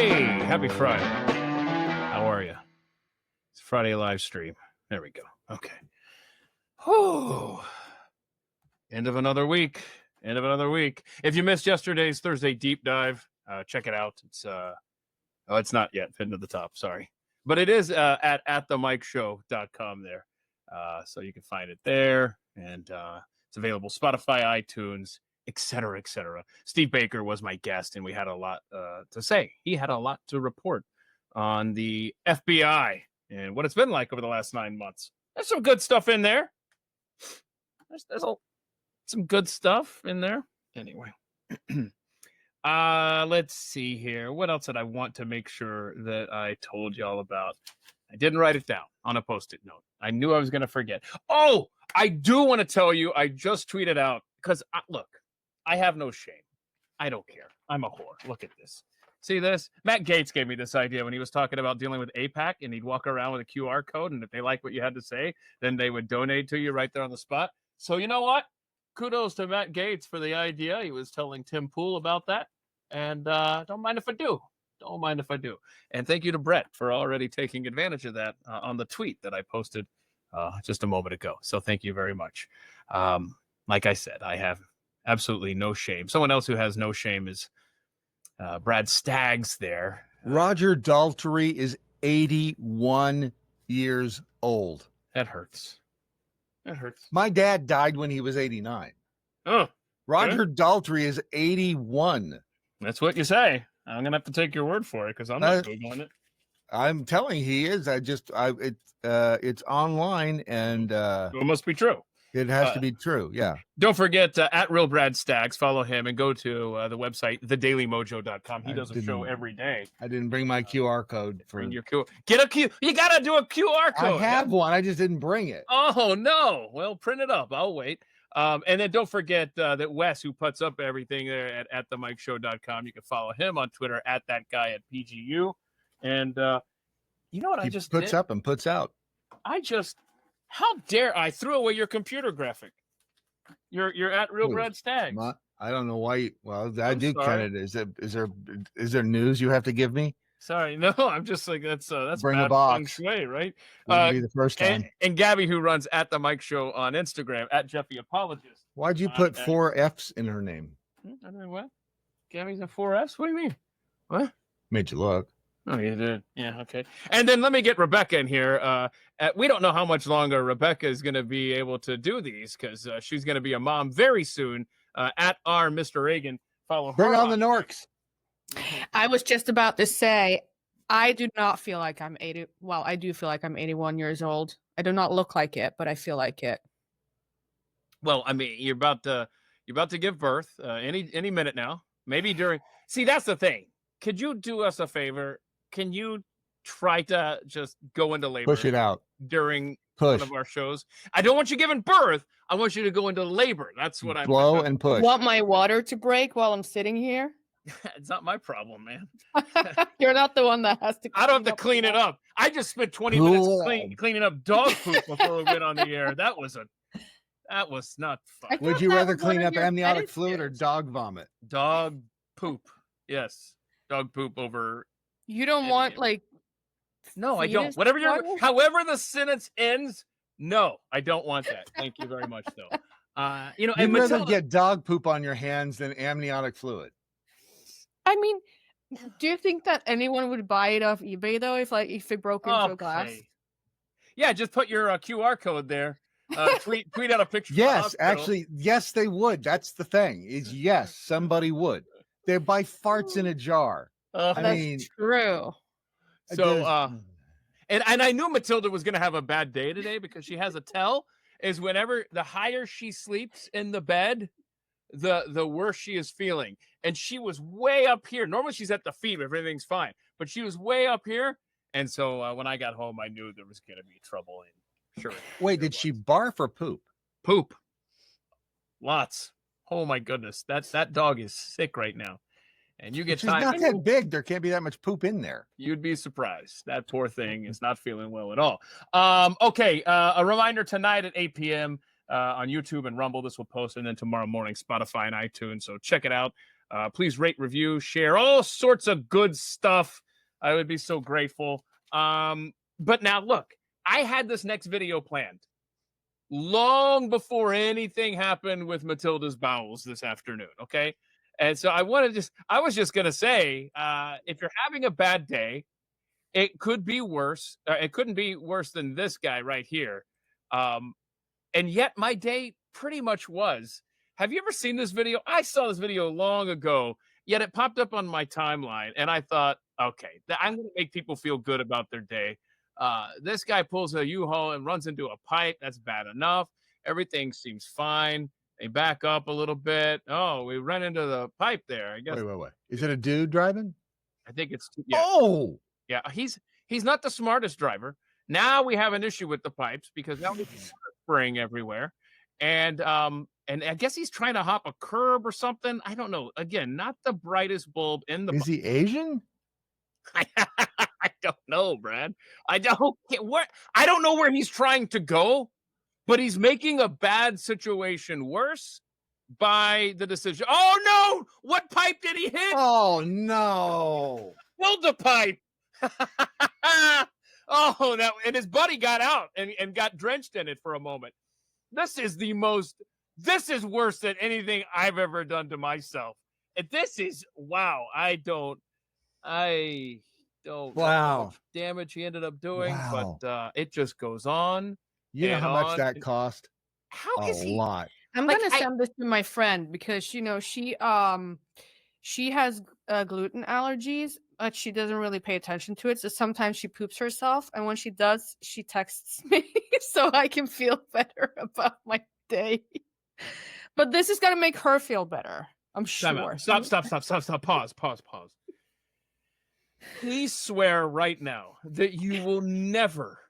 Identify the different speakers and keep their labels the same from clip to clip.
Speaker 1: Hey, happy Friday. How are you? It's Friday live stream. There we go. Okay. Oh, end of another week. End of another week. If you missed yesterday's Thursday deep dive, check it out. It's it's not yet pinned to the top. Sorry, but it is at themikeshow.com there, so you can find it there, and it's available Spotify, iTunes, etc., etc. Steve Baker was my guest, and we had a lot to say. He had a lot to report on the FBI and what it's been like over the last 9 months. There's some good stuff in there. There's some good stuff in there. Anyway, let's see here. What else did I want to make sure that I told y'all about? I didn't write it down on a Post-it note. I knew I was going to forget. Oh, I do want to tell you, I just tweeted out, because, look, I have no shame. I don't care. I'm a whore. Look at this. See this? Matt Gaetz gave me this idea when he was talking about dealing with AIPAC, and he'd walk around with a QR code, and if they like what you had to say, then they would donate to you right there on the spot. So you know what? Kudos to Matt Gaetz for the idea. He was telling Tim Pool about that, and don't mind if I do. Don't mind if I do. And thank you to Brett for already taking advantage of that on the tweet that I posted just a moment ago. So thank you very much. Like I said, I have absolutely no shame. Someone else who has no shame is Brad Staggs there.
Speaker 2: Roger Daltrey is 81 years old.
Speaker 1: That hurts. That hurts.
Speaker 2: My dad died when he was 89.
Speaker 1: Oh,
Speaker 2: Roger Daltrey is 81.
Speaker 1: That's what you say. I'm gonna have to take your word for it because I'm not Googling it.
Speaker 2: I'm telling you, he is. It's online, and
Speaker 1: it must be true.
Speaker 2: It has to be true. Yeah.
Speaker 1: Don't forget at Real Brad Staggs. Follow him and go to the website thedailymojo.com. He does a show every day.
Speaker 2: I didn't bring my QR code for
Speaker 1: your QR. Get a Q. You gotta do a QR code.
Speaker 2: I have one. I just didn't bring it.
Speaker 1: Oh no. Well, print it up. I'll wait. And then don't forget that Wes, who puts up everything there at themikeshow.com, you can follow him on Twitter at that guy at PGU. And you know what?
Speaker 2: He just puts up and puts out.
Speaker 1: How dare I threw away your computer graphic? You're at Real Brad Staggs.
Speaker 2: I don't know why. I do kind of. Is there news you have to give me?
Speaker 1: Sorry, no. I'm just like that's
Speaker 2: bring
Speaker 1: bad
Speaker 2: a box.
Speaker 1: Feng shui, right?
Speaker 2: Be the first time.
Speaker 1: And Gabby, who runs at the Mike Show on Instagram at Jeffy Apologist.
Speaker 2: Why'd you put 4 F's in her name?
Speaker 1: I don't know what. Gabby's in 4 F's. What do you mean? What?
Speaker 2: Made you look.
Speaker 1: Oh, you did. Yeah, okay. And then let me get Rebecca in here. We don't know how much longer Rebecca is going to be able to do these because she's going to be a mom very soon. At our Mistereggen. Follow her.
Speaker 2: Bring on the Norks.
Speaker 3: I was just about to say, I do not feel like I'm 80. Well, I do feel like I'm 81 years old. I do not look like it, but I feel like it.
Speaker 1: Well, I mean, you're about to give birth any minute now. Maybe during. See, that's the thing. Could you do us a favor? Can you try to just go into labor?
Speaker 2: Push it out
Speaker 1: during one of our shows. I don't want you giving birth. I want you to go into labor. That's what I'm
Speaker 2: blow and push.
Speaker 3: Want my water to break while I'm sitting here?
Speaker 1: It's not my problem, man.
Speaker 3: You're not the one that has to.
Speaker 1: I don't have to clean it up. I just spent 20 minutes cleaning up dog poop before we went on the air. That was not fun.
Speaker 2: Would you rather clean up amniotic fluid or dog vomit?
Speaker 1: Dog poop. Yes. Dog poop over.
Speaker 3: You don't want
Speaker 1: No, I don't. However the sentence ends, no, I don't want that. Thank you very much, though.
Speaker 2: You'd rather get dog poop on your hands than amniotic fluid.
Speaker 3: I mean, do you think that anyone would buy it off eBay though if it broke into a glass?
Speaker 1: Yeah, just put your QR code there. Tweet out a picture.
Speaker 2: Yes, actually, yes, they would. That's the thing. Is yes, somebody would. They buy farts in a jar.
Speaker 3: That's true.
Speaker 1: So, and I knew Matilda was going to have a bad day today because she has a tell. Is whenever the higher she sleeps in the bed, the worse she is feeling. And she was way up here. Normally she's at the feet if everything's fine, but she was way up here. And so when I got home, I knew there was going to be trouble. And sure.
Speaker 2: Wait, did she barf or poop?
Speaker 1: Poop. Lots. Oh my goodness. That dog is sick right now. And you get
Speaker 2: She's not that big. There can't be that much poop in there.
Speaker 1: You'd be surprised. That poor thing is not feeling well at all. Okay. A reminder tonight at 8 p.m. On YouTube and Rumble. This will post, and then tomorrow morning, Spotify and iTunes. So check it out. Please rate, review, share, all sorts of good stuff. I would be so grateful. But now, look, I had this next video planned long before anything happened with Matilda's bowels this afternoon. Okay. And so I was just going to say, if you're having a bad day, it could be worse. It couldn't be worse than this guy right here. And yet my day pretty much was. Have you ever seen this video? I saw this video long ago, yet it popped up on my timeline. And I thought, okay, I'm going to make people feel good about their day. This guy pulls a U-Haul and runs into a pipe. That's bad enough. Everything seems fine. They back up a little bit. Oh, we ran into the pipe there. I guess.
Speaker 2: Wait. Is it a dude driving?
Speaker 1: I think it's.
Speaker 2: Yeah. Oh!
Speaker 1: Yeah, he's not the smartest driver. Now we have an issue with the pipes because now we're spraying everywhere, and I guess he's trying to hop a curb or something. I don't know. Again, not the brightest bulb in the.
Speaker 2: Is he Asian?
Speaker 1: I don't know, Brad. I don't know where he's trying to go, but he's making a bad situation worse by the decision. Oh no! What pipe did he hit?
Speaker 2: Oh no!
Speaker 1: Killed the pipe. Oh, and his buddy got out and got drenched in it for a moment. This is worse than anything I've ever done to myself. And this is wow. I don't know how much damage he ended up doing, but it just goes on.
Speaker 2: You know how much that cost?
Speaker 1: How is he?
Speaker 2: A lot.
Speaker 3: I'm gonna send this to my friend because she has gluten allergies, but she doesn't really pay attention to it. So sometimes she poops herself, and when she does, she texts me so I can feel better about my day. But this is gonna make her feel better. I'm sure.
Speaker 1: Stop. Pause. Please swear right now that you will never,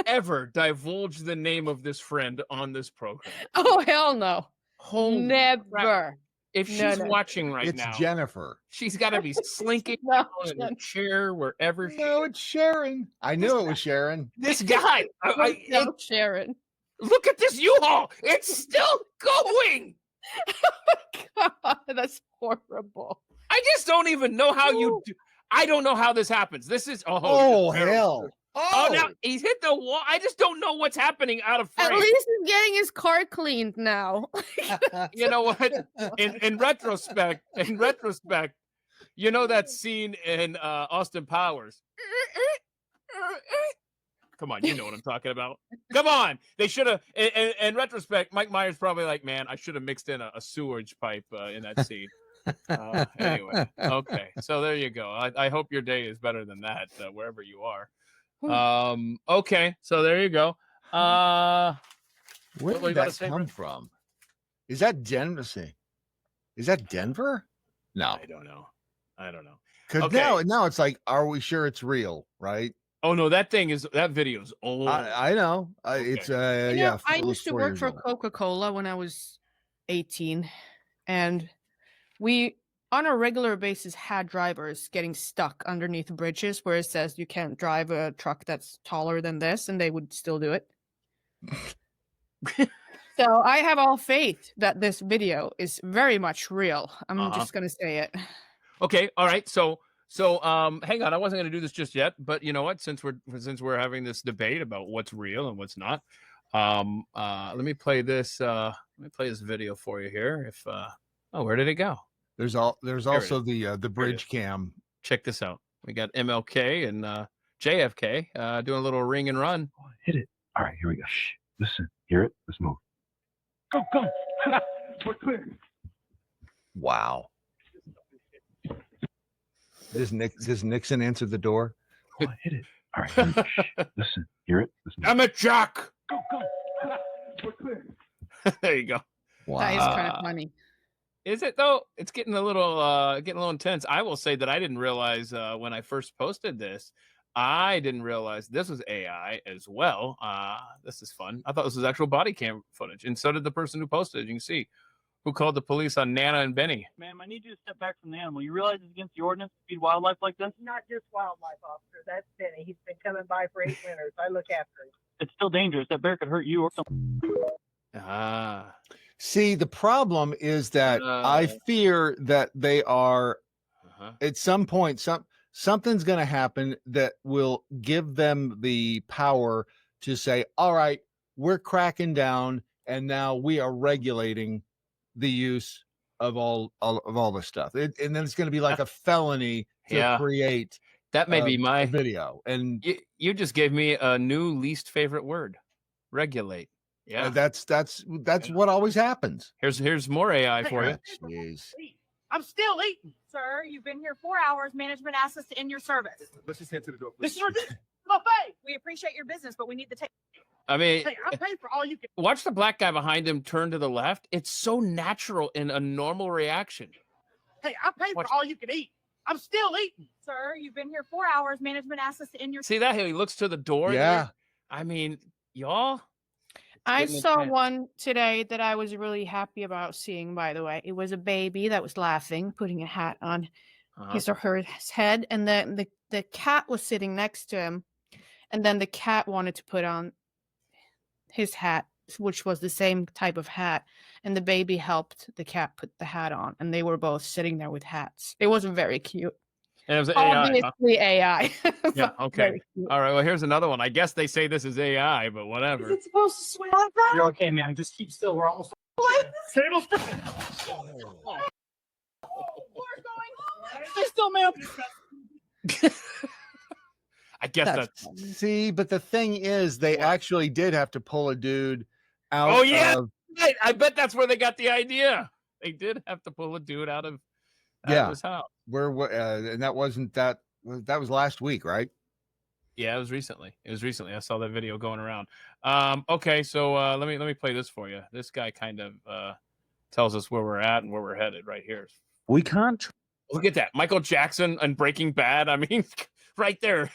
Speaker 1: ever divulge the name of this friend on this program.
Speaker 3: Oh, hell no.
Speaker 1: Never.
Speaker 3: Crap.
Speaker 1: If she's watching right now,
Speaker 2: it's Jennifer.
Speaker 1: She's got to be slinking down in a chair wherever she is.
Speaker 2: It's Sharon. I knew it was Sharon.
Speaker 1: This guy.
Speaker 3: Sharon.
Speaker 1: Look at this U-Haul. It's still going.
Speaker 3: Oh my God, that's horrible.
Speaker 1: I just don't even know how you do. I don't know how this happens. This is
Speaker 2: hell.
Speaker 1: Oh, now he's hit the wall. I just don't know what's happening out of frame.
Speaker 3: At least he's getting his car cleaned now.
Speaker 1: You know what? In retrospect, you know that scene in Austin Powers. Come on, you know what I'm talking about. Come on. They should have, in retrospect, Mike Myers probably like, man, I should have mixed in a sewage pipe in that scene. Anyway, okay. So there you go. I hope your day is better than that, wherever you are. Okay. So there you go.
Speaker 2: Where did that come from? Is that Denver? Is that Denver? No.
Speaker 1: I don't know.
Speaker 2: Because now it's like, are we sure it's real? Right?
Speaker 1: Oh no, that video's old.
Speaker 2: I know. Okay. It's yeah.
Speaker 3: I used to work for Coca-Cola when I was 18, and we on a regular basis had drivers getting stuck underneath bridges where it says you can't drive a truck that's taller than this, and they would still do it. So I have all faith that this video is very much real. I'm just gonna say it.
Speaker 1: Okay, all right. So hang on, I wasn't going to do this just yet, but you know what? Since we're having this debate about what's real and what's not, let me play this. Let me play this video for you here. If where did it go?
Speaker 2: There's also the bridge cam.
Speaker 1: Check this out. We got MLK and JFK doing a little ring and run.
Speaker 4: Hit it. All right, here we go. Shh. Listen. Hear it? Let's move. Go. We're clear.
Speaker 2: Wow. Does Nixon answer the door?
Speaker 4: Go on, hit it. All right. Listen. Hear it? Let's move.
Speaker 1: I'm a Jack.
Speaker 4: Go. We're clear.
Speaker 1: There you go.
Speaker 2: Wow.
Speaker 3: That is kind of funny.
Speaker 1: Is it though? It's getting a little intense. I will say that I didn't realize when I first posted this, I didn't realize this was AI as well. This is fun. I thought this was actual body cam footage, and so did the person who posted it. You can see who called the police on Nana and Benny.
Speaker 5: Ma'am, I need you to step back from the animal. You realize it's against the ordinance to feed wildlife like this?
Speaker 6: Not just wildlife, officer. That's Benny. He's been coming by for 8 winters. I look after him.
Speaker 5: It's still dangerous. That bear could hurt you or something.
Speaker 2: See, the problem is that I fear that they are at some point, something's going to happen that will give them the power to say, all right, we're cracking down, and now we are regulating the use of all this stuff. And then it's going to be like a felony to create
Speaker 1: that may be my
Speaker 2: video. And
Speaker 1: you just gave me a new least favorite word: regulate. Yeah,
Speaker 2: that's what always happens.
Speaker 1: Here's more AI for you.
Speaker 2: Jeez.
Speaker 6: I'm still eating. Sir, you've been here 4 hours. Management asked us to end your service.
Speaker 7: Let's just head to the door.
Speaker 6: This is ridiculous. Buffet. We appreciate your business, but we need the table.
Speaker 1: I mean,
Speaker 6: Hey, I paid for all you can.
Speaker 1: watch the black guy behind him turn to the left. It's so natural in a normal reaction.
Speaker 6: Hey, I paid for all you can eat. I'm still eating. Sir, you've been here 4 hours. Management asked us to end your.
Speaker 1: See that? He looks to the door.
Speaker 2: Yeah.
Speaker 1: There. I mean, y'all.
Speaker 3: I
Speaker 1: getting
Speaker 3: saw
Speaker 1: intense.
Speaker 3: one today that I was really happy about seeing, by the way. It was a baby that was laughing, putting a hat on his or her head, and then the cat was sitting next to him, and then the cat wanted to put on his hat, which was the same type of hat, and the baby helped the cat put the hat on, and they were both sitting there with hats. It wasn't very cute.
Speaker 1: And it was AI. Huh?
Speaker 3: Obviously AI.
Speaker 1: Yeah.
Speaker 3: but
Speaker 1: Okay.
Speaker 3: very cute.
Speaker 1: All right. Well, here's another one. I guess they say this is AI, but whatever.
Speaker 6: Is it supposed to swing like that?
Speaker 5: You're okay, man. Just keep still. We're almost.
Speaker 6: Table's What's going on? They still mail.
Speaker 1: I guess that's.
Speaker 2: See, but the thing is, they actually did have to pull a dude out.
Speaker 1: Oh yeah,
Speaker 2: of,
Speaker 1: right. I bet that's where they got the idea. They did have to pull a dude out of his house.
Speaker 2: and that wasn't that. That was last week, right?
Speaker 1: Yeah, it was recently. I saw that video going around. Okay, so let me play this for you. This guy kind of tells us where we're at and where we're headed right here.
Speaker 4: We can't
Speaker 1: Look at that, Michael Jackson and Breaking Bad. I mean, right there.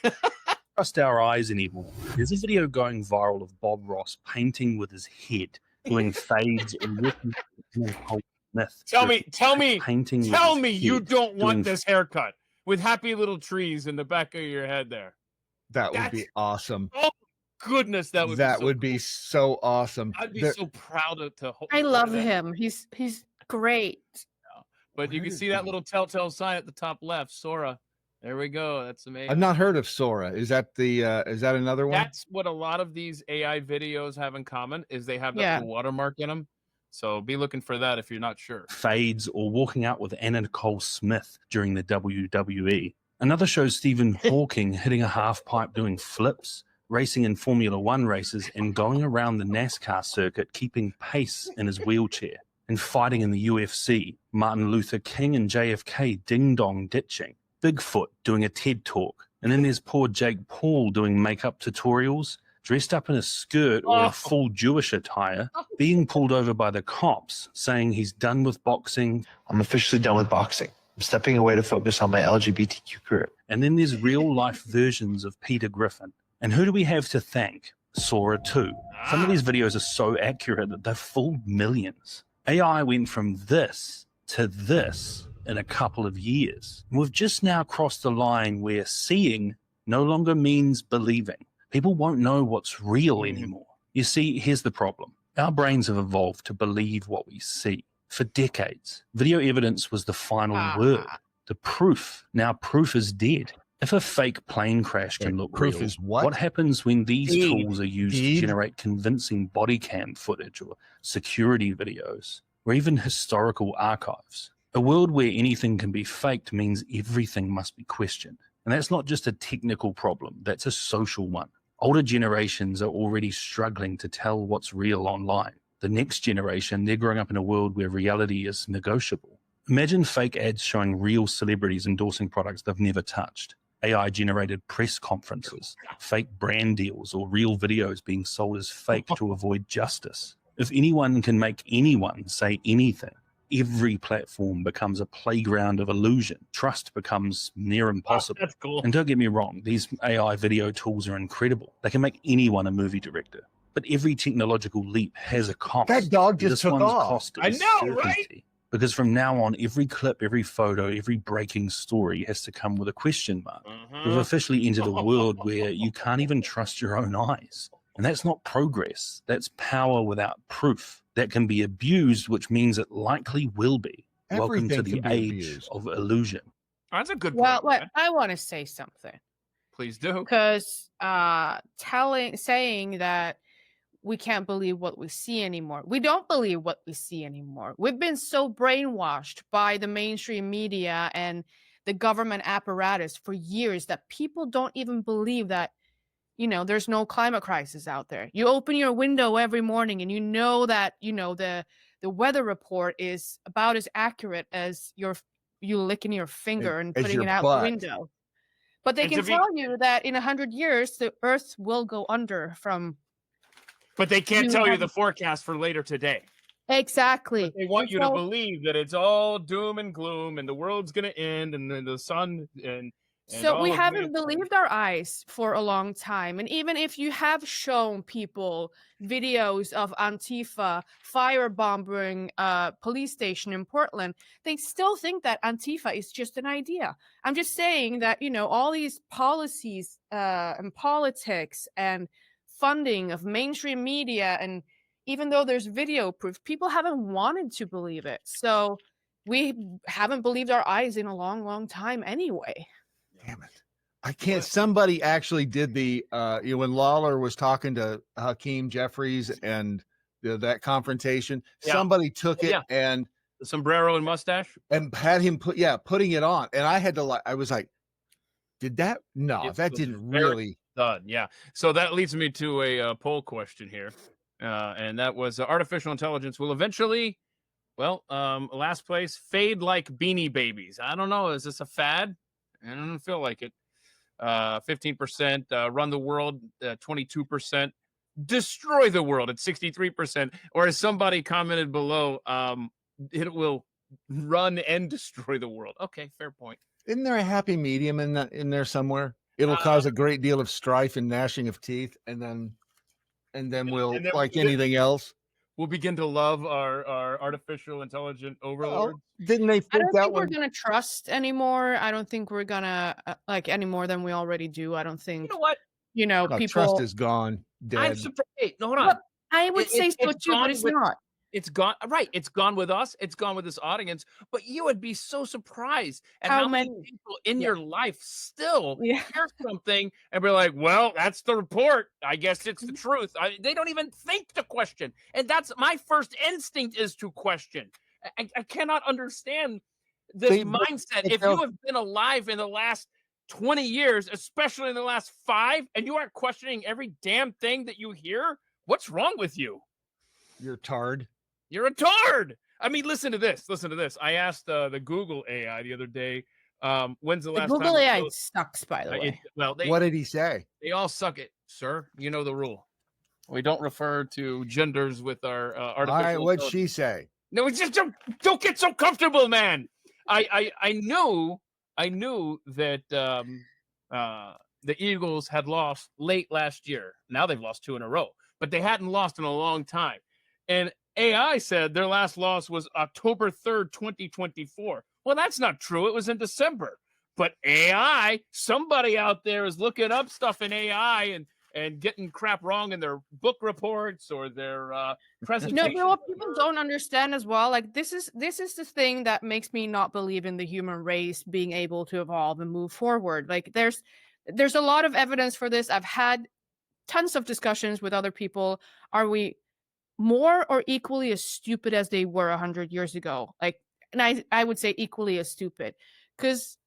Speaker 4: trust our eyes anymore. There's a video going viral of Bob Ross painting with his head, doing fades and working on the whole myth.
Speaker 1: tell me,
Speaker 4: Painting with
Speaker 1: tell
Speaker 4: his
Speaker 1: me you
Speaker 4: head,
Speaker 1: don't want
Speaker 4: doing
Speaker 1: this haircut with happy little trees in the back of your head there.
Speaker 2: That would be awesome.
Speaker 1: Oh goodness, that would
Speaker 2: be so awesome.
Speaker 1: I'd be so proud to hold.
Speaker 3: I love him. He's great.
Speaker 1: But you can see that little telltale sign at the top left, Sora. There we go. That's amazing.
Speaker 2: I've not heard of Sora. Is that another one?
Speaker 1: That's what a lot of these AI videos have in common is they have that little watermark in them. So be looking for that if you're not sure.
Speaker 4: Fades or walking out with Anna Nicole Smith during the WWE. Another shows Stephen Hawking hitting a half pipe doing flips, racing in Formula One races, and going around the NASCAR circuit keeping pace in his wheelchair. And fighting in the UFC, Martin Luther King and JFK ding-dong ditching. Bigfoot doing a TED Talk. And then there's poor Jake Paul doing makeup tutorials, dressed up in a skirt or a full Jewish attire, being pulled over by the cops, saying he's done with boxing.
Speaker 8: I'm officially done with boxing. I'm stepping away to focus on my LGBTQ career.
Speaker 4: And then there's real-life versions of Peter Griffin. And who do we have to thank? Sora 2. Some of these videos are so accurate that they've fooled millions. AI went from this to this in a couple of years. We've just now crossed the line where seeing no longer means believing. People won't know what's real anymore. You see, here's the problem. Our brains have evolved to believe what we see. For decades, video evidence was the final word, the proof. Now proof is dead. If a fake plane crash can look
Speaker 2: proof
Speaker 4: real,
Speaker 2: is what?
Speaker 4: happens when these tools are used to generate convincing body cam footage or security videos, or even historical archives? A world where anything can be faked means everything must be questioned. And that's not just a technical problem, that's a social one. Older generations are already struggling to tell what's real online. The next generation, they're growing up in a world where reality is negotiable. Imagine fake ads showing real celebrities endorsing products they've never touched. AI-generated press conferences, fake brand deals, or real videos being sold as fake to avoid justice. If anyone can make anyone say anything, every platform becomes a playground of illusion. Trust becomes near impossible.
Speaker 1: That's cool.
Speaker 4: And don't get me wrong, these AI video tools are incredible. They can make anyone a movie director. But every technological leap has a cost.
Speaker 2: That dog just
Speaker 4: this
Speaker 2: took
Speaker 4: one's
Speaker 2: off.
Speaker 4: cost
Speaker 1: I
Speaker 4: is
Speaker 1: know, right?
Speaker 4: certainty. Because from now on, every clip, every photo, every breaking story has to come with a question mark. We've officially entered a world where you can't even trust your own eyes. And that's not progress. That's power without proof. that can be abused, which means it likely will be. Welcome to
Speaker 2: Everything
Speaker 4: the
Speaker 2: can be
Speaker 4: age
Speaker 2: abused.
Speaker 4: of illusion.
Speaker 1: That's a good
Speaker 3: Well,
Speaker 1: point. man.
Speaker 3: I want to say something.
Speaker 1: Please do.
Speaker 3: Because saying that we can't believe what we see anymore. We don't believe what we see anymore. We've been so brainwashed by the mainstream media and the government apparatus for years that people don't even believe that, you know, there's no climate crisis out there. You open your window every morning and you know that, you know, the weather report is about as accurate as you licking your finger and
Speaker 2: As
Speaker 3: putting
Speaker 2: your
Speaker 3: it out
Speaker 2: butt.
Speaker 3: the window. But they
Speaker 1: And
Speaker 3: can
Speaker 1: to be-
Speaker 3: tell you that in 100 years, the Earth will go under from.
Speaker 1: But they can't
Speaker 3: You
Speaker 1: tell you
Speaker 3: have-
Speaker 1: the forecast for later today.
Speaker 3: Exactly.
Speaker 1: But they want
Speaker 3: And
Speaker 1: you to
Speaker 3: so-
Speaker 1: believe that it's all doom and gloom and the world's going to end and then the sun and
Speaker 3: So
Speaker 1: all
Speaker 3: we
Speaker 1: of
Speaker 3: haven't
Speaker 1: this.
Speaker 3: believed our eyes for a long time. And even if you have shown people videos of Antifa firebombing a police station in Portland, they still think that Antifa is just an idea. I'm just saying that, you know, all these policies and politics and funding of mainstream media, and even though there's video proof, people haven't wanted to believe it. So we haven't believed our eyes in a long, long time anyway.
Speaker 2: Damn it. I can't. Somebody actually did the you know, when Lawler was talking to Hakeem Jeffries and that confrontation,
Speaker 1: Yeah.
Speaker 2: somebody took it
Speaker 1: Yeah.
Speaker 2: and
Speaker 1: The sombrero and mustache.
Speaker 2: had him putting it on. And I had to I was like, did that? No,
Speaker 1: It
Speaker 2: that
Speaker 1: was
Speaker 2: didn't
Speaker 1: very
Speaker 2: really.
Speaker 1: done. Yeah. So that leads me to a poll question here. And that was artificial intelligence will eventually, well, last place, fade like Beanie Babies. I don't know. Is this a fad? I don't feel like it. 15%, run the world, 22%, destroy the world at 63%. Or as somebody commented below, it will run and destroy the world. Okay, fair point.
Speaker 2: Isn't there a happy medium in there somewhere? It'll cause a great deal of strife and gnashing of teeth, and then we'll,
Speaker 1: and then
Speaker 2: like
Speaker 1: we'll-
Speaker 2: anything else.
Speaker 1: We'll begin to love our artificial intelligent overlords.
Speaker 2: Didn't they
Speaker 3: I
Speaker 2: freak
Speaker 3: don't
Speaker 2: out
Speaker 3: think we're
Speaker 2: when
Speaker 3: gonna trust anymore. I don't think we're gonna like any more than we already do. I don't think
Speaker 1: You know what?
Speaker 3: people.
Speaker 2: trust is gone,
Speaker 1: I'm
Speaker 2: dead?
Speaker 1: surprised. Hey, no, hold on.
Speaker 3: Well, I would say so
Speaker 1: it's
Speaker 3: too, but
Speaker 1: gone
Speaker 3: it's
Speaker 1: with-
Speaker 3: not.
Speaker 1: It's gone. Right. It's gone with us. It's gone with this audience. But you would be so surprised at
Speaker 3: How
Speaker 1: how many
Speaker 3: many-
Speaker 1: people in
Speaker 3: Yeah.
Speaker 1: your life still
Speaker 3: Yeah.
Speaker 1: hear something and be like, well, that's the report. I guess it's the truth. They don't even think to question. And that's my first instinct is to question. I cannot understand this
Speaker 2: They- but
Speaker 1: mindset.
Speaker 2: if
Speaker 1: If
Speaker 2: they'll-
Speaker 1: you have been alive in the last 20 years, especially in the last 5, and you aren't questioning every damn thing that you hear, what's wrong with you?
Speaker 2: You're tard.
Speaker 1: You're a tard. I mean, listen to this. Listen to this. I asked the Google AI the other day, when's the
Speaker 3: The
Speaker 1: last
Speaker 3: Google
Speaker 1: time?
Speaker 3: AI sucks, by the way.
Speaker 1: Well,
Speaker 2: What did he say?
Speaker 1: they all suck it, sir. You know the rule. We don't refer to genders with our
Speaker 2: All
Speaker 1: artificial.
Speaker 2: right, what'd
Speaker 1: intelligence.
Speaker 2: she say?
Speaker 1: No, it's just don't get so comfortable, man. I knew that the Eagles had lost late last year. Now they've lost 2 in a row, but they hadn't lost in a long time. And AI said their last loss was October 3rd, 2024. Well, that's not true. It was in December. But AI, somebody out there is looking up stuff in AI and getting crap wrong in their book reports or their
Speaker 3: No,
Speaker 1: presentations.
Speaker 3: you know what people don't understand as well. Like this is the thing that makes me not believe in the human race being able to evolve and move forward. Like there's a lot of evidence for this. I've had tons of discussions with other people. Are we more or equally as stupid as they were 100 years ago? Like, and I would say equally as stupid, because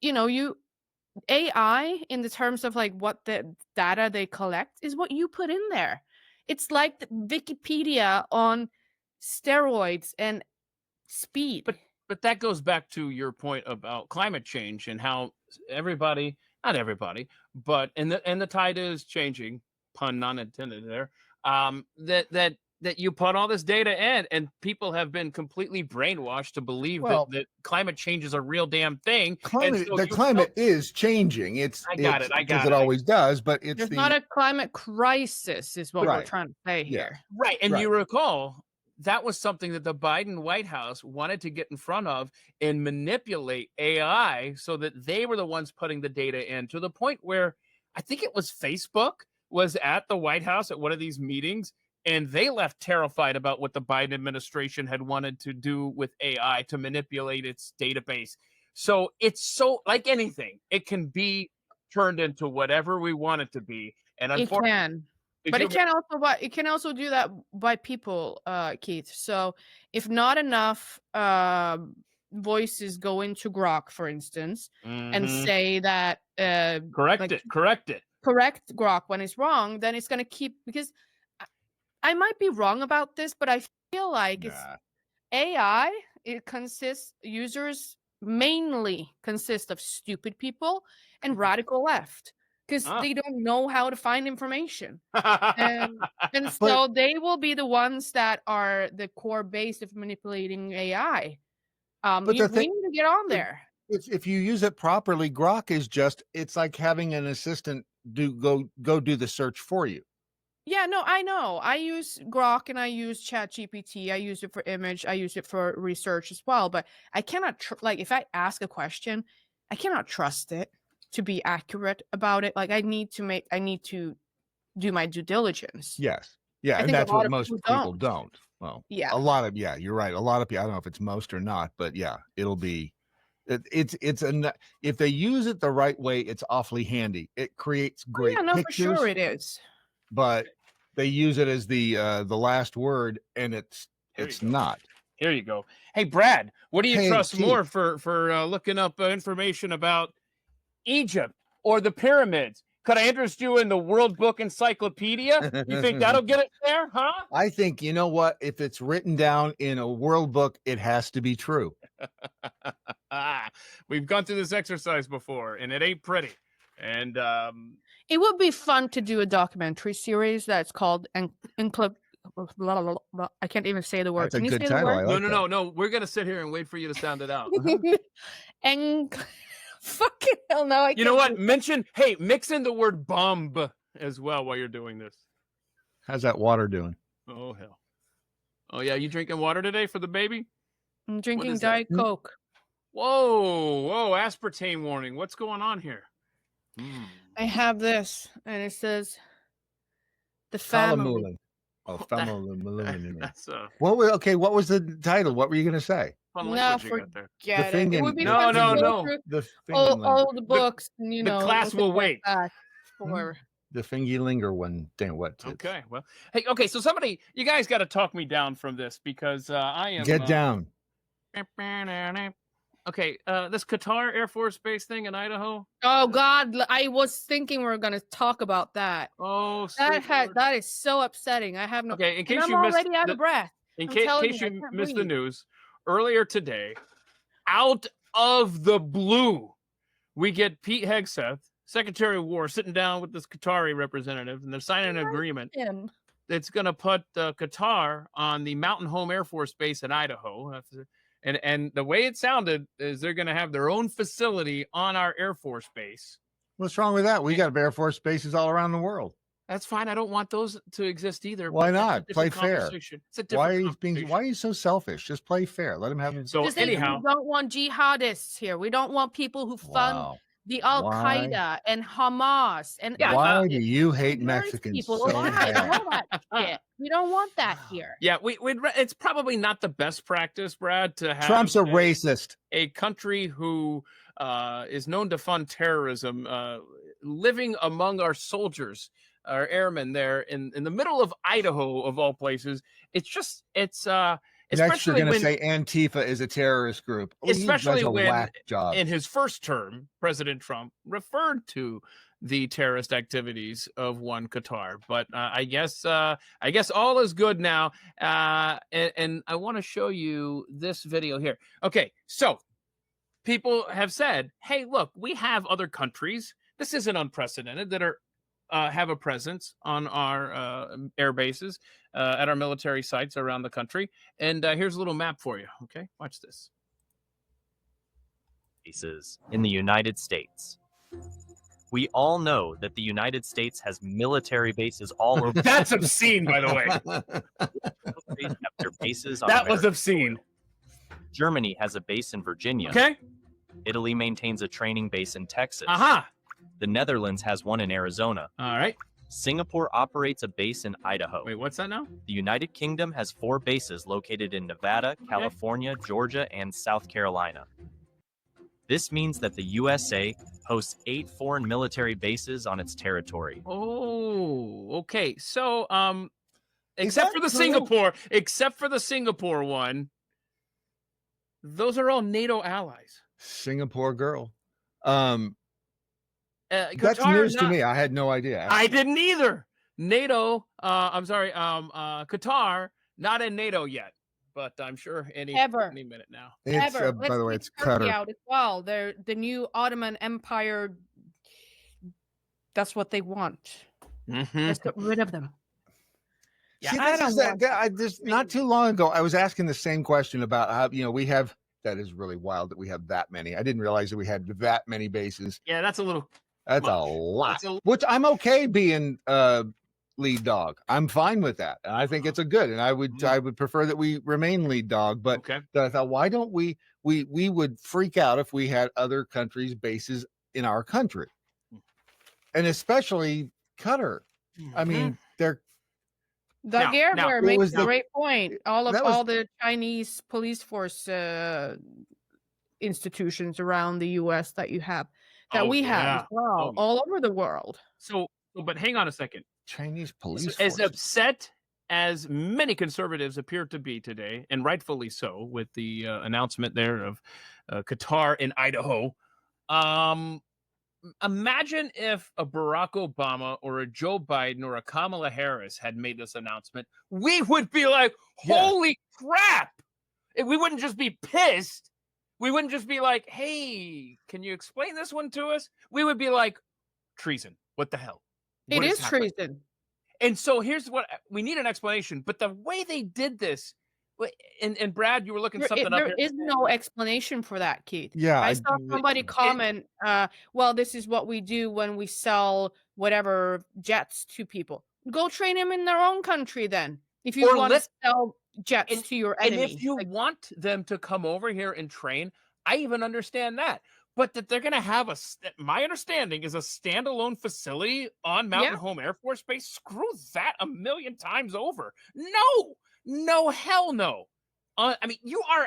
Speaker 3: AI in the terms of like what the data they collect is what you put in there. It's like the Wikipedia on steroids and speed.
Speaker 1: But that goes back to your point about climate change and how everybody, not everybody, but and the tide is changing, pun not intended there. That you put all this data in, and people have been completely brainwashed to believe that climate change is a real damn thing.
Speaker 2: The climate is changing.
Speaker 1: I got it.
Speaker 2: Because it always does, but it's
Speaker 3: There's not a climate crisis, is what we're
Speaker 2: Right.
Speaker 3: trying to say
Speaker 2: Yeah.
Speaker 3: here.
Speaker 1: Right. And
Speaker 2: Right.
Speaker 1: you recall that was something that the Biden White House wanted to get in front of and manipulate AI so that they were the ones putting the data in, to the point where I think it was Facebook was at the White House at one of these meetings and they left terrified about what the Biden administration had wanted to do with AI to manipulate its database. So it's so, like anything, it can be turned into whatever we want it to be. And
Speaker 3: It
Speaker 1: unfortunately,
Speaker 3: can. But it can also do that by people, Keith. So if not enough voices go into Grok, for instance, and say that
Speaker 1: correct it,
Speaker 3: correct Grok when it's wrong, then it's gonna keep, because I might be wrong about this, but I feel like it's AI. Users mainly consist of stupid people and radical left, because they don't know how to find information. and so they will be the ones that are the core base of manipulating AI. We need to get on there.
Speaker 2: If you use it properly, Grok is it's like having an assistant go do the search for you.
Speaker 3: Yeah, no, I know. I use Grok and I use ChatGPT. I use it for image. I use it for research as well. But I cannot, like, if I ask a question, I cannot trust it to be accurate about it. Like, I need to do my due diligence.
Speaker 2: Yes. Yeah. And that's what most people don't. Well,
Speaker 3: yeah.
Speaker 2: You're right. A lot of people, I don't know if it's most or not, but yeah, it'll be, if they use it the right way, it's awfully handy. It creates great pictures.
Speaker 3: For sure it is.
Speaker 2: But they use it as the last word, and it's not.
Speaker 1: Here you go. Hey, Brad, what do you trust
Speaker 2: Keith.
Speaker 1: more for looking up information about Egypt or the pyramids? Could I interest you in the World Book Encyclopedia? You think that'll get it there, huh?
Speaker 2: I think, you know what? If it's written down in a world book, it has to be true.
Speaker 1: We've gone through this exercise before, and it ain't pretty. And
Speaker 3: it would be fun to do a documentary series that's called I can't even say the word.
Speaker 2: That's a good
Speaker 1: title.
Speaker 2: Like
Speaker 1: no. We're gonna sit here and wait for you to sound it out.
Speaker 3: And fucking hell no!
Speaker 1: You know what? Mix in the word bomb as well while you're doing this.
Speaker 2: How's that water doing?
Speaker 1: Oh hell! Oh yeah, you drinking water today for the baby?
Speaker 3: I'm drinking Diet Coke.
Speaker 1: Whoa! Aspartame warning. What's going on here?
Speaker 3: I have this, and it says the family.
Speaker 2: What was the title? What were you going to say?
Speaker 3: No, forget it. It would be
Speaker 1: no.
Speaker 3: All the books,
Speaker 1: the class will wait.
Speaker 3: For
Speaker 2: the Fingerlinger one. Damn, what?
Speaker 1: Okay, well, hey, okay. So you guys got to talk me down from this because I am.
Speaker 2: Get down.
Speaker 1: Okay, this Qatar Air Force Base thing in Idaho.
Speaker 3: Oh God, I was thinking we were going to talk about that.
Speaker 1: Oh,
Speaker 3: that is so upsetting. I have no.
Speaker 1: Okay, in case
Speaker 3: I'm already out of breath.
Speaker 1: In case you missed the news, earlier today, out of the blue, we get Pete Hegseth, Secretary of War, sitting down with this Qatari representative, and they're signing an agreement that's going to put Qatar on the Mountain Home Air Force Base in Idaho. And the way it sounded is they're going to have their own facility on our Air Force Base.
Speaker 2: What's wrong with that? We got Air Force bases all around the world.
Speaker 1: That's fine. I don't want those to exist either.
Speaker 2: Why not? Play fair.
Speaker 1: Why
Speaker 2: are you so selfish? Just play fair. Let them have it.
Speaker 1: So anyhow,
Speaker 3: we don't want jihadists here. We don't want people who fund the Al Qaeda and Hamas. And
Speaker 2: why do you hate Mexicans
Speaker 3: people
Speaker 2: so bad?
Speaker 3: We don't want that here.
Speaker 1: Yeah, it's probably not the best practice, Brad, to have
Speaker 2: Trump's a racist.
Speaker 1: A country who is known to fund terrorism, living among our soldiers, our airmen there in the middle of Idaho, of all places.
Speaker 2: Next, you're going to say Antifa is a terrorist group.
Speaker 1: Especially when, in his first term, President Trump referred to the terrorist activities of one Qatar. But I guess all is good now. And I want to show you this video here. Okay, so people have said, hey, look, we have other countries. This isn't unprecedented that are have a presence on our air bases, at our military sites around the country. And here's a little map for you. Okay, watch this.
Speaker 7: Bases in the United States. We all know that the United States has military bases all over.
Speaker 1: That's obscene, by the way.
Speaker 7: Have their bases on
Speaker 1: that was obscene.
Speaker 7: Germany has a base in Virginia.
Speaker 1: Okay.
Speaker 7: Italy maintains a training base in Texas.
Speaker 1: Aha.
Speaker 7: The Netherlands has one in Arizona.
Speaker 1: All right.
Speaker 7: Singapore operates a base in Idaho.
Speaker 1: Wait, what's that now?
Speaker 7: The United Kingdom has 4 bases located in Nevada, California, Georgia, and South Carolina. This means that the USA hosts 8 foreign military bases on its territory.
Speaker 1: Oh, okay. So,
Speaker 2: Is
Speaker 1: except
Speaker 2: that
Speaker 1: for the Singapore one, those are all NATO allies.
Speaker 2: Singapore girl. That's
Speaker 1: Qatar,
Speaker 2: news to me. I had no idea.
Speaker 1: I didn't either. NATO, Qatar, not in NATO yet, but I'm sure any minute now.
Speaker 2: It's, by the way, it's
Speaker 3: Turkey
Speaker 2: Qatar.
Speaker 3: out as well. They're the new Ottoman Empire. That's what they want. Let's get rid of them.
Speaker 2: See, I just not too long ago, I was asking the same question about how we have. That is really wild that we have that many. I didn't realize that we had that many bases.
Speaker 1: Yeah, that's a little.
Speaker 2: That's a lot. Which I'm okay being lead dog. I'm fine with that, and I think it's a good. And I would prefer that we remain lead dog. But I thought, why don't we would freak out if we had other countries' bases in our country, and especially Qatar. I mean, they're.
Speaker 3: Doug Airware makes a great point. All the Chinese police force institutions around the U.S. that you have, we have as well, all over the world.
Speaker 1: So, but hang on a second.
Speaker 2: Chinese police
Speaker 1: as upset as many conservatives appear to be today, and rightfully so, with the announcement there of Qatar in Idaho. Imagine if a Barack Obama or a Joe Biden or a Kamala Harris had made this announcement. We would be like, holy crap. We wouldn't just be pissed. We wouldn't just be like, hey, can you explain this one to us? We would be like, treason. What the hell?
Speaker 3: It is treason.
Speaker 1: And so here's what we need an explanation. But the way they did this, and Brad, you were looking something up.
Speaker 3: There is no explanation for that, Keith.
Speaker 2: Yeah,
Speaker 3: I saw somebody comment. Well, this is what we do when we sell whatever jets to people. Go train them in their own country, then. If you want to sell jets to your enemy,
Speaker 1: and if you want them to come over here and train, I even understand that. But that they're going to have my understanding is a standalone facility on Mountain Home Air Force Base. Screw that 1,000,000 times over. No, hell no. I mean, you're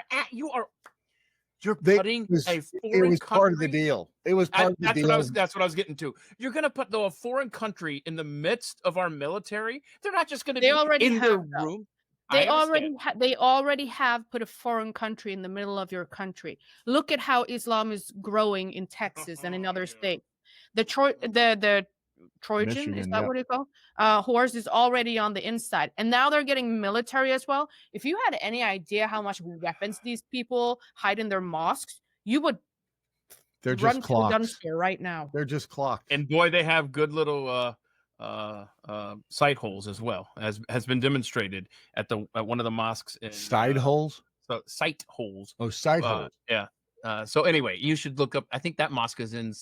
Speaker 1: putting a foreign
Speaker 2: It was part of the deal. It was part of the deal.
Speaker 1: That's what I was getting to. You're going to put a foreign country in the midst of our military. They're not just going to be in their room.
Speaker 3: They already have put a foreign country in the middle of your country. Look at how Islam is growing in Texas and in other states. The Trojan, Michigan, is that what it's called? Horse is already on the inside, and now they're getting military as well. If you had any idea how much weapons these people hide in their mosques, you would
Speaker 2: run
Speaker 3: to the dumpster right now.
Speaker 2: They're just clocked,
Speaker 1: and boy, they have good little sight holes as well, as has been demonstrated at one of the mosques.
Speaker 2: Side holes,
Speaker 1: so sight holes.
Speaker 2: Oh, sight holes.
Speaker 1: Yeah. So anyway, you should look up. I think that mosque is in.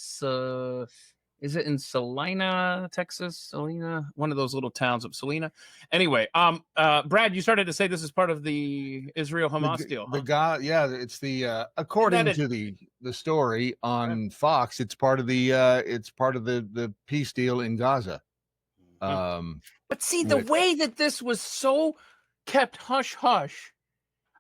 Speaker 1: Is it in Salina, Texas? Salina, one of those little towns of Salina. Anyway, Brad, you started to say this is part of the Israel-Hamas deal.
Speaker 2: It's the according to the story on Fox, it's part of the peace deal in Gaza.
Speaker 1: But see, the way that this was so kept hush hush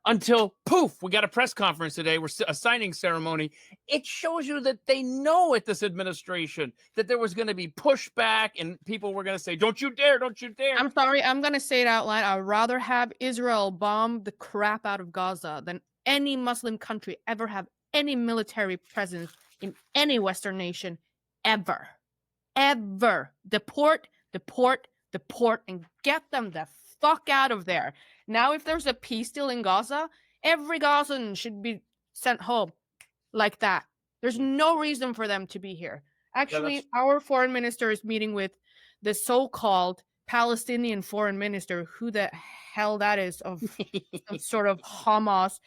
Speaker 1: until poof, we got a press conference today. We're a signing ceremony. It shows you that they know at this administration that there was going to be pushback and people were going to say, don't you dare, don't you dare.
Speaker 3: I'm sorry. I'm going to say it out loud. I'd rather have Israel bomb the crap out of Gaza than any Muslim country ever have any military presence in any Western nation ever. Deport, and get them the fuck out of there. Now, if there's a peace deal in Gaza, every Gazan should be sent home like that. There's no reason for them to be here. Actually, our foreign minister is meeting with the so-called Palestinian foreign minister, who the hell that is, of some sort of Hamas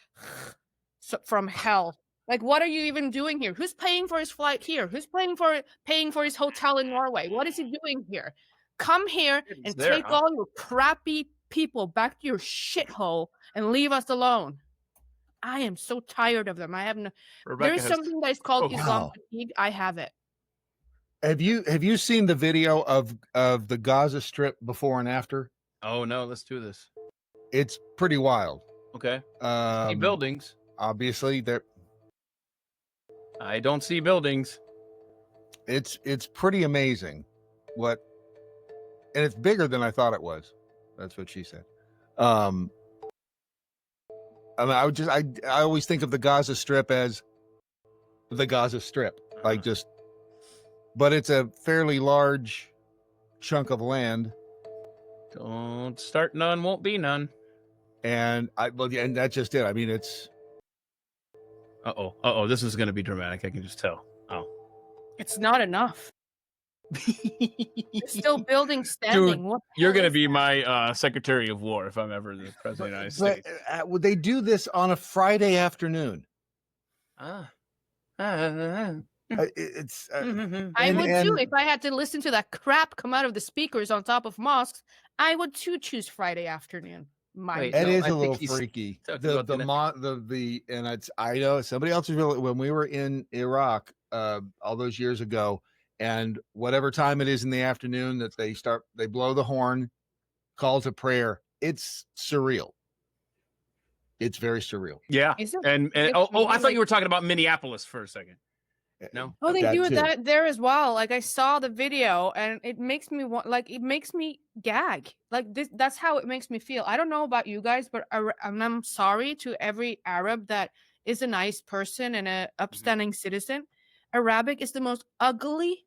Speaker 3: from hell. Like, what are you even doing here? Who's paying for his flight here? Who's paying for his hotel in Norway? What is he doing here? Come here and take all your crappy people back to your shithole and leave us alone. I am so tired of them. I have no. There's something that is called Islam fatigue. I have it.
Speaker 2: Have you seen the video of the Gaza Strip before and after?
Speaker 1: Oh no, let's do this.
Speaker 2: It's pretty wild.
Speaker 1: Okay. See buildings.
Speaker 2: Obviously, there.
Speaker 1: I don't see buildings.
Speaker 2: It's pretty amazing, and it's bigger than I thought it was. That's what she said. I mean, I always think of the Gaza Strip as the Gaza Strip, like just, but it's a fairly large chunk of land.
Speaker 1: Don't start none, won't be none.
Speaker 2: And that's just it. I mean, it's.
Speaker 1: This is going to be dramatic. I can just tell. Oh,
Speaker 3: it's not enough. It's still building standing.
Speaker 1: Dude, you're going to be my Secretary of War if I'm ever the President of the United States.
Speaker 2: Would they do this on a Friday afternoon? It's.
Speaker 3: I would too if I had to listen to that crap come out of the speakers on top of mosques. I would too choose Friday afternoon.
Speaker 2: It is a little freaky. And it's, I know somebody else was really, when we were in Iraq all those years ago, and whatever time it is in the afternoon that they blow the horn, call to prayer. It's surreal. It's very surreal.
Speaker 1: Yeah. And I thought you were talking about Minneapolis for a second. No.
Speaker 3: Oh, they do that there as well. Like I saw the video, and it makes me it makes me gag. Like this, that's how it makes me feel. I don't know about you guys, but I'm sorry to every Arab that is a nice person and a upstanding citizen. Arabic is the most ugly,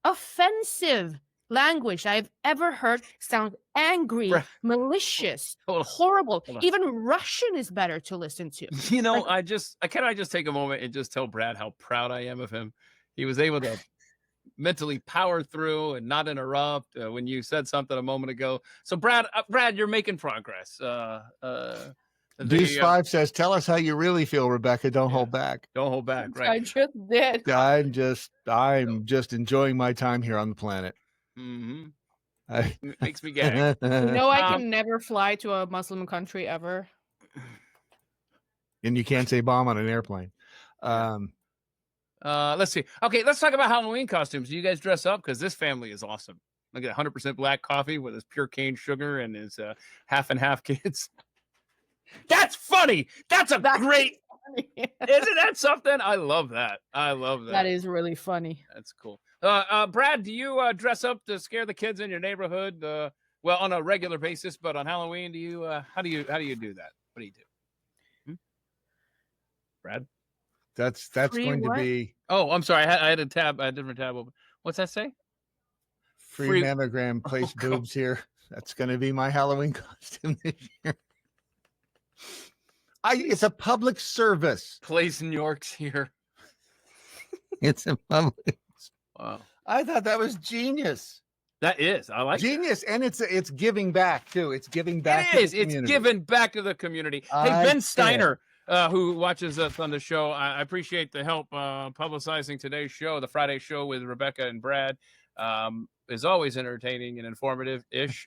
Speaker 3: offensive language I've ever heard. Sounds angry, malicious, horrible. Even Russian is better to listen to.
Speaker 1: You know, I just take a moment and just tell Brad how proud I am of him. He was able to mentally power through and not interrupt when you said something a moment ago. So Brad, you're making progress.
Speaker 2: Deuce 5 says, "Tell us how you really feel, Rebecca. Don't hold back.
Speaker 1: Don't hold back." Right.
Speaker 3: I just did.
Speaker 2: I'm just enjoying my time here on the planet.
Speaker 1: Mm-hmm. It makes me gag.
Speaker 3: I can never fly to a Muslim country ever.
Speaker 2: And you can't say bomb on an airplane.
Speaker 1: Let's see. Okay, let's talk about Halloween costumes. Do you guys dress up? Because this family is awesome. Look at 100% black coffee with his pure cane sugar and his half and half kids. That's funny. That's great. Funny. Isn't that something? I love that.
Speaker 3: That is really funny.
Speaker 1: That's cool. Brad, do you dress up to scare the kids in your neighborhood? Well, on a regular basis, but on Halloween, do you? How do you do that? What do you do? Brad,
Speaker 2: that's going to be.
Speaker 1: Oh, I'm sorry. I had a different tab open. What's that say?
Speaker 2: Free mammogram place boobs here. That's going to be my Halloween costume this year. It's a public service.
Speaker 1: Place New York's here.
Speaker 2: It's a public.
Speaker 1: Wow.
Speaker 2: I thought that was genius.
Speaker 1: That is. I like
Speaker 2: genius. And it's giving back too. It's giving back.
Speaker 1: It is. It's giving back to the community. Hey, Ben Steiner, who watches us on the show, I appreciate the help publicizing today's show, the Friday show with Rebecca and Brad. Is always entertaining and informative-ish.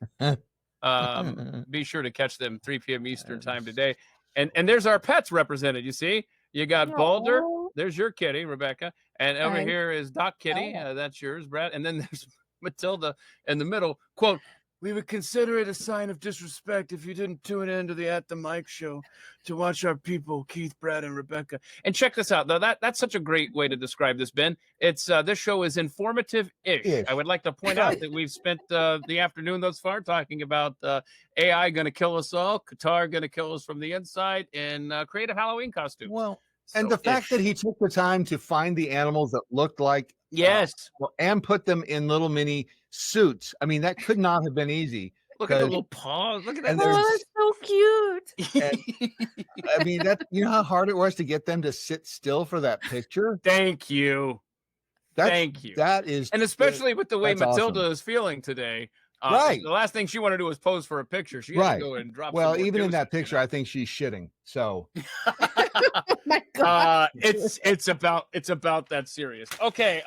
Speaker 1: Be sure to catch them 3 p.m. Eastern time today. And there's our pets represented. You see, you got Balder. There's your kitty, Rebecca. And over here is Doc Kitty. That's yours, Brad. And then there's Matilda in the middle. Quote, "We would consider it a sign of disrespect if you didn't tune in to the At the Mike show to watch our people, Keith, Brad, and Rebecca." And check this out. Though that's such a great way to describe this, Ben. It's this show is informative-ish. I would like to point out that we've spent the afternoon thus far talking about AI going to kill us all, Qatar going to kill us from the inside, and creative Halloween costumes.
Speaker 2: Well, and the fact that he took the time to find the animals that looked like and put them in little mini suits. I mean, that could not have been easy.
Speaker 1: Look at the little paws. Look at that.
Speaker 3: That's so cute.
Speaker 2: I mean, you know how hard it was to get them to sit still for that picture?
Speaker 1: Thank you. Thank you.
Speaker 2: That is,
Speaker 1: and especially with the way Matilda is feeling today.
Speaker 2: Right.
Speaker 1: The last thing she wanted to do was pose for a picture. She had to go and drop.
Speaker 2: Well, even in that picture, I think she's shitting. So
Speaker 3: oh my God.
Speaker 1: it's about that serious. Okay.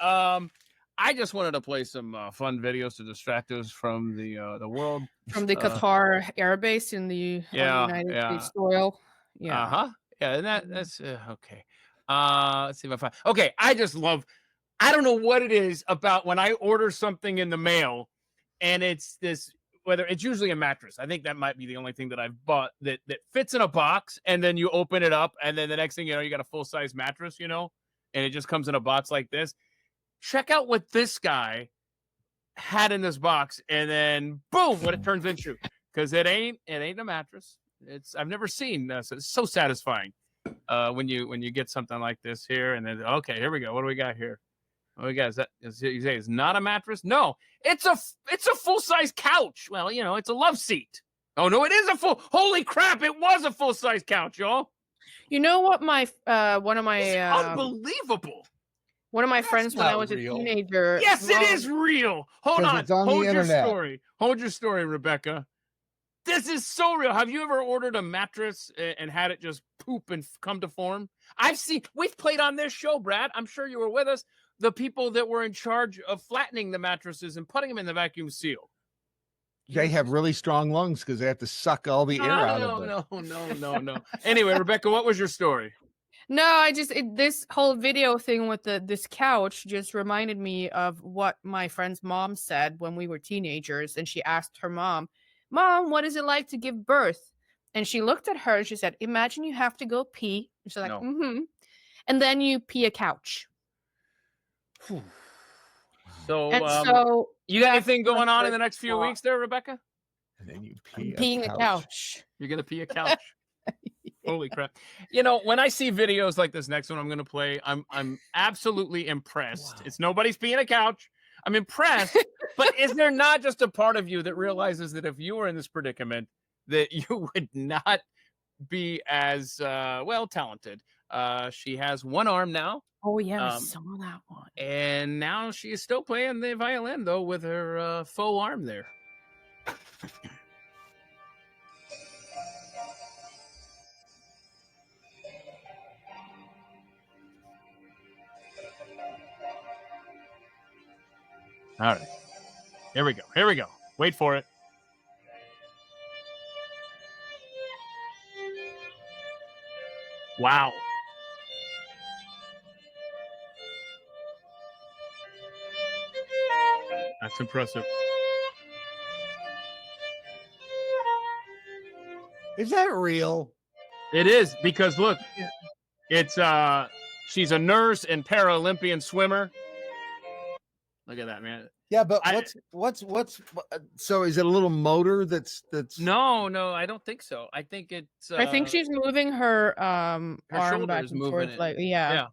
Speaker 1: I just wanted to play some fun videos to distract us from the world.
Speaker 3: From the Qatar air base in the United States soil. Yeah.
Speaker 1: Yeah, and that's okay. Let's see if I find. Okay, I I don't know what it is about when I order something in the mail and it's this, whether it's usually a mattress. I think that might be the only thing that I've bought that fits in a box, and then you open it up and then the next thing you know, you got a full-size mattress, and it just comes in a box like this. Check out what this guy had in this box, and then boom, what it turns into. Because it ain't a mattress. I've never seen this. It's so satisfying when you get something like this here, and then okay, here we go. What do we got here? Oh, you guys, you say it's not a mattress? No, it's a full-size couch. Well, it's a love seat. Oh no, it is a full. Holy crap! It was a full-size couch, y'all.
Speaker 3: You know what? My one of my
Speaker 1: unbelievable.
Speaker 3: One of my friends when I was
Speaker 2: real.
Speaker 3: a teenager.
Speaker 1: Yes, it is real. Hold on.
Speaker 2: It's on
Speaker 1: Hold
Speaker 2: the
Speaker 1: your
Speaker 2: internet.
Speaker 1: story. Hold your story, Rebecca. This is so real. Have you ever ordered a mattress and had it just poop and come to form? We've played on this show, Brad. I'm sure you were with us. The people that were in charge of flattening the mattresses and putting them in the vacuum seal.
Speaker 2: They have really strong lungs because they have to suck all the air out of it.
Speaker 1: No. Anyway, Rebecca, what was your story?
Speaker 3: No, this whole video thing with this couch just reminded me of what my friend's mom said when we were teenagers, and she asked her mom, what is it like to give birth? And she looked at her and she said, imagine you have to go pee. And she's like, and then you pee a couch.
Speaker 1: So you got anything going on in the next few weeks there, Rebecca?
Speaker 2: And then you pee
Speaker 3: peeing a couch.
Speaker 1: You're gonna pee a couch. Holy crap. When I see videos like this next one I'm gonna play, I'm absolutely impressed. Wow. It's nobody's peeing a couch. I'm impressed, but is there not just a part of you that realizes that if you were in this predicament, that you would not be as talented? She has one arm now.
Speaker 3: Oh yeah, I saw that one.
Speaker 1: And now she is still playing the violin though with her faux arm there. All right. Here we go. Wait for it. Wow. That's impressive.
Speaker 2: Is that real?
Speaker 1: It is, because look, it's she's a nurse and Paralympian swimmer. Look at that, man.
Speaker 2: Yeah, but what's so is it a little motor that's
Speaker 1: No, I don't think so. I think it's
Speaker 3: I think she's moving her arm back and forth, like yeah.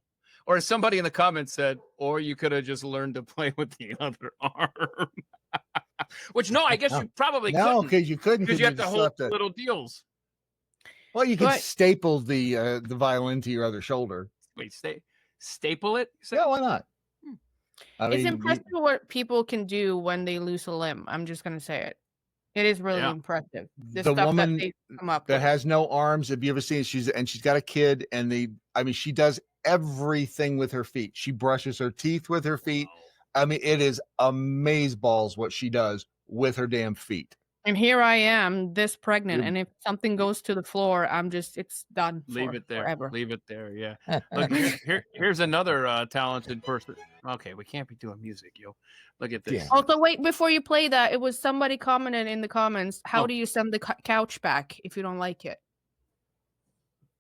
Speaker 1: Or as somebody in the comments said, or you could have just learned to play with the other arm. Which I guess you probably couldn't.
Speaker 2: because you couldn't,
Speaker 1: because you have to hold little deals.
Speaker 2: Well, you can staple the violin to your other shoulder.
Speaker 1: Wait, staple it?
Speaker 2: Yeah, why not?
Speaker 3: It's impressive what people can do when they lose a limb. I'm just gonna say it. It is really impressive.
Speaker 2: The woman
Speaker 3: that they come up
Speaker 2: that
Speaker 3: with.
Speaker 2: has no arms. Have you ever seen? She's got a kid, and she does everything with her feet. She brushes her teeth with her feet. I mean, it is amazeballs what she does with her damn feet.
Speaker 3: And here I am, this pregnant, and if something goes to the floor, it's done.
Speaker 1: Leave it there.
Speaker 3: Forever.
Speaker 1: Leave it there. Yeah. Look, here's another talented person. Okay, we can't be doing music, yo. Look at this.
Speaker 2: Yeah.
Speaker 3: Also, wait, before you play that, it was somebody commented in the comments. How do you send the couch back if you don't like it?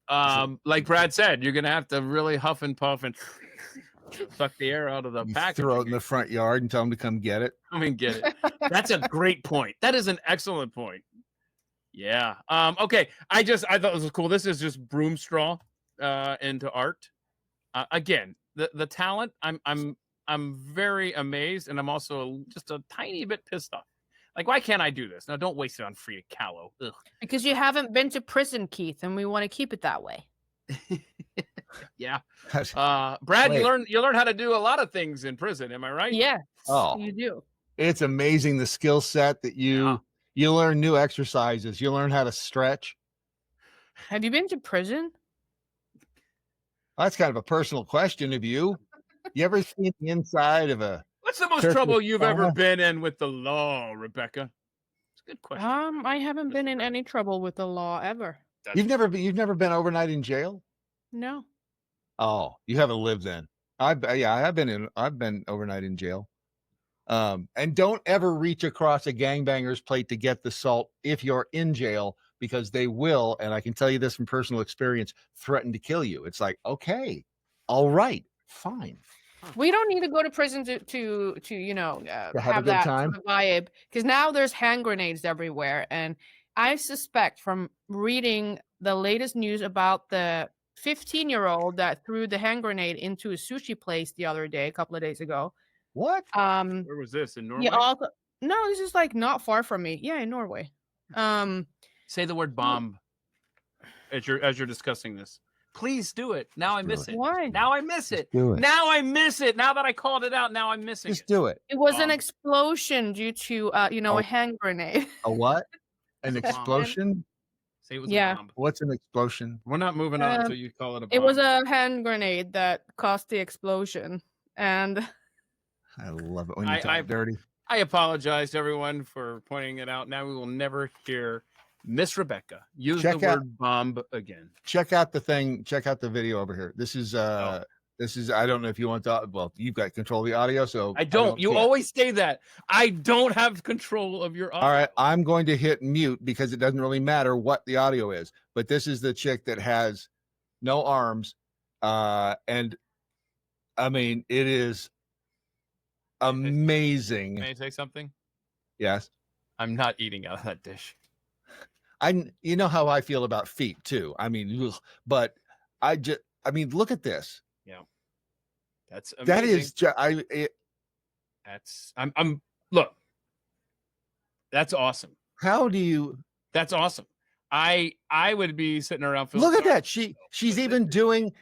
Speaker 1: Like Brad said, you're gonna have to really huff and puff and suck the air out of the package.
Speaker 2: Throw it in the front yard and tell them to come get it.
Speaker 1: Come and get it. That's a great point. That is an excellent point. Yeah. Okay. I thought this was cool. This is just broom straw into art. Again, the talent. I'm very amazed, and I'm also just a tiny bit pissed off. Like, why can't I do this? Now, don't waste it on free callow. Ugh.
Speaker 3: Because you haven't been to prison, Keith, and we want to keep it that way.
Speaker 1: Yeah. Brad, you learn how to do a lot of things in prison. Am I right?
Speaker 3: Yes.
Speaker 2: Oh,
Speaker 3: you do.
Speaker 2: It's amazing the skill set that you learn new exercises. You learn how to stretch.
Speaker 3: Have you been to prison?
Speaker 2: That's kind of a personal question of you. You ever seen the inside of a?
Speaker 1: What's the most trouble you've ever been in with the law, Rebecca? It's a good question.
Speaker 3: I haven't been in any trouble with the law ever.
Speaker 2: You've never been overnight in jail?
Speaker 3: No.
Speaker 2: Oh, you haven't lived then. I've been overnight in jail. And don't ever reach across a gangbanger's plate to get the salt if you're in jail, because they will, and I can tell you this from personal experience, threaten to kill you. It's like, okay, all right, fine.
Speaker 3: We don't need to go to prison to you know
Speaker 2: have a good
Speaker 3: that
Speaker 2: time.
Speaker 3: sort of vibe, because now there's hand grenades everywhere, and I suspect from reading the latest news about the 15-year-old that threw the hand grenade into a sushi place the other day, a couple of days ago.
Speaker 2: What?
Speaker 1: Where was this, in Norway?
Speaker 3: No, this is like not far from me. Yeah, in Norway.
Speaker 1: Say the word bomb as you're discussing this. Please do it. Now I miss it.
Speaker 3: Why?
Speaker 1: Now I miss it.
Speaker 2: Do it.
Speaker 1: Now I miss it. Now that I called it out, now I'm missing
Speaker 2: Just
Speaker 1: it.
Speaker 2: do it.
Speaker 3: It was an explosion due to a hand grenade.
Speaker 2: A what? An explosion?
Speaker 1: Say it was
Speaker 3: Yeah.
Speaker 1: a bomb.
Speaker 2: What's an explosion?
Speaker 1: We're not moving on until you call it a bomb.
Speaker 3: It was a hand grenade that caused the explosion, and
Speaker 2: I love it when you talk dirty.
Speaker 1: I apologize to everyone for pointing it out. Now we will never hear Miss Rebecca use the word bomb again.
Speaker 2: Check out the thing. Check out the video over here. This is I don't know if you want to. Well, you've got control of the audio, so
Speaker 1: I don't. You always say that. I don't have control of your audio.
Speaker 2: All right, I'm going to hit mute because it doesn't really matter what the audio is. But this is the chick that has no arms, and I mean it is amazing.
Speaker 1: May I say something?
Speaker 2: Yes.
Speaker 1: I'm not eating out of that dish.
Speaker 2: You know how I feel about feet too. I mean, but I mean, look at this.
Speaker 1: Yeah, that's amazing. I'm look. That's awesome.
Speaker 2: How do you?
Speaker 1: That's awesome. I would be sitting around.
Speaker 2: Look at that. She's even doing.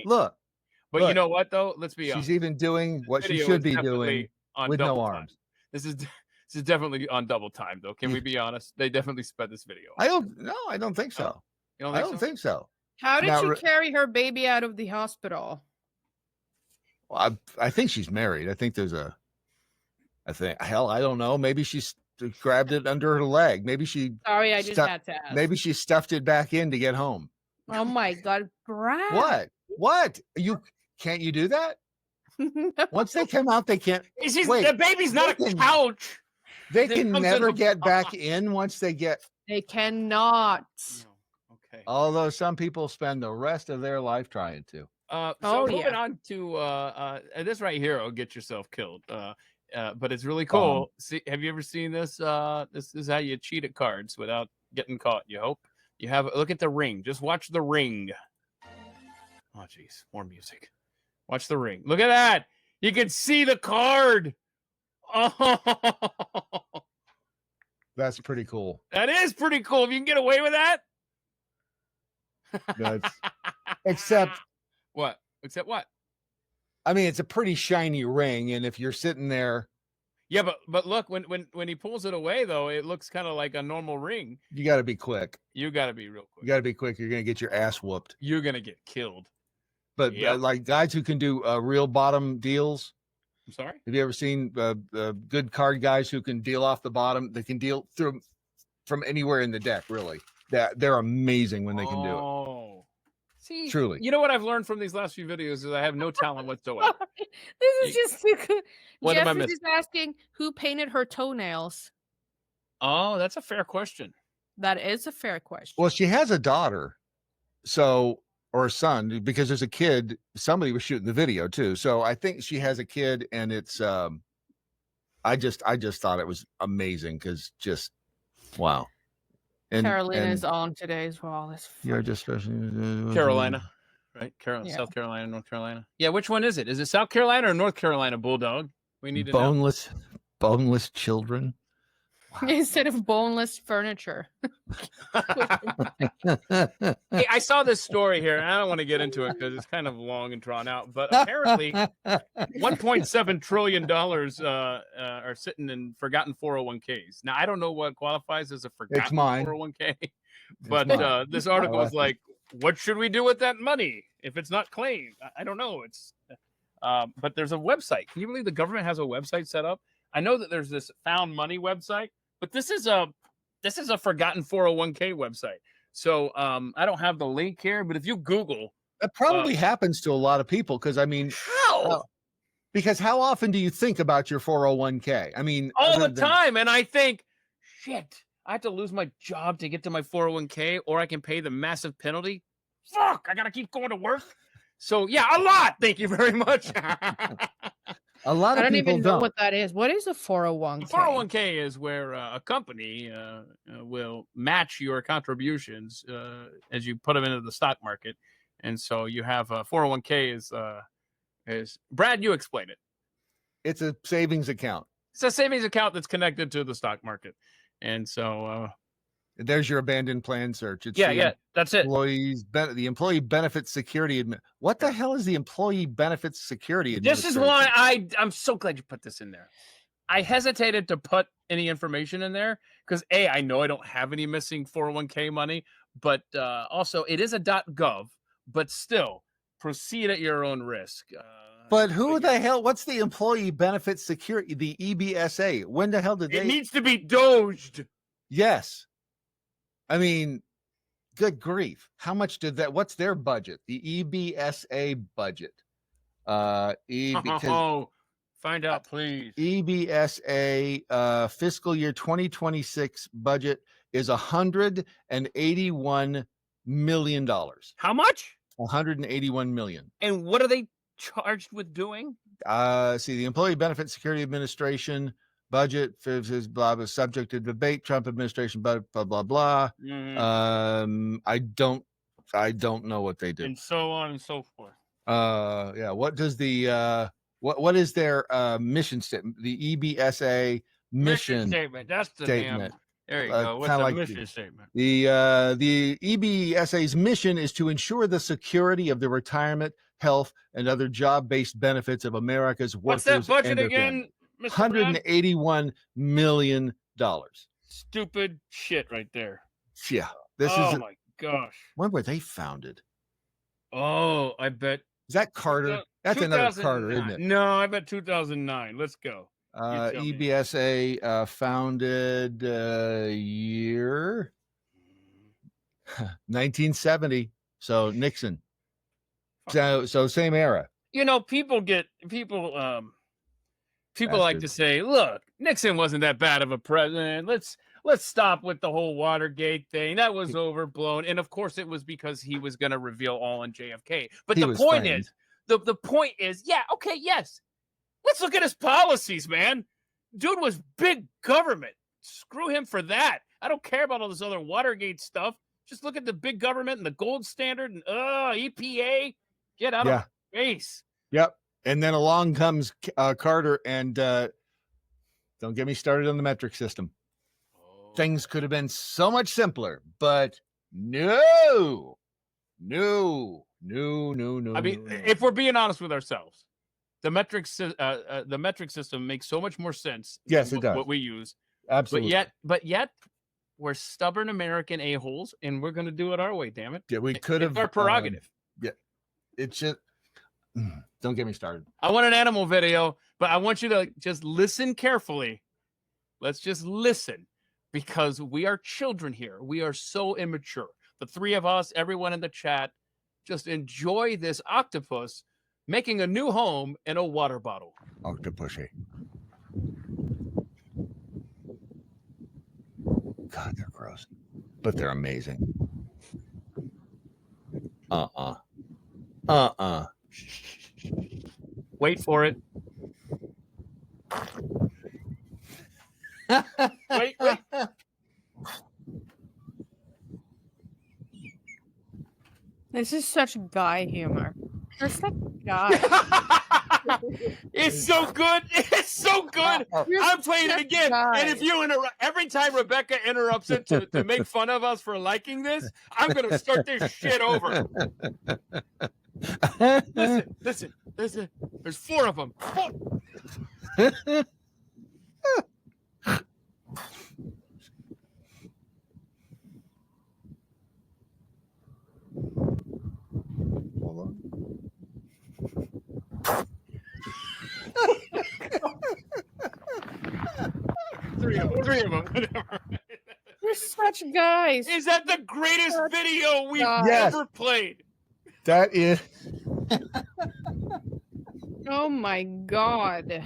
Speaker 2: Look.
Speaker 1: But
Speaker 2: look,
Speaker 1: you know what though? Let's be honest.
Speaker 2: She's even doing what she should be doing with no arms.
Speaker 1: This is definitely on double time though. Can we be honest? They definitely sped this video.
Speaker 2: I don't think so. I don't think so.
Speaker 3: How did she carry her baby out of the hospital?
Speaker 2: Well, I think she's married. I think there's hell, I don't know. Maybe she's grabbed it under her leg. Maybe she.
Speaker 3: Sorry, I just had to ask.
Speaker 2: Maybe she stuffed it back in to get home.
Speaker 3: Oh my God, Brad!
Speaker 2: What? Can't you do that? Once they come out, they can't.
Speaker 1: The baby's not a couch.
Speaker 2: They can never get back in once they get.
Speaker 3: They cannot.
Speaker 1: No. Okay.
Speaker 2: Although some people spend the rest of their life trying to.
Speaker 1: Moving on to this right here will get yourself killed. But it's really cool. See, have you ever seen this? This is how you cheat at cards without getting caught. You hope you have. Look at the ring. Just watch the ring. Oh, geez, more music. Watch the ring. Look at that. You can see the card. Oh,
Speaker 2: that's pretty cool.
Speaker 1: That is pretty cool. If you can get away with that.
Speaker 2: Except
Speaker 1: what? Except what?
Speaker 2: I mean, it's a pretty shiny ring, and if you're sitting there,
Speaker 1: yeah, but look, when he pulls it away, though, it looks kind of like a normal ring.
Speaker 2: You got to be quick.
Speaker 1: You got to be real quick.
Speaker 2: You got to be quick. You're gonna get your ass whooped.
Speaker 1: You're gonna get killed.
Speaker 2: But like guys who can do real bottom deals.
Speaker 1: I'm sorry.
Speaker 2: Have you ever seen good card guys who can deal off the bottom? They can deal through from anywhere in the deck. Really, they're amazing when they can do it.
Speaker 1: Oh, see,
Speaker 2: truly.
Speaker 1: You know what I've learned from these last few videos is I have no talent whatsoever.
Speaker 3: This is just too good.
Speaker 1: What am I
Speaker 3: Jeff is
Speaker 1: missing?
Speaker 3: just asking who painted her toenails.
Speaker 1: Oh, that's a fair question.
Speaker 3: That is a fair question.
Speaker 2: Well, she has a daughter, or a son, because there's a kid. Somebody was shooting the video too, so I think she has a kid, and it's. I just thought it was amazing because just wow. And
Speaker 3: Carolina is on today as well.
Speaker 2: You're just
Speaker 1: Carolina, right? South Carolina, North Carolina. Yeah, which one is it? Is it South Carolina or North Carolina, Bulldog? We need to know.
Speaker 2: Boneless children.
Speaker 3: Instead of boneless furniture.
Speaker 1: Hey, I saw this story here, and I don't want to get into it because it's kind of long and drawn out. But apparently, $1.7 trillion are sitting in forgotten 401ks. Now, I don't know what qualifies as a forgotten 401k, but this article is like, what should we do with that money if it's not claimed? I don't know. But there's a website. Can you believe the government has a website set up? I know that there's this found money website, but this is a forgotten 401k website. So I don't have the link here, but if you Google
Speaker 2: That probably happens to a lot of people because I mean,
Speaker 1: How?
Speaker 2: Because how often do you think about your 401k? I mean,
Speaker 1: all the time, and I think, shit, I have to lose my job to get to my 401k, or I can pay the massive penalty. Fuck, I gotta keep going to work. So yeah, a lot. Thank you very much.
Speaker 2: A lot
Speaker 3: I
Speaker 2: of
Speaker 3: don't
Speaker 2: people
Speaker 3: even know what that is. What is a 401k?
Speaker 1: 401k is where a company will match your contributions as you put them into the stock market, and so you have a 401k is Brad. You explain it.
Speaker 2: It's a savings account.
Speaker 1: It's a savings account that's connected to the stock market, and so
Speaker 2: there's your abandoned plan search. It's
Speaker 1: that's it.
Speaker 2: The employee benefits security. What the hell is the employee benefits security?
Speaker 1: This is why I'm so glad you put this in there. I hesitated to put any information in there because I know I don't have any missing 401k money, but also it is a .gov, but still proceed at your own risk.
Speaker 2: But who the hell? What's the employee benefits security? The EBSA. When the hell did they?
Speaker 1: It needs to be doged.
Speaker 2: Yes. I mean, good grief. How much did that? What's their budget? The EBSA budget.
Speaker 1: Because find out, please.
Speaker 2: EBSA fiscal year 2026 budget is $181 million.
Speaker 1: How much?
Speaker 2: 181 million.
Speaker 1: And what are they charged with doing?
Speaker 2: See, the Employee Benefit Security Administration budget is blah blah subject to debate. Trump administration blah blah blah blah.
Speaker 1: Mm-hmm.
Speaker 2: I don't know what they do,
Speaker 1: and so on and so forth.
Speaker 2: What does the what is their mission statement? The EBSA mission
Speaker 1: statement. That's the
Speaker 2: statement.
Speaker 1: There you go. What's the mission statement?
Speaker 2: The EBSA's mission is to ensure the security of the retirement, health, and other job-based benefits of America's workers.
Speaker 1: What's that budget again?
Speaker 2: $181 million.
Speaker 1: Stupid shit right there.
Speaker 2: Yeah.
Speaker 1: Oh my gosh.
Speaker 2: When were they founded?
Speaker 1: Oh, I bet.
Speaker 2: Is that Carter? That's another Carter, isn't it?
Speaker 1: No, I bet 2009. Let's go.
Speaker 2: EBSA founded year 1970. So Nixon. So same era.
Speaker 1: You know, people like to say, look, Nixon wasn't that bad of a president. Let's stop with the whole Watergate thing. That was overblown. And of course it was because he was going to reveal all on JFK. But the point is, the point is, yeah, okay, yes. Let's look at his policies, man. Dude was big government. Screw him for that. I don't care about all this other Watergate stuff. Just look at the big government and the gold standard and EPA. Get out of face.
Speaker 2: Yep. And then along comes Carter and don't get me started on the metric system. Things could have been so much simpler, but no. I
Speaker 1: mean, if we're being honest with ourselves, the metric system makes so much more sense.
Speaker 2: Yes, it does.
Speaker 1: What we use.
Speaker 2: Absolutely.
Speaker 1: But yet we're stubborn American a-holes and we're going to do it our way, damn it.
Speaker 2: Yeah, we could have.
Speaker 1: It's our prerogative.
Speaker 2: It's just, don't get me started.
Speaker 1: I want an animal video, but I want you to just listen carefully. Let's just listen because we are children here. We are so immature. The three of us, everyone in the chat, just enjoy this octopus making a new home in a water bottle.
Speaker 2: Octopusy. God, they're gross, but they're amazing.
Speaker 1: Wait for it. Wait.
Speaker 3: This is such guy humor. You're such a guy.
Speaker 1: It's so good. It's so good. I'm playing it again. And if you every time Rebecca interrupts it to make fun of us for liking this, I'm going to start this shit over. Listen. There's 4 of them. 4.
Speaker 2: Hold on.
Speaker 1: Three of them.
Speaker 3: You're such guys.
Speaker 1: Is that the greatest video we've
Speaker 2: Yes.
Speaker 1: ever played?
Speaker 2: That is.
Speaker 3: Oh my God.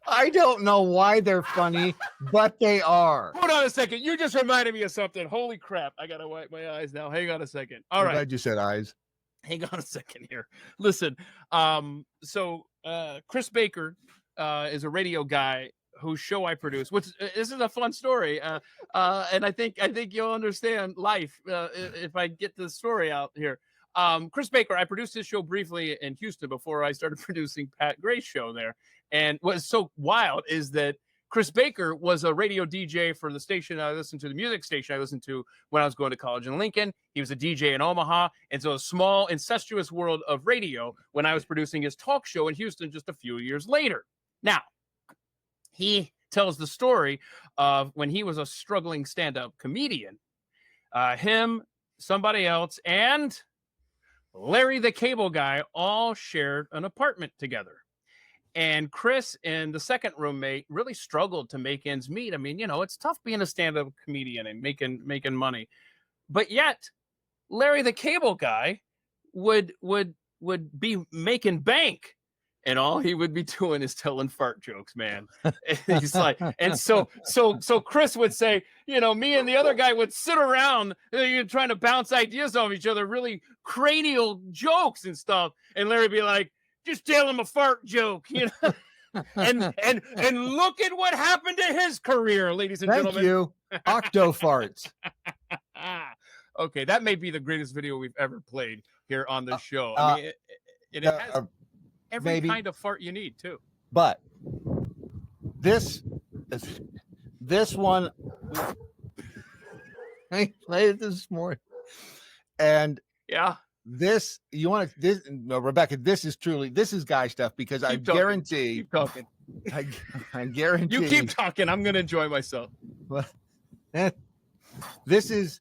Speaker 2: I don't know why they're funny, but they are.
Speaker 1: Hold on a second. You just reminded me of something. Holy crap. I got to wipe my eyes now. Hang on a second. All
Speaker 2: I'm
Speaker 1: right.
Speaker 2: glad you said eyes.
Speaker 1: Hang on a second here. Listen. So Chris Baker is a radio guy whose show I produce. This is a fun story. And I think you'll understand life if I get the story out here. Chris Baker, I produced his show briefly in Houston before I started producing Pat Gray's show there. And what's so wild is that Chris Baker was a radio DJ for the station I listened to, the music station I listened to when I was going to college in Lincoln. He was a DJ in Omaha. And so a small, incestuous world of radio when I was producing his talk show in Houston just a few years later. Now, he tells the story of when he was a struggling stand-up comedian. Him, somebody else, and Larry the Cable Guy all shared an apartment together. And Chris and the second roommate really struggled to make ends meet. I mean, you know, it's tough being a stand-up comedian and making money. But yet, Larry the Cable Guy would be making bank. And all he would be doing is telling fart jokes, man. He's like, and so Chris would say, you know, me and the other guy would sit around trying to bounce ideas off each other, really cranial jokes and stuff. And Larry would be like, just tell him a fart joke, you know. and look at what happened to his career, ladies and gentlemen.
Speaker 2: Thank you. Octo farts.
Speaker 1: Okay, that may be the greatest video we've ever played here on the show. I mean, it has every kind of fart you need too.
Speaker 2: But this one, I played it this morning, and
Speaker 1: yeah,
Speaker 2: Rebecca, this is guy stuff because I guarantee.
Speaker 1: Keep talking.
Speaker 2: I guarantee.
Speaker 1: You keep talking. I'm going to enjoy myself.
Speaker 2: This is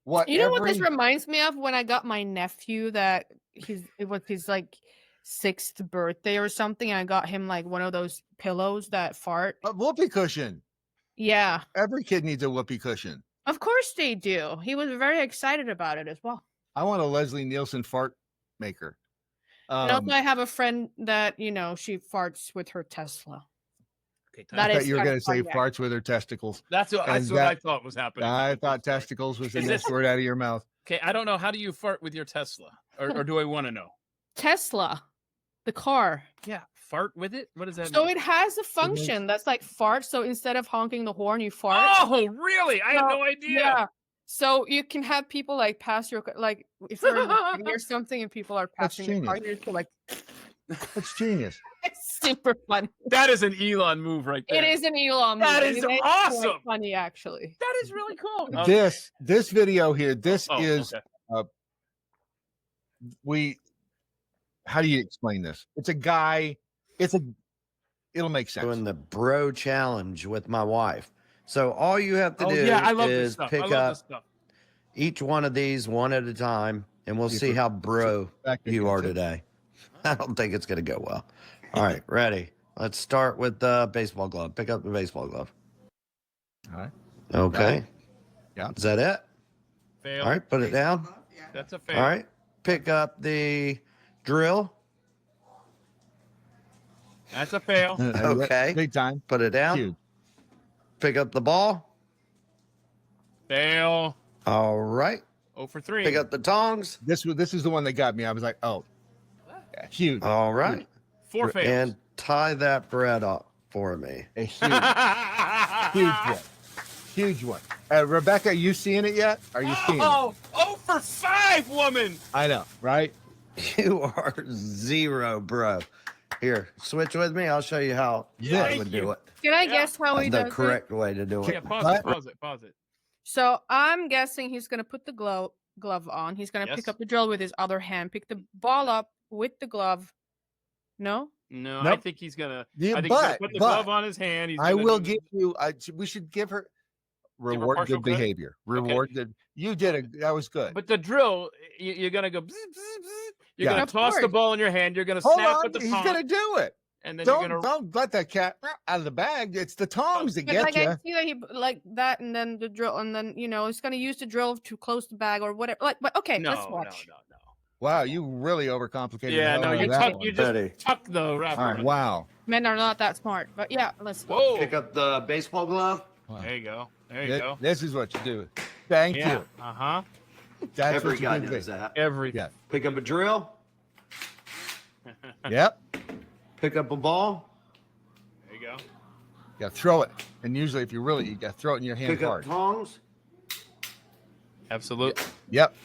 Speaker 2: what
Speaker 3: what this reminds me of when I got my nephew that it was his like 6th birthday or something. I got him like one of those pillows that fart.
Speaker 2: A whoopee cushion.
Speaker 3: Yeah.
Speaker 2: Every kid needs a whoopee cushion.
Speaker 3: Of course they do. He was very excited about it as well.
Speaker 2: I want a Leslie Nielsen fart maker.
Speaker 3: And also I have a friend that, you know, she farts with her Tesla.
Speaker 1: Okay,
Speaker 2: I thought you were going to say farts with her testicles.
Speaker 1: That's what I thought was happening.
Speaker 2: I thought testicles was the next word out of your mouth.
Speaker 1: Okay, I don't know. How do you fart with your Tesla? Or do I want to know?
Speaker 3: Tesla, the car.
Speaker 1: Yeah, fart with it? What does that mean?
Speaker 3: So it has a function that's like fart. So instead of honking the horn, you fart.
Speaker 1: Oh, really? I had no idea.
Speaker 3: Yeah. So you can have people like pass your, like if you're in the city or something and people are passing the car, you're just like.
Speaker 2: That's genius.
Speaker 3: It's super fun.
Speaker 1: That is an Elon move right there.
Speaker 3: It is an Elon move.
Speaker 1: That is awesome.
Speaker 3: Funny, actually.
Speaker 1: That is really cool.
Speaker 2: This video here, is
Speaker 1: okay.
Speaker 2: How do you explain this? It's a guy. It'll make sense.
Speaker 9: Doing the bro challenge with my wife. So all you have to do is pick up each one of these one at a time, and we'll see how bro you are today. I don't think it's going to go well. All right, ready. Let's start with the baseball glove. Pick up the baseball glove.
Speaker 2: All right.
Speaker 9: Okay.
Speaker 2: Yeah.
Speaker 9: Is that it?
Speaker 1: Fail.
Speaker 9: All right, put it down.
Speaker 1: That's a fail.
Speaker 9: All right. Pick up the drill.
Speaker 1: That's a fail.
Speaker 9: Okay.
Speaker 2: Big time.
Speaker 9: Put it down.
Speaker 2: Huge.
Speaker 9: Pick up the ball.
Speaker 1: Fail.
Speaker 9: All right.
Speaker 1: 0 for 3.
Speaker 9: Pick up the tongs.
Speaker 2: This is the one that got me. I was like, oh, yeah, huge.
Speaker 9: All right.
Speaker 1: 4 fails.
Speaker 9: And tie that bread up for me.
Speaker 2: A huge one. Huge one. Rebecca, are you seeing it yet? Are you seeing it?
Speaker 1: 0 for 5, woman.
Speaker 2: I know, right?
Speaker 9: You are 0, bro. Here, switch with me. I'll show you how I would do it.
Speaker 3: Can I guess how he does
Speaker 9: The correct way to do it.
Speaker 1: Yeah, pause it.
Speaker 3: So I'm guessing he's going to put the glove on. He's going to pick up the drill with his other hand, pick the ball up with the glove. No?
Speaker 1: No,
Speaker 2: Nope.
Speaker 1: I think he's going to
Speaker 2: Yeah,
Speaker 1: he's gonna put the glove on his hand.
Speaker 2: I will give you, we should give her reward
Speaker 1: partial
Speaker 2: good
Speaker 1: credit?
Speaker 2: behavior. Reward good. You did that was good.
Speaker 1: But the drill, you're going to go, bzz, bzz, bzz. You're
Speaker 2: Yeah.
Speaker 1: going to toss the ball in your hand. You're going to
Speaker 2: Hold
Speaker 1: snap
Speaker 2: on,
Speaker 1: with the
Speaker 2: he's
Speaker 1: palm.
Speaker 2: going to do it.
Speaker 1: and then you're gonna
Speaker 2: don't let that cat out of the bag. It's the tongs that
Speaker 3: But
Speaker 2: get
Speaker 3: like
Speaker 2: you.
Speaker 3: I see that he like that, and then the drill, and then he's gonna use the drill to close the bag or whatever. Like, but okay, let's watch.
Speaker 1: No.
Speaker 2: Wow, you really overcomplicated.
Speaker 1: Yeah, no, you just tuck the wrapper.
Speaker 2: All right, wow.
Speaker 3: Men are not that smart, but yeah, let's go.
Speaker 1: Whoa.
Speaker 9: Pick up the baseball glove.
Speaker 2: Wow.
Speaker 1: There you go. There you go.
Speaker 2: This is what you do. Thank you.
Speaker 1: Uh-huh.
Speaker 2: That's
Speaker 9: Every
Speaker 2: what you
Speaker 9: guy
Speaker 2: do.
Speaker 9: knows that.
Speaker 1: Everything.
Speaker 2: Yeah.
Speaker 9: Pick up a drill.
Speaker 2: Yep.
Speaker 9: Pick up a ball.
Speaker 1: There you go.
Speaker 2: You gotta throw it. And usually if you gotta throw it in your hand
Speaker 9: Pick up
Speaker 2: hard.
Speaker 9: tongs.
Speaker 1: Absolutely.
Speaker 2: Yep.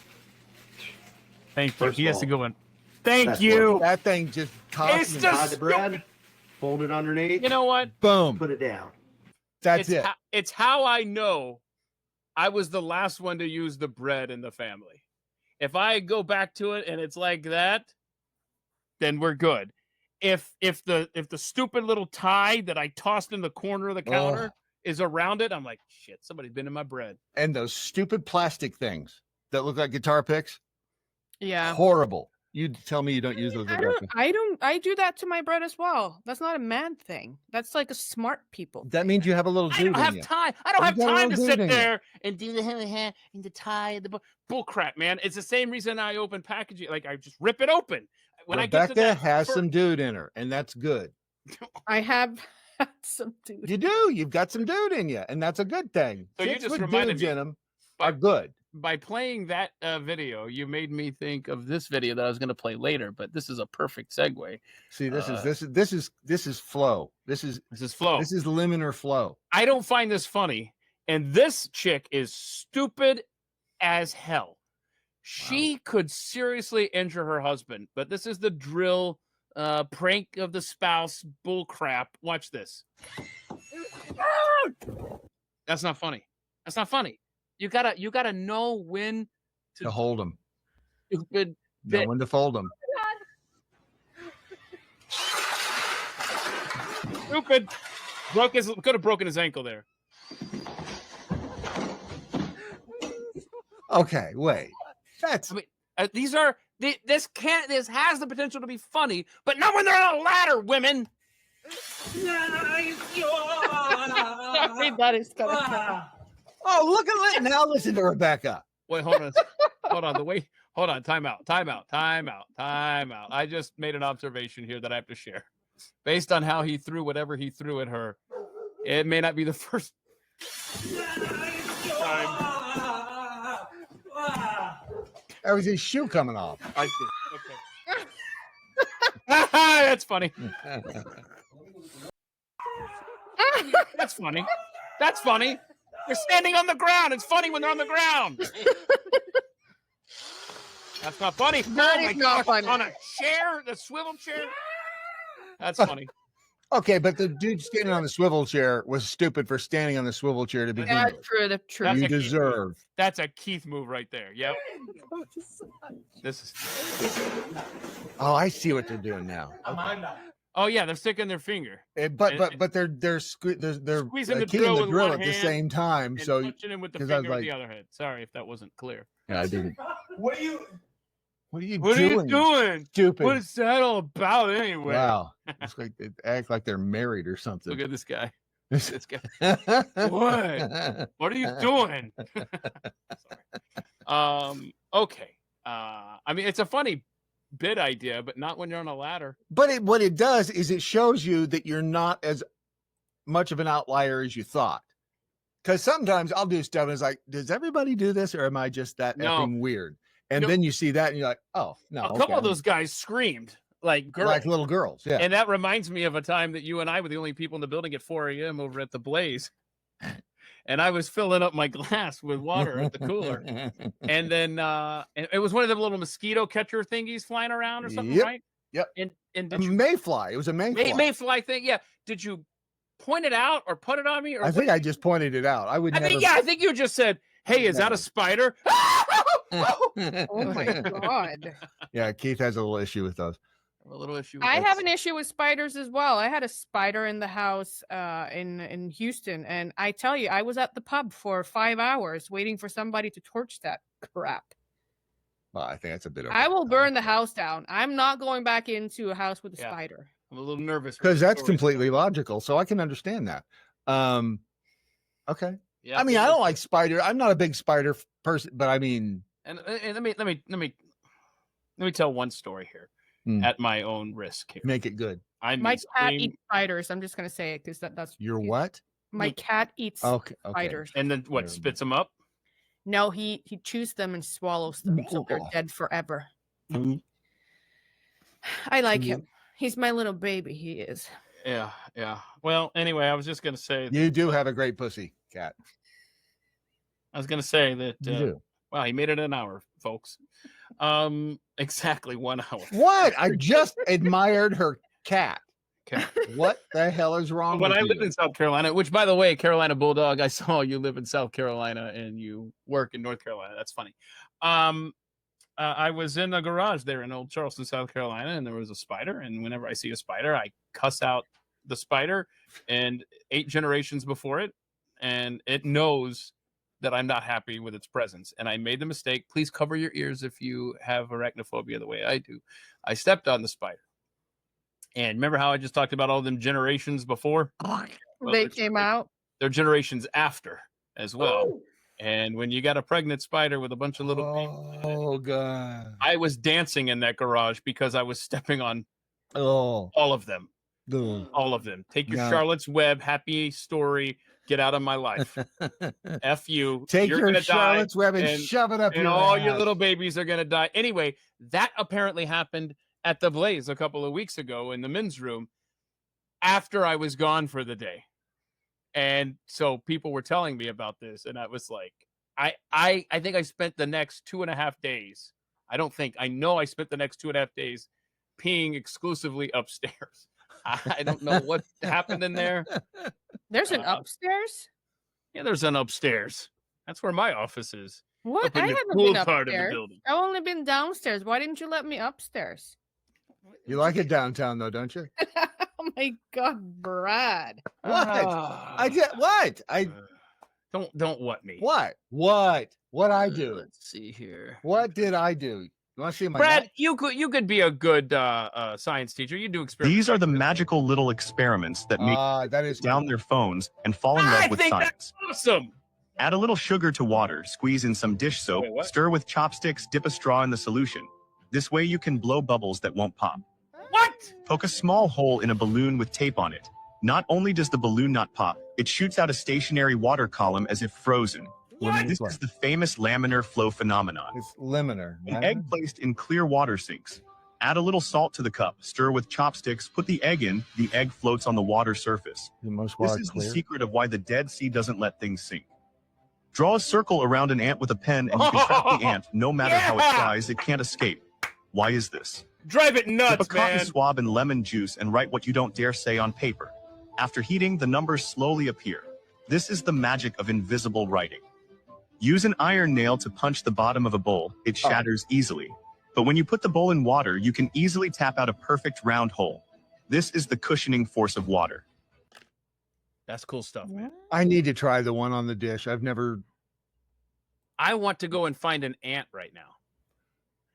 Speaker 1: Thank you.
Speaker 9: First
Speaker 1: He has to
Speaker 9: ball.
Speaker 1: go in. Thank
Speaker 9: That's
Speaker 1: you.
Speaker 2: That thing just
Speaker 1: It's
Speaker 2: tossed me.
Speaker 1: just
Speaker 9: Tie the bread. Fold it underneath.
Speaker 1: You know what?
Speaker 2: Boom.
Speaker 9: Put it down.
Speaker 2: That's it.
Speaker 1: It's how I know I was the last one to use the bread in the family. If I go back to it and it's like that, then we're good. If the stupid little tie that I tossed in the corner of the counter is around it, I'm like, shit, somebody's been in my bread.
Speaker 2: And those stupid plastic things that look like guitar picks.
Speaker 3: Yeah.
Speaker 2: Horrible. You tell me you don't use those.
Speaker 3: I do that to my bread as well. That's not a man thing. That's like a smart people.
Speaker 2: That means you have a little dude
Speaker 1: I don't
Speaker 2: in
Speaker 1: have
Speaker 2: you.
Speaker 1: time. I don't have
Speaker 2: You got a
Speaker 1: time to
Speaker 2: little
Speaker 1: sit
Speaker 2: dude in you.
Speaker 1: there and do the hand and the tie. Bull crap, man. It's the same reason I open packaging. Like I just rip it open. When I get to
Speaker 2: Rebecca
Speaker 1: that
Speaker 2: has some dude in her, and that's good.
Speaker 3: I have had some dude.
Speaker 2: You do. You've got some dude in you, and that's a good thing.
Speaker 1: So you
Speaker 2: Chicks
Speaker 1: just
Speaker 2: with
Speaker 1: reminded
Speaker 2: dudes
Speaker 1: me-
Speaker 2: in them are good.
Speaker 1: By playing that video, you made me think of this video that I was going to play later. But this is a perfect segue.
Speaker 2: See, this is flow. This is
Speaker 1: flow.
Speaker 2: This is liminar flow.
Speaker 1: I don't find this funny, and this chick is stupid as hell. She could seriously injure her husband, but this is the drill prank of the spouse bull crap. Watch this. That's not funny. That's not funny. You gotta know when
Speaker 2: To hold them.
Speaker 1: Stupid.
Speaker 2: Know when to fold them.
Speaker 1: Stupid. Could have broken his ankle there.
Speaker 2: Okay, wait. That's.
Speaker 1: I mean, this has the potential to be funny, but not when they're on a ladder, women.
Speaker 3: Sorry, that is kind of
Speaker 2: Oh, look at that! Now listen to Rebecca.
Speaker 1: Wait, hold on. Hold on. Time out. I just made an observation here that I have to share. Based on how he threw whatever he threw at her, it may not be the first time.
Speaker 2: That was his shoe coming off.
Speaker 1: I see. Okay. That's funny. That's funny. That's funny. They're standing on the ground. It's funny when they're on the ground. That's not funny.
Speaker 3: That is not funny.
Speaker 1: On a chair, the swivel chair. That's funny.
Speaker 2: Okay, but the dude standing on the swivel chair was stupid for standing on the swivel chair to begin
Speaker 3: Yeah,
Speaker 2: with.
Speaker 3: true. That's true.
Speaker 1: That's
Speaker 2: You
Speaker 1: a Keith
Speaker 2: deserve.
Speaker 1: move. That's a Keith move right there. Yep. This is.
Speaker 2: Oh, I see what they're doing now. Okay.
Speaker 1: Oh yeah, they're sticking their finger.
Speaker 2: But they're
Speaker 1: Squeezing the
Speaker 2: keying
Speaker 1: drill
Speaker 2: the
Speaker 1: with
Speaker 2: drill
Speaker 1: one
Speaker 2: at the
Speaker 1: hand
Speaker 2: same time.
Speaker 1: and
Speaker 2: So
Speaker 1: punching him with the
Speaker 2: 'cause
Speaker 1: finger
Speaker 2: I was
Speaker 1: with the
Speaker 2: like-
Speaker 1: other hand. Sorry if that wasn't clear.
Speaker 2: yeah, I didn't.
Speaker 1: What are you
Speaker 2: What are you
Speaker 1: doing?
Speaker 2: Stupid.
Speaker 1: What is that all about anyway?
Speaker 2: Wow. It's like they act like they're married or something.
Speaker 1: Look at this guy. This guy. What? What are you doing? Sorry. Okay. I mean, it's a funny bit idea, but not when you're on a ladder.
Speaker 2: But what it does is it shows you that you're not as much of an outlier as you thought. Because sometimes I'll do stuff and it's like, does everybody do this or am I just that
Speaker 1: No.
Speaker 2: effing weird? And
Speaker 1: No.
Speaker 2: then you see that and you're like, oh, no.
Speaker 1: A couple of those guys screamed like girls.
Speaker 2: Like little girls. Yeah.
Speaker 1: And that reminds me of a time that you and I were the only people in the building at 4 a.m. over at the Blaze. And I was filling up my glass with water at the cooler. And then and it was one of them little mosquito catcher thingies flying around or something,
Speaker 2: Yep.
Speaker 1: right?
Speaker 2: Yep.
Speaker 1: And
Speaker 2: A
Speaker 1: did you
Speaker 2: mayfly. It was a mayfly.
Speaker 1: mayfly thing? Yeah. Did you point it out or put it on me? Or
Speaker 2: I think I just pointed it out. I would never.
Speaker 1: I think you just said, "Hey, is that a spider?"
Speaker 3: Oh my god.
Speaker 2: Yeah, Keith has a little issue with those.
Speaker 1: A little issue.
Speaker 3: I have an issue with spiders as well. I had a spider in the house in Houston, and I tell you, I was at the pub for 5 hours waiting for somebody to torch that crap.
Speaker 2: Well, I think that's a bit.
Speaker 3: I will burn the house down. I'm not going back into a house with a
Speaker 1: Yeah.
Speaker 3: spider.
Speaker 1: I'm a little nervous
Speaker 2: because that's completely logical. So I can understand that. Okay.
Speaker 1: Yeah.
Speaker 2: I mean, I don't like spider. I'm not a big spider person, but I mean,
Speaker 1: and let me tell one story here at my own risk. Here.
Speaker 2: Make it good.
Speaker 3: My cat eats spiders. I'm just gonna say it because that's
Speaker 2: your what?
Speaker 3: My cat eats spiders.
Speaker 1: And then what? Spits them up?
Speaker 3: No, he chews them and swallows them, so they're dead forever. I like him. He's my little baby. He is.
Speaker 1: Yeah. Well, anyway, I was just gonna say
Speaker 2: you do have a great pussy, cat.
Speaker 1: I was gonna say that.
Speaker 2: You do.
Speaker 1: Wow, he made it an hour, folks. Exactly 1 hour.
Speaker 2: What? I just admired her cat. What the hell is wrong
Speaker 1: when
Speaker 2: with
Speaker 1: I
Speaker 2: you?
Speaker 1: lived in South Carolina, which, by the way, Carolina Bulldog, I saw you live in South Carolina and you work in North Carolina. That's funny. I was in a garage there in Old Charleston, South Carolina, and there was a spider. And whenever I see a spider, I cuss out the spider and 8 generations before it. And it knows that I'm not happy with its presence. And I made the mistake. Please cover your ears if you have arachnophobia the way I do. I stepped on the spider. And remember how I just talked about all them generations before?
Speaker 3: Well, they came out.
Speaker 1: They're generations after as well. Oh. And when you got a pregnant spider with a bunch of little babies,
Speaker 2: oh god!
Speaker 1: I was dancing in that garage because I was stepping on all of them. All of them. Take your Charlotte's Web happy story. Get out of my life. F you.
Speaker 2: Take your Charlotte's Web and shove it up
Speaker 1: and
Speaker 2: your
Speaker 1: all
Speaker 2: ass.
Speaker 1: your little babies are gonna die. Anyway, that apparently happened at the Blaze a couple of weeks ago in the men's room after I was gone for the day. And so people were telling me about this, and I was like, I think I spent the next 2.5 days. I know I spent the next 2.5 days peeing exclusively upstairs. I don't know what happened in there.
Speaker 3: There's an upstairs?
Speaker 1: Yeah, there's an upstairs. That's where my office is.
Speaker 3: What? I haven't been upstairs. I've only been downstairs. Why didn't you let me upstairs?
Speaker 2: You like it downtown, though, don't you?
Speaker 3: Oh my God, Brad!
Speaker 2: What? I did what? I
Speaker 1: don't what me?
Speaker 2: What? What I do?
Speaker 1: Let's see here.
Speaker 2: What did I do? You want to see my
Speaker 1: Brad?
Speaker 2: neck?
Speaker 1: You could be a good science teacher. You do experiments.
Speaker 10: These are the magical little experiments that make down their phones and fall in love with science.
Speaker 1: That's awesome.
Speaker 10: Add a little sugar to water, squeeze in some dish soap, stir with chopsticks, dip a straw in the solution. This way you can blow bubbles that won't pop.
Speaker 1: What?
Speaker 10: Poke a small hole in a balloon with tape on it. Not only does the balloon not pop, it shoots out a stationary water column as if frozen.
Speaker 1: What?
Speaker 10: This is the famous laminar flow phenomenon.
Speaker 2: It's laminar.
Speaker 10: An egg placed in clear water sinks. Add a little salt to the cup, stir with chopsticks, put the egg in, the egg floats on the water surface. This is the secret of why the Dead Sea doesn't let things sink. Draw a circle around an ant with a pen and you can trap the ant. No matter how it tries, it can't escape. Why is this?
Speaker 1: Drive it nuts,
Speaker 10: Dip a cotton
Speaker 1: man.
Speaker 10: swab in lemon juice and write what you don't dare say on paper. After heating, the numbers slowly appear. This is the magic of invisible writing. Use an iron nail to punch the bottom of a bowl. It shatters easily. But when you put the bowl in water, you can easily tap out a perfect round hole. This is the cushioning force of water.
Speaker 1: That's cool stuff, man.
Speaker 2: I need to try the one on the dish. I've never.
Speaker 1: I want to go and find an ant right now.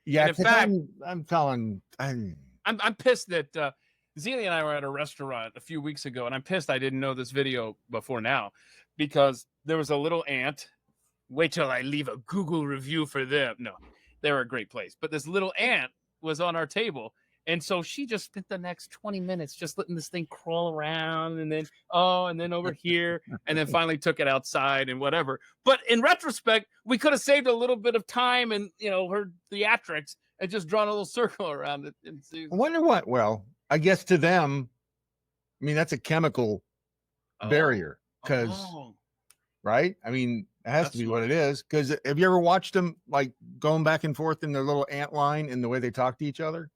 Speaker 2: Yeah,
Speaker 1: in fact,
Speaker 2: I'm telling.
Speaker 1: I'm pissed that Zelia and I were at a restaurant a few weeks ago, and I'm pissed I didn't know this video before now because there was a little ant. Wait till I leave a Google review for them. No, they're a great place. But this little ant was on our table. And so she just spent the next 20 minutes just letting this thing crawl around and then over here and then finally took it outside and whatever. But in retrospect, we could have saved a little bit of time and, her theatrics and just drawn a little circle around it. And see.
Speaker 2: I wonder what, well, I guess to them, I mean, that's a chemical barrier because, right? I mean, it has to be what it is. Because have you ever watched them like going back and forth in their little ant line and the way they talk to each other?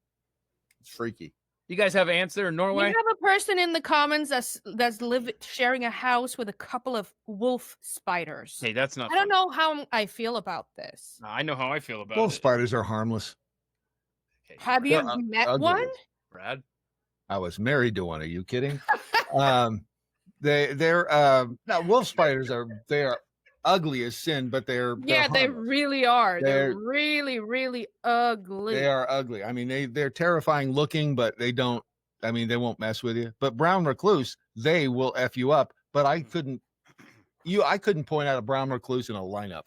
Speaker 2: It's freaky.
Speaker 1: You guys have ants there in Norway?
Speaker 3: We have a person in the comments that's sharing a house with a couple of wolf spiders.
Speaker 1: Hey, that's not.
Speaker 3: I don't know how I feel about this.
Speaker 1: I know how I feel about
Speaker 2: wolf
Speaker 1: it.
Speaker 2: Spiders are harmless.
Speaker 1: Okay,
Speaker 3: have you met one?
Speaker 1: Brad?
Speaker 2: I was married to one. Are you kidding? They're no, wolf spiders are ugly as sin, but they're
Speaker 3: they really are. They're really, really ugly.
Speaker 2: They are ugly. I mean, they're terrifying looking, but they don't I mean, they won't mess with you. But brown recluse, they will F you up. But I couldn't point out a brown recluse in a lineup.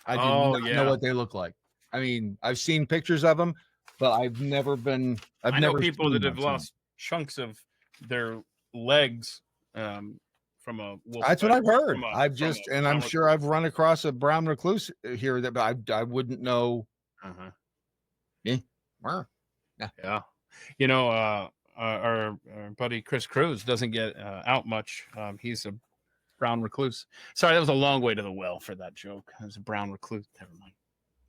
Speaker 2: I do not know what they look like. I mean, I've seen pictures of them, but I've never been.
Speaker 1: I know people that have lost chunks of their legs from a wolf.
Speaker 2: That's what I've heard. I'm sure I've run across a brown recluse here that I wouldn't know.
Speaker 1: Yeah. You know, our buddy Chris Cruz doesn't get out much. He's a brown recluse. Sorry, that was a long way to the well for that joke. It was a brown recluse. Never mind.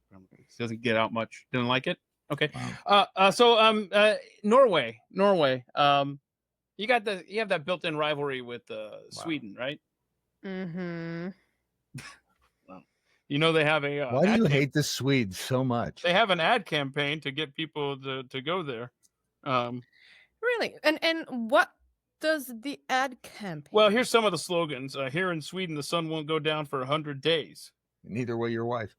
Speaker 1: Brown recluse doesn't get out much. Didn't like it. Okay. Wow. So Norway. You have that built-in rivalry with Sweden, right?
Speaker 3: Mm-hmm.
Speaker 1: Well, you know they have a.
Speaker 2: Why do you hate the Swedes so much?
Speaker 1: They have an ad campaign to get people to go there.
Speaker 3: Really? And what does the ad campaign?
Speaker 1: Well, here's some of the slogans. Here in Sweden, the sun won't go down for 100 days.
Speaker 2: Neither will your wife.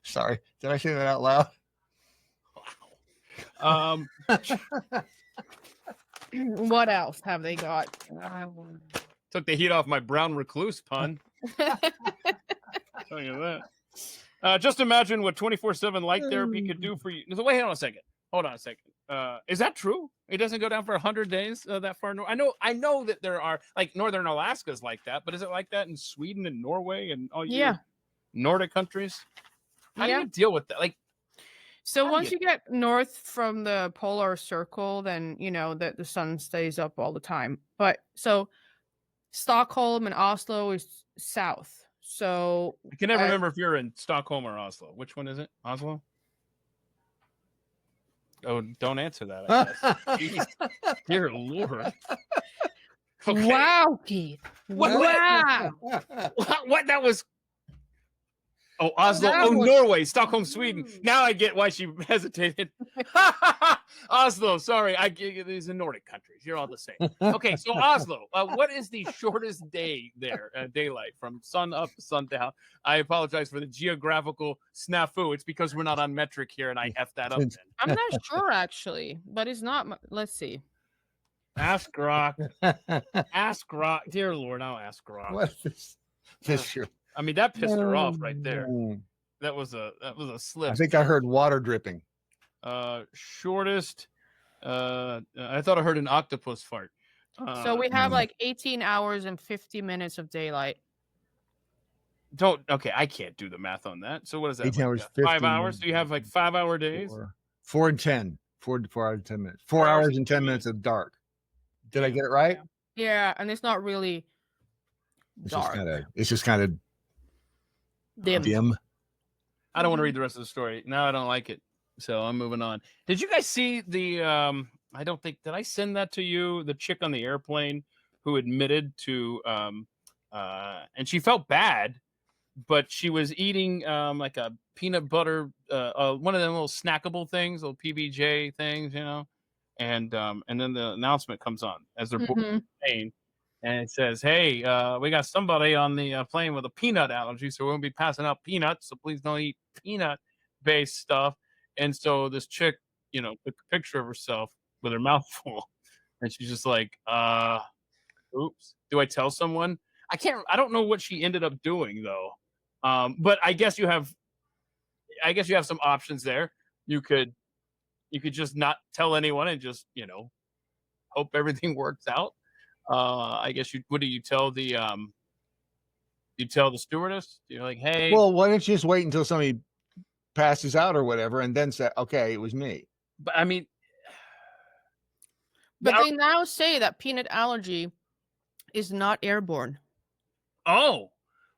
Speaker 2: Sorry, did I say that out loud?
Speaker 1: Wow.
Speaker 3: What else have they got?
Speaker 1: Took the heat off my brown recluse pun. Tell you that. Just imagine what 24/7 light therapy could do for you. So wait, hold on a second. Is that true? It doesn't go down for 100 days that far north. I know that there are like northern Alaska's like that, but is it like that in Sweden and Norway and all Nordic countries? How do you deal with that? Like,
Speaker 3: so once you get north from the polar circle, then you know that the sun stays up all the time. But so Stockholm and Oslo is south. So
Speaker 1: I can never remember if you're in Stockholm or Oslo. Which one is it? Oslo? Oh, don't answer that. I guess. Dear Lord. Okay.
Speaker 3: Wow, Keith. Wow.
Speaker 1: What? That was. Oh, Oslo. Norway. Stockholm, Sweden. Now I get why she hesitated. Oslo. Sorry. These are Nordic countries. You're all the same. Okay, so Oslo. What is the shortest day there? Daylight from sun up to sun down. I apologize for the geographical snafu. It's because we're not on metric here, and I effed that up. Then.
Speaker 3: I'm not sure actually, but it's not. Let's see.
Speaker 1: Ask Grok. Ask Grok. Dear Lord, I'll ask Grok.
Speaker 2: What is this?
Speaker 1: I mean, that pissed her off right there. That was a slip.
Speaker 2: I think I heard water dripping.
Speaker 1: Shortest. I thought I heard an octopus fart.
Speaker 3: So we have like 18 hours and 50 minutes of daylight.
Speaker 1: Okay, I can't do the math on that. So what is that?
Speaker 2: 18 hours,
Speaker 1: 5 hours? Do you have like 5 hour days?
Speaker 2: 4 and 10. 4 hours and 10 minutes. 4 hours and 10 minutes of dark. Did I get it right?
Speaker 3: Yeah, and it's not really dark.
Speaker 2: It's just kind of dim.
Speaker 1: I don't want to read the rest of the story. Now I don't like it. So I'm moving on. Did you guys see the I don't think did I send that to you? The chick on the airplane who admitted to and she felt bad, but she was eating like a peanut butter one of them little snackable things, little PBJ things, you know. And then the announcement comes on as they're playing, and it says, "Hey, we got somebody on the plane with a peanut allergy, so we're gonna be passing out peanuts. So please don't eat peanut-based stuff." And so this chick, you know, took a picture of herself with her mouth full, and she's just like, "Oops, do I tell someone?" I don't know what she ended up doing though. But I guess you have some options there. You could just not tell anyone and just, you know, hope everything works out. I guess what do you tell the stewardess? You're like, hey.
Speaker 2: Well, why don't you just wait until somebody passes out or whatever, and then say, okay, it was me.
Speaker 1: But I mean,
Speaker 3: they now say that peanut allergy is not airborne.
Speaker 1: Oh,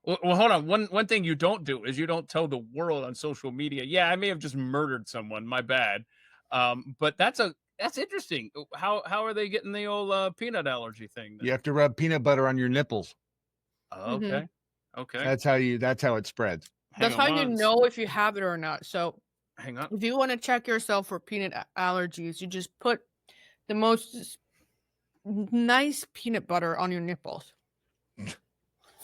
Speaker 1: well, hold on. One thing you don't do is you don't tell the world on social media. Yeah, I may have just murdered someone. My bad. But that's interesting. How are they getting the old peanut allergy thing? Then?
Speaker 2: You have to rub peanut butter on your nipples.
Speaker 1: Okay. Okay.
Speaker 2: That's how it spreads.
Speaker 3: That's how you know if you have it or not. So
Speaker 1: hang on.
Speaker 3: If you want to check yourself for peanut allergies, you just put the most nice peanut butter on your nipples.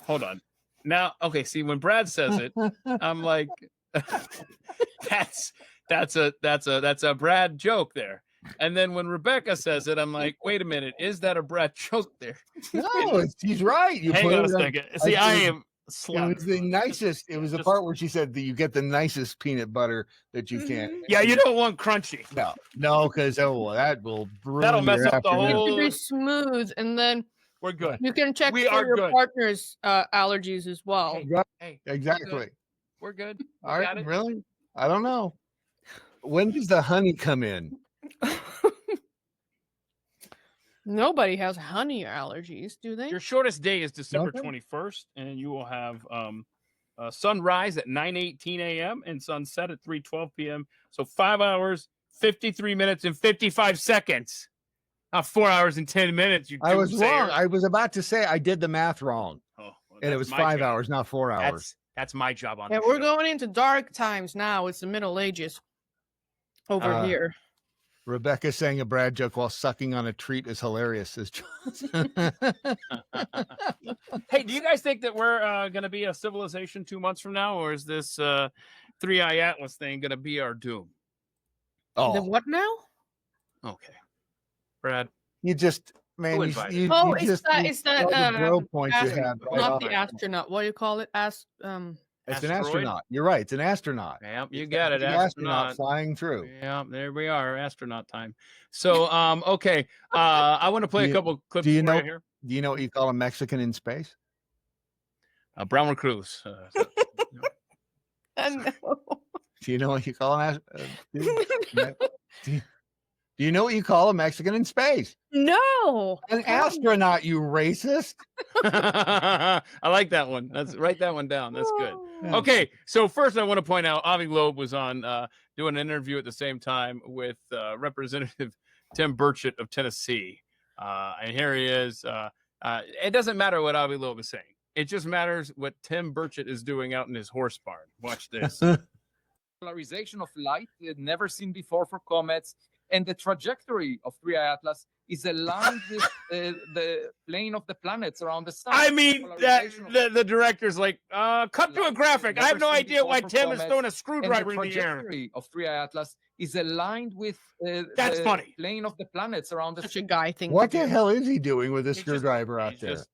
Speaker 1: Hold on. Now, okay, see, when Brad says it, I'm like, That's a Brad joke there. And then when Rebecca says it, I'm like, wait a minute, is that a Brad joke there?
Speaker 2: No, she's right. You
Speaker 1: Hang on a second. See, I am slow.
Speaker 2: It was the nicest. It was the part where she said that you get the nicest peanut butter that you can.
Speaker 1: Yeah, you don't want crunchy.
Speaker 2: No, because that will ruin
Speaker 1: That'll mess up the
Speaker 2: afternoon.
Speaker 3: It
Speaker 1: whole.
Speaker 3: should be smooth, and then
Speaker 1: we're good.
Speaker 3: You can check for your partner's allergies as well.
Speaker 1: Hey,
Speaker 2: exactly.
Speaker 1: We're good.
Speaker 2: All right, really? I don't know. When does the honey come in?
Speaker 3: Nobody has honey allergies, do they?
Speaker 1: Your shortest day is December 21st, and you will have sunrise at 9:18 a.m. and sunset at 3:12 p.m. So 5 hours, 53 minutes, and 55 seconds. Not 4 hours and 10 minutes.
Speaker 2: I was wrong. I was about to say I did the math wrong.
Speaker 1: Well,
Speaker 2: and it was 5 hours, not 4 hours.
Speaker 1: That's my job on
Speaker 3: it. We're going into dark times now. It's the Middle Ages over here.
Speaker 2: Rebecca saying a Brad joke while sucking on a treat is hilarious. Says John.
Speaker 1: Hey, do you guys think that we're going to be a civilization 2 months from now, or is this 3-Eye Atlas thing going to be our doom?
Speaker 3: Oh, the what now?
Speaker 1: Okay, Brad.
Speaker 2: You just
Speaker 3: it's that
Speaker 2: point you had.
Speaker 3: Not the astronaut. What do you call it?
Speaker 2: It's an astronaut. You're right. It's an astronaut.
Speaker 1: Yeah, you got it.
Speaker 2: Astronaut flying through.
Speaker 1: Yeah, there we are. Astronaut time. So, okay. I want to play a couple clips
Speaker 2: do you know,
Speaker 1: here.
Speaker 2: Do you know what you call a Mexican in space?
Speaker 1: Brown recluse.
Speaker 3: No.
Speaker 2: Do you know what you call an Do you know what you call a Mexican in space?
Speaker 3: No.
Speaker 2: An astronaut, you racist.
Speaker 1: I like that one. Write that one down. That's good. Okay, so first I want to point out Avi Loeb was on doing an interview at the same time with Representative Tim Burchett of Tennessee. And here he is. It doesn't matter what Avi Loeb is saying. It just matters what Tim Burchett is doing out in his horse barn. Watch this.
Speaker 11: Polarization of light never seen before for comets. And the trajectory of 3-Eye Atlas is aligned with the plane of the planets around the sun.
Speaker 1: I mean, the director's like, cut to a graphic. I have no idea why Tim is throwing a screwdriver in the air.
Speaker 11: The trajectory of 3-Eye Atlas is aligned with
Speaker 1: That's funny.
Speaker 11: Plane of the planets around the sun.
Speaker 3: Such a guy thing.
Speaker 2: What the hell is he doing with a screwdriver out there?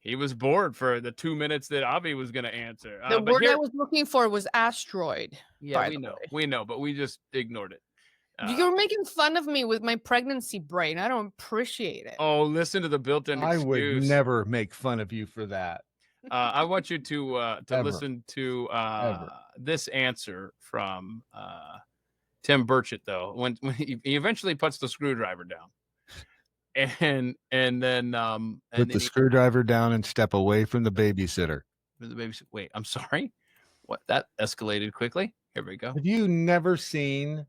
Speaker 1: He was bored for the 2 minutes that Avi was going to answer.
Speaker 3: The word I was looking for was asteroid.
Speaker 1: Yeah, we know, but we just ignored it.
Speaker 3: You're making fun of me with my pregnancy brain. I don't appreciate it.
Speaker 1: Oh, listen to the built-in excuse.
Speaker 2: I would never make fun of you for that.
Speaker 1: I want you to listen to this answer from Tim Burchett, though, when he eventually puts the screwdriver down. And then
Speaker 2: put the screwdriver down and step away from the babysitter.
Speaker 1: Wait, I'm sorry. What? That escalated quickly. Here we go.
Speaker 2: Have you never seen?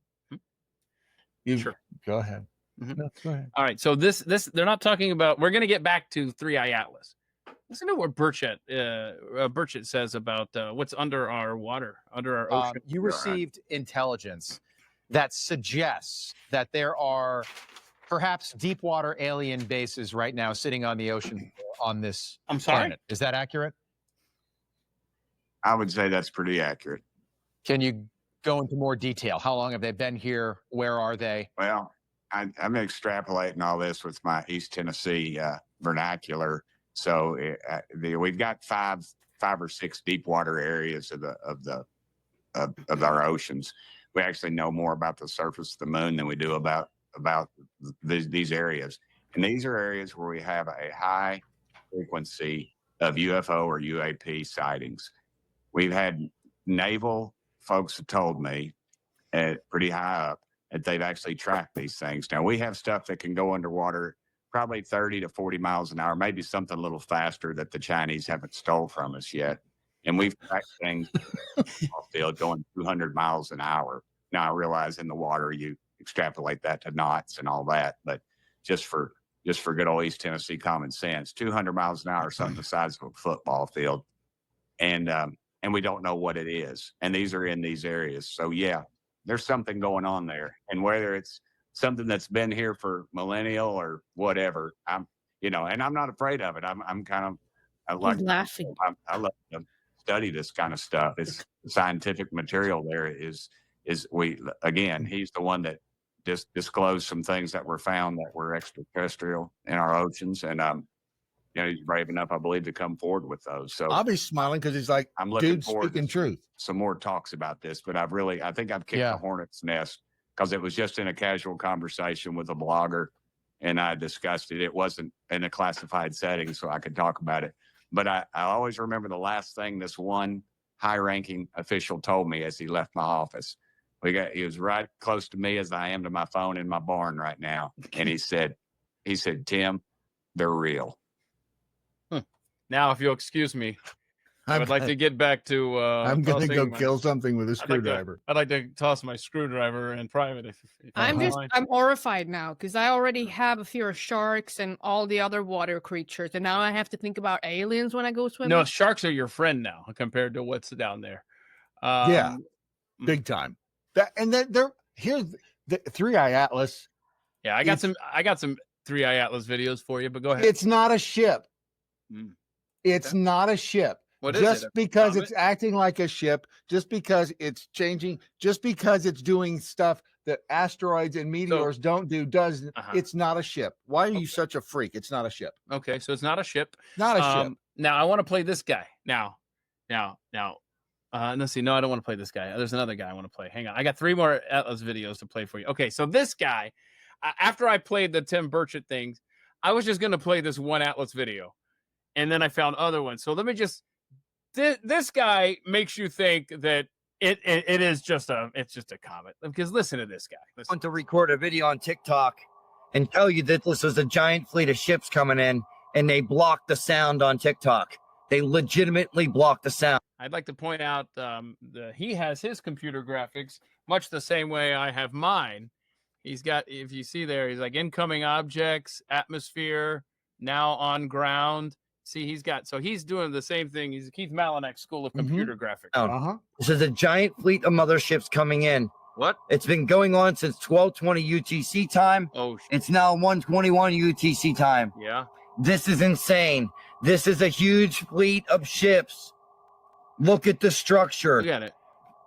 Speaker 1: Sure.
Speaker 2: Go ahead.
Speaker 1: Mm-hmm.
Speaker 2: No, go ahead.
Speaker 1: All right. So this they're not talking about. We're going to get back to 3-Eye Atlas. Listen to what Burchett says about what's under our water, under our ocean.
Speaker 12: You received intelligence that suggests that there are perhaps deep water alien bases right now sitting on the ocean on this planet. Is that accurate?
Speaker 13: I would say that's pretty accurate.
Speaker 12: Can you go into more detail? How long have they been here? Where are they?
Speaker 13: Well, I'm extrapolating all this with my East Tennessee vernacular. So we've got five or six deep water areas of our oceans. We actually know more about the surface of the moon than we do about these areas. And these are areas where we have a high frequency of UFO or UAP sightings. We've had naval folks have told me pretty high up that they've actually tracked these things. Now, we have stuff that can go underwater probably 30 to 40 miles an hour, maybe something a little faster that the Chinese haven't stole from us yet. And we've tracked things off field going 200 miles an hour. Now, I realize in the water, you extrapolate that to knots and all that, but just for good old East Tennessee common sense, 200 miles an hour, something the size of a football field. And we don't know what it is. And these are in these areas. So yeah, there's something going on there. And whether it's something that's been here for millennial or whatever, and I'm not afraid of it. I like
Speaker 3: laughing.
Speaker 13: I love to study this kind of stuff. It's scientific material there is he's the one that disclosed some things that were found that were extraterrestrial in our oceans. And, he's brave enough, I believe, to come forward with those. So
Speaker 2: I'll be smiling because he's like,
Speaker 13: I'm looking
Speaker 2: dude,
Speaker 13: forward
Speaker 2: speaking
Speaker 13: to
Speaker 2: truth.
Speaker 13: some more talks about this, but I think I've kicked the hornet's nest because it was just in a casual conversation with a blogger and I discussed it. It wasn't in a classified setting, so I could talk about it. But I always remember the last thing this one high-ranking official told me as he left my office. He was right close to me as I am to my phone in my barn right now. And he said, Tim, they're real.
Speaker 1: Now, if you'll excuse me, I would like to get back to.
Speaker 2: I'm going to go kill something with a screwdriver.
Speaker 1: I'd like to toss my screwdriver in private. If
Speaker 3: I'm horrified now because I already have a fear of sharks and all the other water creatures, and now I have to think about aliens when I go swimming.
Speaker 1: No, sharks are your friend now compared to what's down there.
Speaker 2: Yeah, big time. Here's the 3i Atlas.
Speaker 1: Yeah, I got some 3i Atlas videos for you, but go ahead.
Speaker 2: It's not a ship. It's not a ship.
Speaker 1: What is
Speaker 2: just
Speaker 1: it?
Speaker 2: Because it's acting like a ship, just because it's changing, just because it's doing stuff that asteroids and meteors don't do, it's not a ship. Why are you such a freak? It's not a ship.
Speaker 1: Okay, so it's not a ship.
Speaker 2: Not a ship.
Speaker 1: Now I want to play this guy. Now. Let's see. No, I don't want to play this guy. There's another guy I want to play. Hang on. I got 3 more Atlas videos to play for you. Okay, so this guy, after I played the Tim Burchett things, I was just going to play this one Atlas video. And then I found other ones. So let me just, this guy makes you think that it is just a comet. Because listen to this guy.
Speaker 14: I want to record a video on TikTok and tell you that this was a giant fleet of ships coming in and they blocked the sound on TikTok. They legitimately blocked the sound.
Speaker 1: I'd like to point out he has his computer graphics much the same way I have mine. He's got, if you see there, he's like incoming objects, atmosphere, now on ground. See, he's doing the same thing. He's a Keith Malinak School of Computer Graphics.
Speaker 14: This is a giant fleet of motherships coming in.
Speaker 1: What?
Speaker 14: It's been going on since 12:20 UTC time.
Speaker 1: Oh,
Speaker 14: it's now 1:21 UTC time.
Speaker 1: Yeah.
Speaker 14: This is insane. This is a huge fleet of ships. Look at the structure.
Speaker 1: Look at it.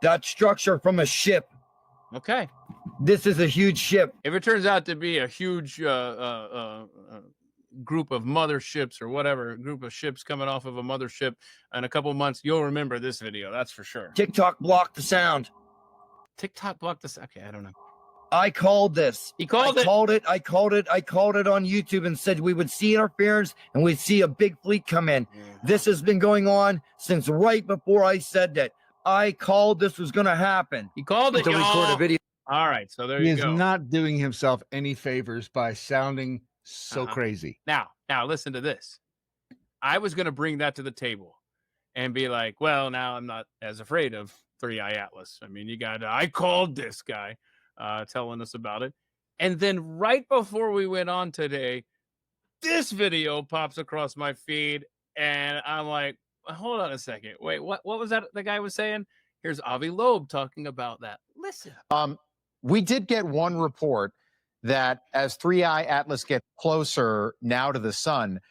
Speaker 14: That structure from a ship.
Speaker 1: Okay.
Speaker 14: This is a huge ship.
Speaker 1: If it turns out to be a huge group of motherships or whatever, a group of ships coming off of a mothership in a couple months, you'll remember this video. That's for sure.
Speaker 14: TikTok blocked the sound.
Speaker 1: TikTok blocked the sound. Okay, I don't know.
Speaker 14: I called this.
Speaker 1: He called it.
Speaker 14: I called it on YouTube and said we would see interference and we'd see a big fleet come in. Yeah. This has been going on since right before I said that. I called this was going to happen.
Speaker 1: He called it
Speaker 14: to record a video.
Speaker 1: All right, so there you go.
Speaker 2: He is not doing himself any favors by sounding so crazy.
Speaker 1: Now listen to this. I was going to bring that to the table and be like, well, now I'm not as afraid of 3i Atlas. I mean, I called this guy telling us about it. And then right before we went on today, this video pops across my feed and I'm like, hold on a second. Wait, what was that the guy was saying? Here's Avi Loeb talking about that. Listen.
Speaker 12: We did get one report that as 3i Atlas gets closer now to the sun,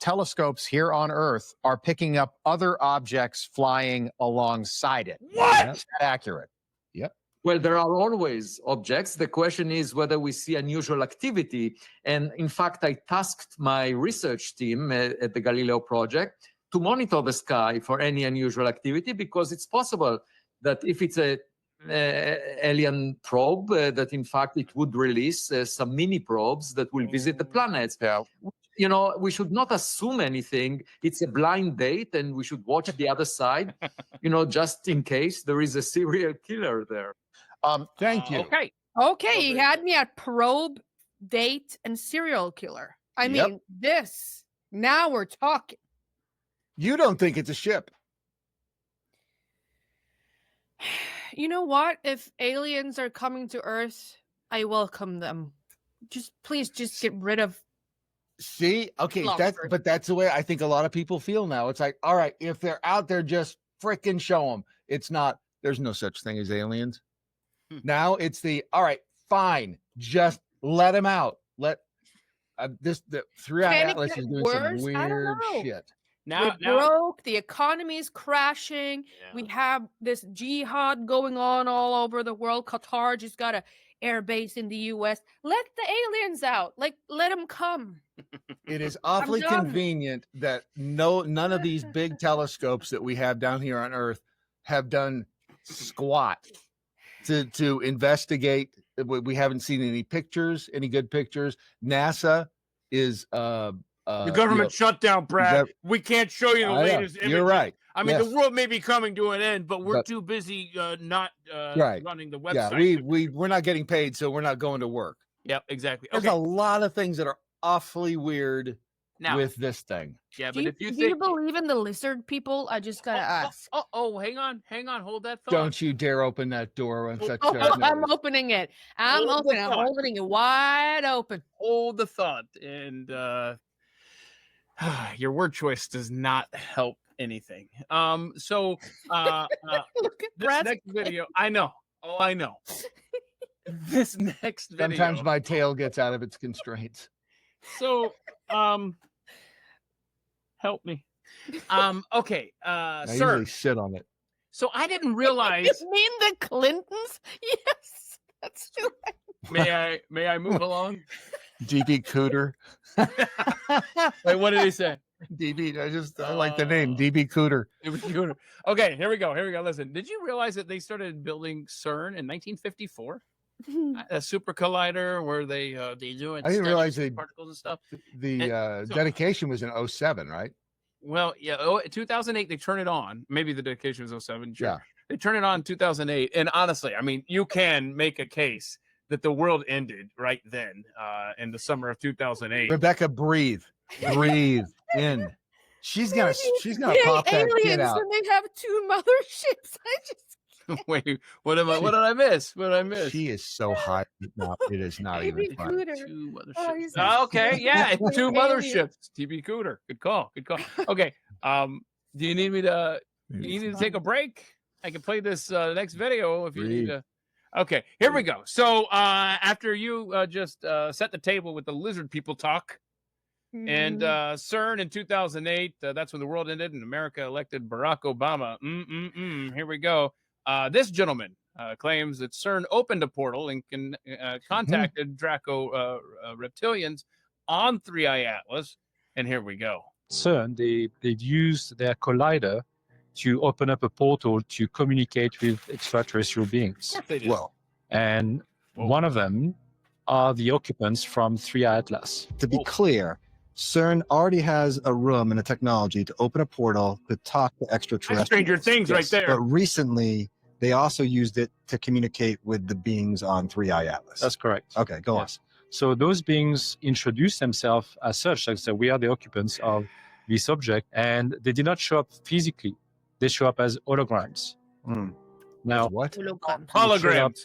Speaker 12: telescopes here on Earth are picking up other objects flying alongside it.
Speaker 1: What?
Speaker 12: Is that accurate?
Speaker 2: Yep.
Speaker 11: Well, there are always objects. The question is whether we see unusual activity. And in fact, I tasked my research team at the Galileo project to monitor the sky for any unusual activity, because it's possible that if it's a alien probe, that in fact it would release some mini probes that will visit the planets.
Speaker 12: Yeah.
Speaker 11: You know, we should not assume anything. It's a blind date and we should watch the other side, just in case there is a serial killer there.
Speaker 2: Thank you.
Speaker 3: Okay, he had me at probe, date, and serial killer. I mean, now we're talking.
Speaker 2: You don't think it's a ship?
Speaker 3: You know what? If aliens are coming to Earth, I welcome them. Please get rid of.
Speaker 2: See, okay, that's the way I think a lot of people feel now. It's like, all right, if they're out there, just freaking show them. It's not. There's no such thing as aliens. Now it's all right, fine, just let them out. The 3i Atlas is doing some weird shit.
Speaker 3: We're broke. The economy is crashing. We have this jihad going on all over the world. Qatar just got a air base in the U.S. Let the aliens out. Like, let them come.
Speaker 2: It is awfully convenient that none of these big telescopes that we have down here on Earth have done squat to investigate. We haven't seen any pictures, any good pictures. NASA is
Speaker 1: the government shutdown, Brad. We can't show you the latest images.
Speaker 2: You're right.
Speaker 1: I mean, the world may be coming to an end, but we're too busy not running the website.
Speaker 2: Yeah, we're not getting paid, so we're not going to work.
Speaker 1: Yep, exactly.
Speaker 2: There's a lot of things that are awfully weird with this thing.
Speaker 1: Yeah,
Speaker 3: do you believe in the lizard people? I just gotta ask.
Speaker 1: Hang on, hold that thought.
Speaker 2: Don't you dare open that door on such.
Speaker 3: I'm opening it. I'm holding it wide open.
Speaker 1: Hold the thought, and your word choice does not help anything. So
Speaker 3: look at
Speaker 1: this next video. I know. I know. This next video.
Speaker 2: Sometimes my tail gets out of its constraints.
Speaker 1: So, help me. Okay,
Speaker 2: I
Speaker 1: sir.
Speaker 2: usually sit on it.
Speaker 1: So I didn't realize.
Speaker 3: You mean the Clintons? Yes, that's who.
Speaker 1: May I move along?
Speaker 2: DB Cooter.
Speaker 1: Wait, what did he say?
Speaker 2: DB. I like the name DB Cooter.
Speaker 1: Okay, here we go. Listen, did you realize that they started building CERN in 1954? A super collider where they do it.
Speaker 2: I didn't realize
Speaker 1: particles and stuff.
Speaker 2: The dedication was in 07, right?
Speaker 1: Well, yeah, 2008 they turned it on. Maybe the dedication was 07. Sure.
Speaker 2: Yeah,
Speaker 1: they turned it on in 2008. And honestly, I mean, you can make a case that the world ended right then, in the summer of 2008.
Speaker 2: Rebecca, breathe in. She's gonna pop that kid out.
Speaker 3: And they have 2 motherships. I just.
Speaker 1: Wait, what did I miss?
Speaker 2: She is so hot now. It is not even funny.
Speaker 1: 2 motherships. Okay, yeah, 2 motherships. TB Cooter. Good call. Okay. Do you need me to? You need to take a break? I can play this next video if you need to. Okay, here we go. So after you just set the table with the lizard people talk. And CERN in 2008, that's when the world ended and America elected Barack Obama. Here we go. This gentleman claims that CERN opened a portal and contacted Draco reptilians on 3i Atlas. And here we go.
Speaker 15: CERN, they've used their collider to open up a portal to communicate with extraterrestrial beings. And one of them are the occupants from 3i Atlas.
Speaker 16: To be clear, CERN already has a room and a technology to open a portal to talk to extraterrestrials.
Speaker 1: Stranger Things right there.
Speaker 16: But recently, they also used it to communicate with the beings on 3i Atlas.
Speaker 15: That's correct.
Speaker 16: Okay, go on.
Speaker 15: So those beings introduce themselves as such, like we are the occupants of this object, and they did not show up physically. They show up as holograms. Now,
Speaker 2: what?
Speaker 1: Holograms.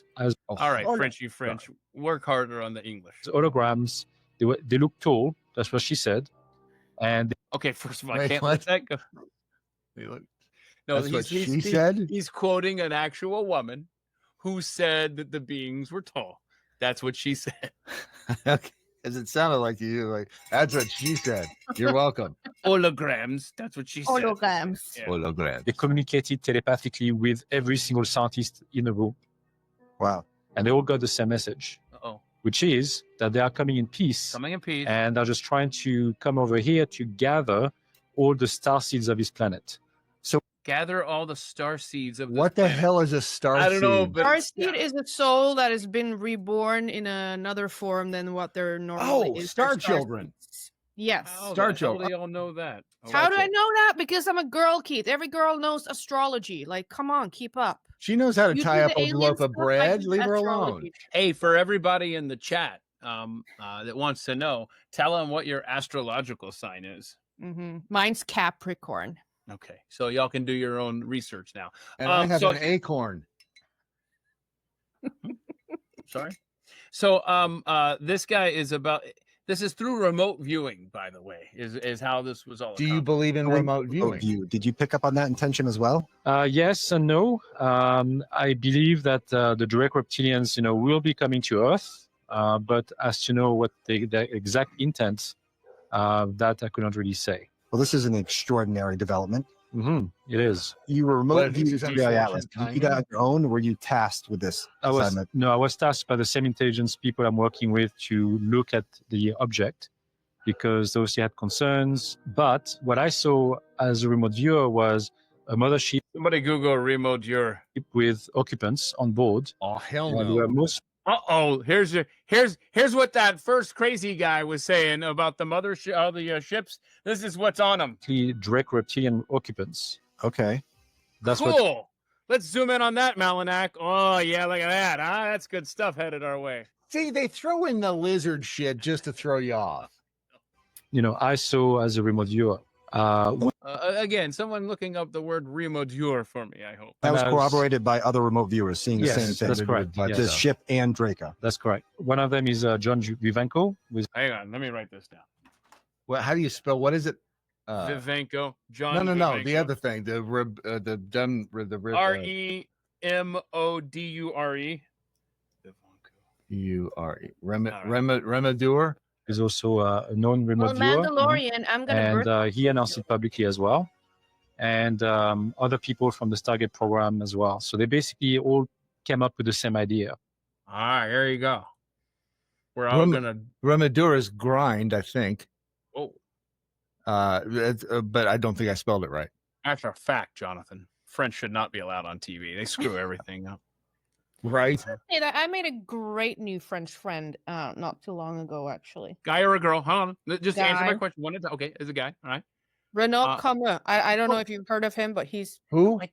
Speaker 2: All
Speaker 1: right, French. Work harder on the English.
Speaker 15: Holograms. They look tall. That's what she said. And
Speaker 1: okay, first of all, I can't let that go. No,
Speaker 2: that's what she said.
Speaker 1: He's quoting an actual woman who said that the beings were tall. That's what she said.
Speaker 2: Okay, as it sounded like you, like that's what she said. You're welcome.
Speaker 1: Holograms. That's what she said.
Speaker 3: Holograms.
Speaker 1: Yeah.
Speaker 2: Holograms.
Speaker 15: They communicated telepathically with every single scientist in the room.
Speaker 16: Wow.
Speaker 15: And they all got the same message. Which is that they are coming in peace. And they're just trying to come over here to gather all the star seeds of this planet.
Speaker 2: So
Speaker 1: gather all the star seeds of
Speaker 2: what the hell is a star seed?
Speaker 1: I don't know. But
Speaker 3: star seed is a soul that has been reborn in another form than what they're normally is.
Speaker 2: Star children.
Speaker 3: Yes.
Speaker 1: Star children. They all know that.
Speaker 3: How do I know that? Because I'm a girl, Keith. Every girl knows astrology. Like, come on, keep up.
Speaker 2: She knows how to tie up a loaf of bread. Leave her alone.
Speaker 1: Hey, for everybody in the chat that wants to know, tell them what your astrological sign is.
Speaker 3: Mine's Capricorn.
Speaker 1: Okay, so y'all can do your own research now.
Speaker 2: And I have an acorn.
Speaker 1: Sorry. So this guy is about. This is through remote viewing, by the way, is how this was all.
Speaker 2: Do you believe in remote viewing?
Speaker 16: Did you pick up on that intention as well?
Speaker 15: Yes and no. I believe that the direct reptilians, will be coming to Earth, but as to know what the exact intent, that I could not really say.
Speaker 16: Well, this is an extraordinary development.
Speaker 15: It is.
Speaker 16: You were remote viewed the Atlas.
Speaker 2: unfortunate
Speaker 16: You did that on your own, or were you tasked with this assignment?
Speaker 15: I was tasked by the same intelligence people I'm working with to look at the object because those had concerns. But what I saw as a remote viewer was a mothership.
Speaker 1: Somebody Google remote viewer
Speaker 15: with occupants on board.
Speaker 2: Oh hell
Speaker 15: They
Speaker 2: no!
Speaker 15: were most
Speaker 1: Here's what that first crazy guy was saying about the mothership, the ships. This is what's on them.
Speaker 15: Drake reptilian occupants.
Speaker 16: Okay,
Speaker 15: that's
Speaker 1: cool. Let's zoom in on that, Malinak. Oh yeah, look at that. That's good stuff headed our way.
Speaker 2: See, they throw in the lizard shit just to throw you off.
Speaker 15: I saw as a remote viewer.
Speaker 1: Again, someone looking up the word remote viewer for me, I hope.
Speaker 16: That was corroborated by other remote viewers seeing the
Speaker 15: Yes,
Speaker 16: same thing.
Speaker 15: that's correct.
Speaker 16: By
Speaker 15: Yes.
Speaker 16: this ship and Draco.
Speaker 15: That's correct. One of them is John Vivanco.
Speaker 1: Hang on, let me write this down.
Speaker 2: Well, how do you spell? What is it?
Speaker 1: Vivanco. John.
Speaker 2: No.
Speaker 1: Vivanco.
Speaker 2: The other thing, the
Speaker 1: Remodure.
Speaker 2: Remodur
Speaker 15: is also a known remote viewer.
Speaker 3: Mandalorian, I'm gonna
Speaker 15: And he announced it publicly as well. And other people from the Stargate program as well. So they basically all came up with the same idea.
Speaker 1: All right, there you go. We're all gonna.
Speaker 2: Remodura's grind, I think.
Speaker 1: Oh.
Speaker 2: But I don't think I spelled it right.
Speaker 1: That's a fact, Jonathan. French should not be allowed on TV. They screw everything up.
Speaker 2: Right.
Speaker 3: I made a great new French friend not too long ago, actually.
Speaker 1: Guy or a girl? Hold on. Just answer my
Speaker 3: Guy.
Speaker 1: question. Okay, is a guy. All right.
Speaker 3: Renaud Camus. I don't know if you've heard of him, but he's
Speaker 2: who?
Speaker 1: I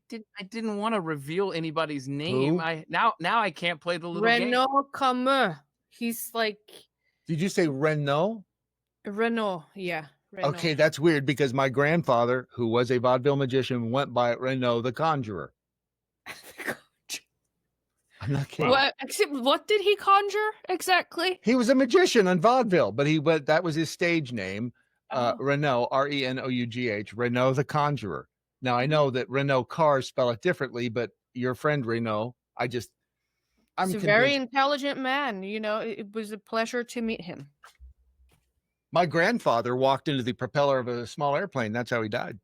Speaker 1: didn't want to reveal anybody's name.
Speaker 2: Who?
Speaker 1: Now I can't play the little game.
Speaker 3: Renaud Camus. He's like
Speaker 2: Did you say Renault?
Speaker 3: Renaud. Yeah. Renaud.
Speaker 2: Okay, that's weird because my grandfather, who was a vaudeville magician, went by Renault the Conjurer. I'm not kidding.
Speaker 3: What did he conjure exactly?
Speaker 2: He was a magician on vaudeville, but that was his stage name. Renault, Renough, Renault the Conjurer. Now I know that Renault cars spell it differently, but your friend Renault, I'm
Speaker 3: He's a
Speaker 2: convinced.
Speaker 3: very intelligent man. It was a pleasure to meet him.
Speaker 2: My grandfather walked into the propeller of a small airplane. That's how he died.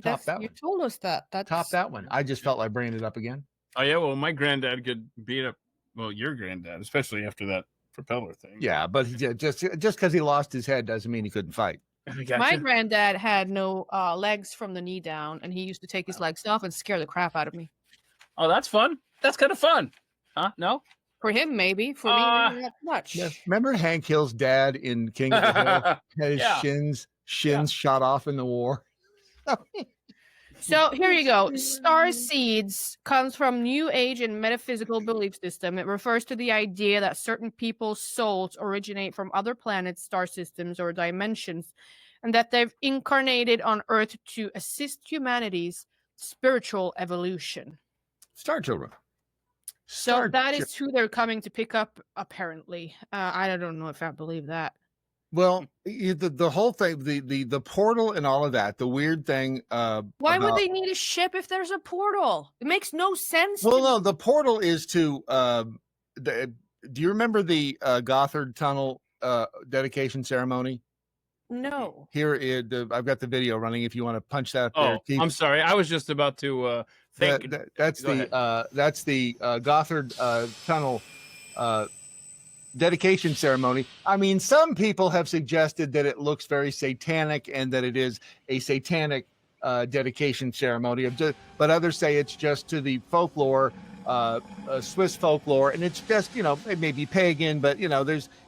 Speaker 2: Top that
Speaker 3: You
Speaker 2: one.
Speaker 3: told us that.
Speaker 2: Top that one. I just felt like bringing it up again.
Speaker 1: Oh yeah, well, my granddad could beat up. Well, your granddad, especially after that propeller thing.
Speaker 2: Yeah, but just because he lost his head doesn't mean he couldn't fight.
Speaker 3: My granddad had no legs from the knee down, and he used to take his legs off and scare the crap out of me.
Speaker 1: Oh, that's fun. That's kind of fun, huh? No,
Speaker 3: for him maybe. For me, not that much.
Speaker 2: Yeah. Remember Hank Hill's dad in King of the Hill had his
Speaker 3: Yeah.
Speaker 2: shins shot off in the war.
Speaker 3: So here you go. Star seeds comes from New Age and metaphysical belief system. It refers to the idea that certain people's souls originate from other planets, star systems, or dimensions, and that they've incarnated on Earth to assist humanity's spiritual evolution.
Speaker 2: Star children.
Speaker 3: So that is who they're coming to pick up, apparently. I don't know if I believe that.
Speaker 2: Well, the whole thing, the portal and all of that, the weird thing.
Speaker 3: Why would they need a ship if there's a portal? It makes no sense.
Speaker 2: Well, no, the portal is to. Do you remember the Gothard Tunnel dedication ceremony?
Speaker 3: No.
Speaker 2: Here, I've got the video running. If you want to punch that up there, Keith.
Speaker 1: I'm sorry. I was just about to think.
Speaker 2: That's the Gothard Tunnel dedication ceremony. I mean, some people have suggested that it looks very satanic and that it is a satanic dedication ceremony. But others say it's just to the folklore, Swiss folklore, and it's just it may be pagan, but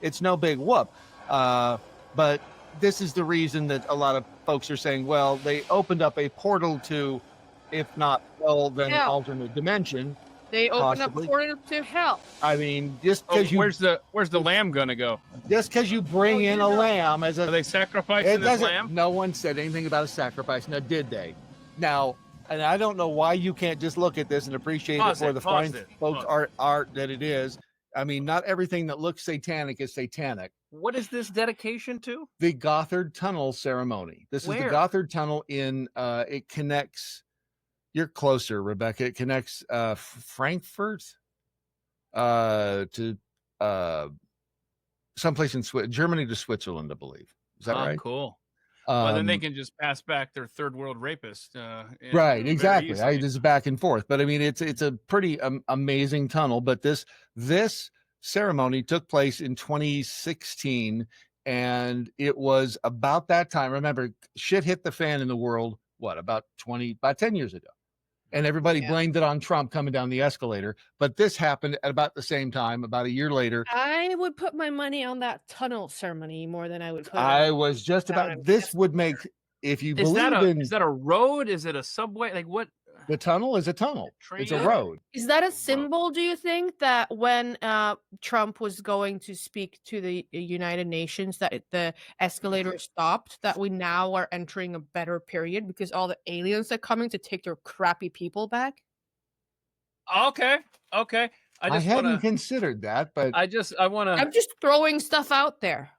Speaker 2: it's no big whoop. But this is the reason that a lot of folks are saying, well, they opened up a portal to, if not hell, then an alternate dimension.
Speaker 3: They open
Speaker 2: Possibly.
Speaker 3: up portal to hell.
Speaker 2: I mean, just because
Speaker 1: where's the lamb gonna go?
Speaker 2: Just because you bring in a lamb as a,
Speaker 1: Are they sacrificing this lamb?
Speaker 2: No one said anything about a sacrifice. Now, did they? Now, and I don't know why you can't just look at this and appreciate it for the fine folks art that it is. I mean, not everything that looks satanic is satanic.
Speaker 1: What is this dedication to?
Speaker 2: The Gothard Tunnel ceremony. This is the
Speaker 1: Where?
Speaker 2: Gothard Tunnel in. It connects. You're closer, Rebecca. It connects Frankfurt to someplace in Germany to Switzerland, I believe. Is that right?
Speaker 1: Cool. Well, then they can just pass back their third world rapist.
Speaker 2: Right, exactly. This is back and forth, but I mean, it's a pretty amazing tunnel. But this ceremony took place in 2016, and it was about that time. Remember, shit hit the fan in the world. What, about 10 years ago? And everybody blamed it on Trump coming down the escalator. But this happened at about the same time, about a year later.
Speaker 3: I would put my money on that tunnel ceremony more than I would put
Speaker 2: I was just about, this would make, if you
Speaker 1: Is
Speaker 2: believe
Speaker 1: is that a road? Is it a subway? Like what?
Speaker 2: The tunnel is a tunnel. It's a road.
Speaker 3: Is that a symbol, do you think, that when Trump was going to speak to the United Nations, that the escalator stopped, that we now are entering a better period because all the aliens are coming to take their crappy people back?
Speaker 1: Okay.
Speaker 2: I hadn't considered that, but
Speaker 1: I want to.
Speaker 3: I'm just throwing stuff out there.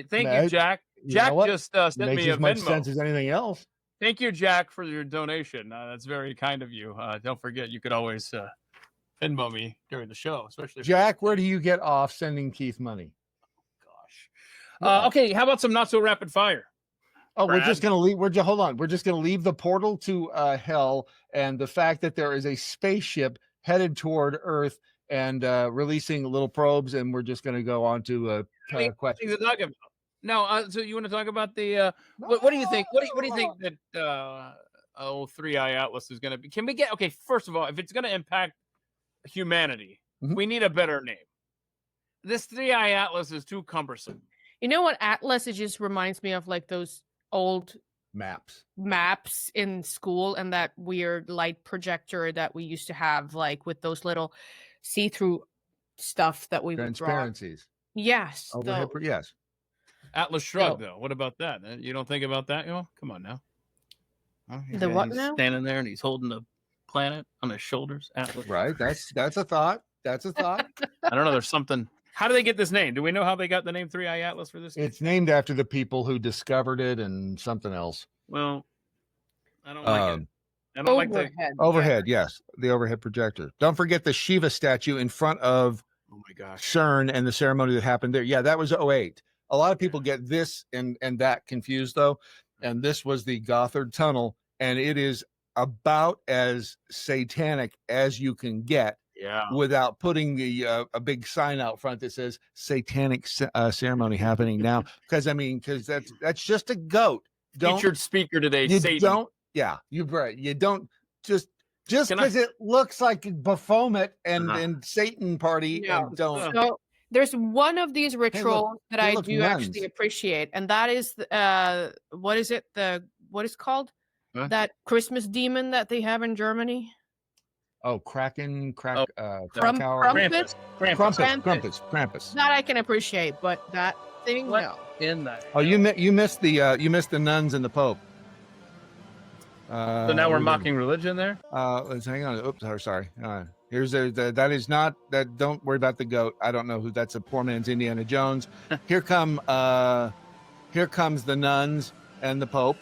Speaker 1: Thank you, Jack. Jack just sent
Speaker 2: makes
Speaker 1: me a
Speaker 2: as much
Speaker 1: Venmo.
Speaker 2: sense as anything else.
Speaker 1: Thank you, Jack, for your donation. That's very kind of you. Don't forget, you could always Venmo me during the show, especially.
Speaker 2: Jack, where do you get off sending Keith money?
Speaker 1: Okay, how about some not so rapid fire?
Speaker 2: Oh,
Speaker 1: Brad?
Speaker 2: we're just gonna leave. Hold on. We're just gonna leave the portal to hell, and the fact that there is a spaceship headed toward Earth and releasing little probes, and we're just gonna go on to questions.
Speaker 1: No, so you want to talk about the what do you think? What do you think that 3i Atlas is going to be? Can we get first of all, if it's going to impact humanity, we need a better name. This 3i Atlas is too cumbersome.
Speaker 3: You know what Atlas? It just reminds me of like those old maps in school and that weird light projector that we used to have, like with those little see-through stuff that we would draw.
Speaker 2: Transparencies.
Speaker 3: Yes.
Speaker 2: Overhead, yes.
Speaker 1: Atlas Shrugged, though. What about that? You don't think about that? Come on now.
Speaker 3: The what
Speaker 1: he's
Speaker 3: now?
Speaker 1: Standing there and he's holding the planet on his shoulders. Atlas.
Speaker 2: Right. That's a thought. That's a thought.
Speaker 1: I don't know. There's something. How do they get this name? Do we know how they got the name 3i Atlas for this?
Speaker 2: It's named after the people who discovered it and something else.
Speaker 1: Well, I don't like it. I don't like the
Speaker 2: overhead. Yes, the overhead projector. Don't forget the Shiva statue in front of CERN and the ceremony that happened there. Yeah, that was 2008. A lot of people get this and that confused, though. And this was the Gothard Tunnel, and it is about as satanic as you can get without putting the a big sign out front that says satanic ceremony happening now. Because that's just a goat.
Speaker 1: Featured speaker today,
Speaker 2: you
Speaker 1: Satan.
Speaker 2: Don't. Yeah, you're right. You don't just because it looks like Baphomet and Satan party. And don't.
Speaker 3: So there's one of these rituals that I do actually appreciate, and that is what is it? What is called?
Speaker 2: Huh?
Speaker 3: That Christmas demon that they have in Germany.
Speaker 2: Oh, Kraken,
Speaker 3: Krampus.
Speaker 2: Krampus.
Speaker 3: That I can appreciate, but that thing, no.
Speaker 1: In that.
Speaker 2: Oh, you missed the nuns and the Pope.
Speaker 1: So now we're mocking religion there.
Speaker 2: Let's hang on. Oops, sorry. Here's that is not that. Don't worry about the goat. I don't know who that's. A poor man's Indiana Jones. Here comes the nuns and the Pope.